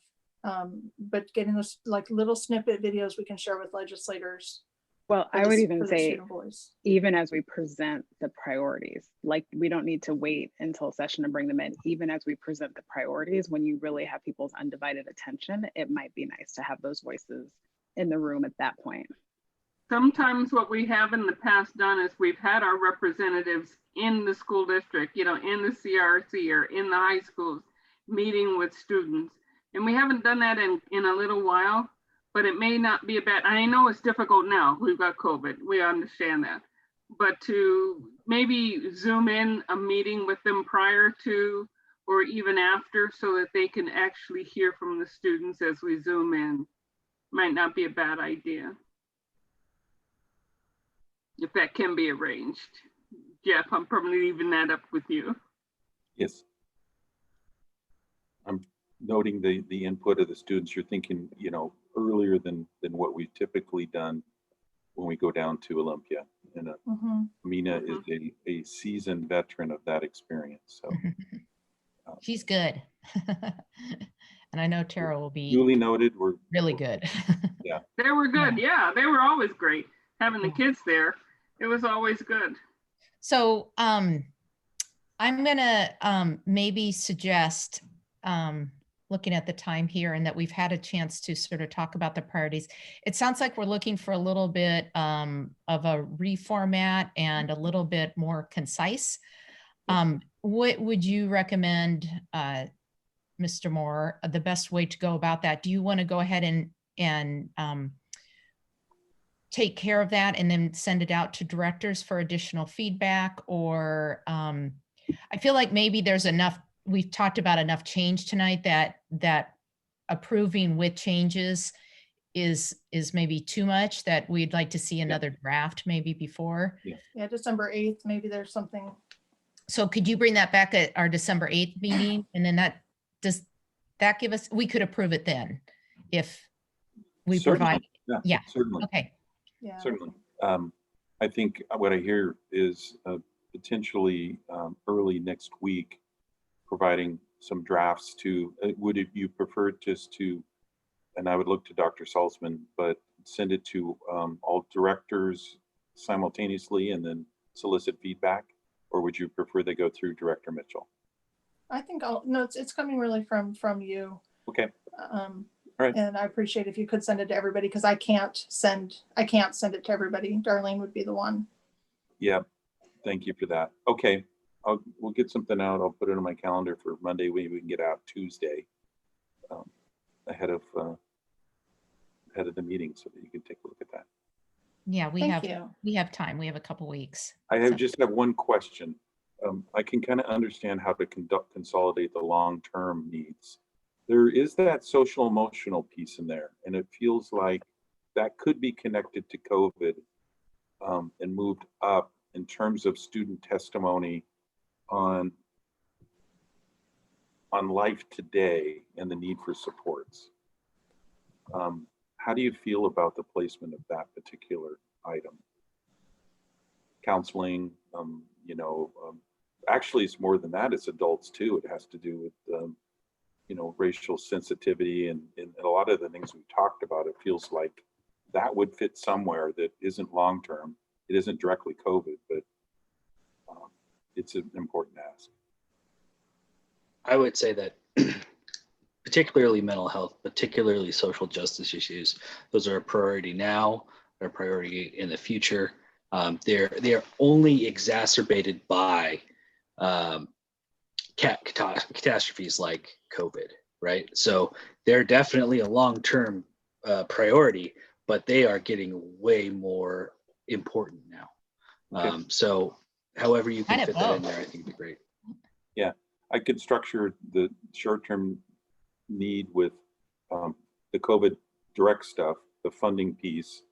But getting those like little snippet videos we can share with legislators. Well, I would even for the say, student voice. even as we present the priorities, like we don't need to wait until session to bring them in. Even as we present the priorities, when you really have people's undivided attention, it might be nice to have those voices in the room at that point. Sometimes what we have in the past done is we've had our representatives in the school district, you know, in the CRC or in the high schools, meeting with students. And we haven't done that in a little while, but it may not be a bad, I know it's difficult now, we've got COVID, we understand that. But to maybe zoom in a meeting with them prior to or even after so that they can actually hear from the students as we zoom in might not be a bad idea. If that can be arranged. Jeff, I'm probably leaving that up with you. Yes. I'm noting the input of the students. You're thinking, you know, earlier than what we've typically done when we go down to Olympia. And Amina is a seasoned veteran of that experience. So she's good. And I know Tara will be duly noted. We're really good. Yeah. They were good. Yeah, they were always great. Having the kids there, it was always good. So I'm gonna maybe suggest looking at the time here and that we've had a chance to sort of talk about the priorities. It sounds like we're looking for a little bit of a reformat and a little bit more concise. What would you recommend, Mr. Moore, the best way to go about that? Do you want to go ahead and take care of that and then send it out to directors for additional feedback? Or I feel like maybe there's enough, we've talked about enough change tonight that approving with changes is maybe too much, that we'd like to see another draft maybe before. Yeah, December 8th, maybe there's something. So could you bring that back at our December 8th meeting? And then does that give us, we could approve it then if we provide. Yeah. Certainly. Okay. Yeah. Certainly. I think what I hear is potentially early next week, providing some drafts to, would it, you prefer just to, and I would look to Dr. Salzman, but send it to all directors simultaneously and then solicit feedback? Or would you prefer they go through Director Mitchell? I think no, it's coming really from you. Okay. Right. And I appreciate if you could send it to everybody, because I can't send it to everybody. Darlene would be the one. Yeah, thank you for that. Okay, we'll get something out. I'll put it on my calendar for Monday. We can get out Tuesday ahead of the meeting, so that you can take a look at that. Yeah, we have time. We have a couple weeks. I just have one question. I can kind of understand how to consolidate the long-term needs. There is that social emotional piece in there, and it feels like that could be connected to COVID and moved up in terms of student testimony on life today and the need for supports. How do you feel about the placement of that particular item? Counseling, actually it's more than that, it's adults too. It has to do with racial sensitivity and a lot of the things we talked about. It feels like that would fit somewhere that isn't long-term. It isn't directly COVID, but it's an important ask. I would say that particularly mental health, particularly social justice issues, those are a priority now, they're a priority in the future. They're only exacerbated by catastrophes like COVID, right? So they're definitely a long-term priority, but they are getting way more important now. Okay. So however you can fit that in there, I think would be great. Yeah, I could structure the short-term need with the COVID direct stuff, the funding piece,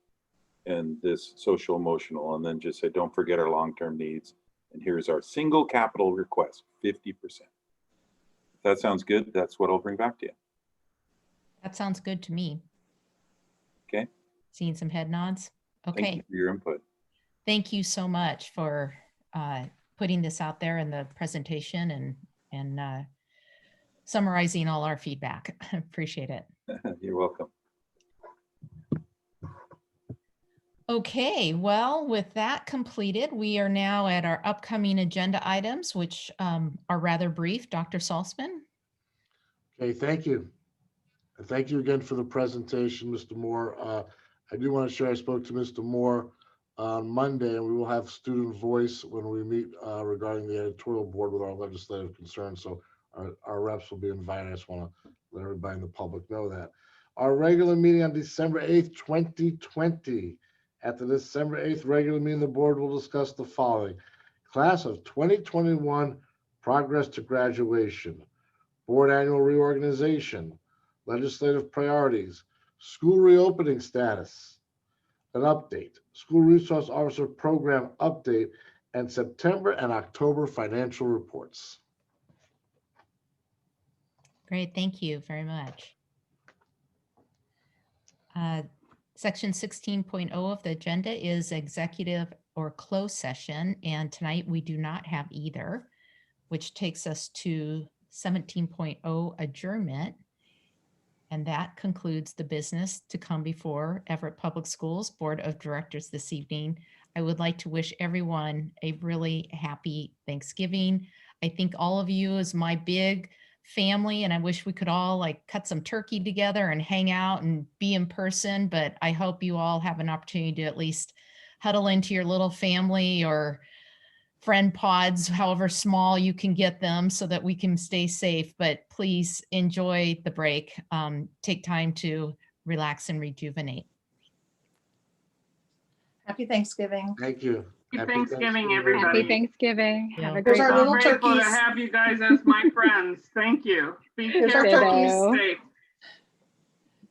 and this social emotional, and then just say, don't forget our long-term needs. And here's our single capital request, 50%. If that sounds good, that's what I'll bring back to you. That sounds good to me. Okay. Seeing some head nods. Okay. Thank you for your input. Thank you so much for putting this out there in the presentation and summarizing all our feedback. I appreciate it. You're welcome. Okay, well, with that completed, we are now at our upcoming agenda items, which are rather brief. Dr. Salzman. Okay, thank you. And thank you again for the presentation, Mr. Moore. I do want to share, I spoke to Mr. Moore on Monday, and we will have student voice when we meet regarding the editorial board with our legislative concerns. So our reps will be invited. I just want to let everybody in the public know that. Our regular meeting on December 8th, 2020. At the December 8th regular meeting, the board will discuss the following: class of 2021 progress to graduation, board annual reorganization, legislative priorities, school reopening status, an update, school resource officer program update, and September and October financial reports. Great, thank you very much. Section 16.0 of the agenda is executive or closed session, and tonight we do not have either, which takes us to 17.0 adjournment. And that concludes the business to come before Everett Public Schools Board of Directors this evening. I would like to wish everyone a really happy Thanksgiving. I think all of you is my big family, and I wish we could all like cut some turkey together and hang out and be in person, but I hope you all have an opportunity to at least huddle into your little family or friend pods, however small you can get them, so that we can stay safe. But please enjoy the break. Take time to relax and rejuvenate. Happy Thanksgiving. Thank you. Happy Thanksgiving, everybody. Happy Thanksgiving. Have a Here's great our So little one. grateful to turkeys. have you guys as my friends. Thank you. Be Here's our careful, be turkeys. safe.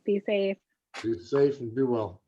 Be safe. Be safe and be well.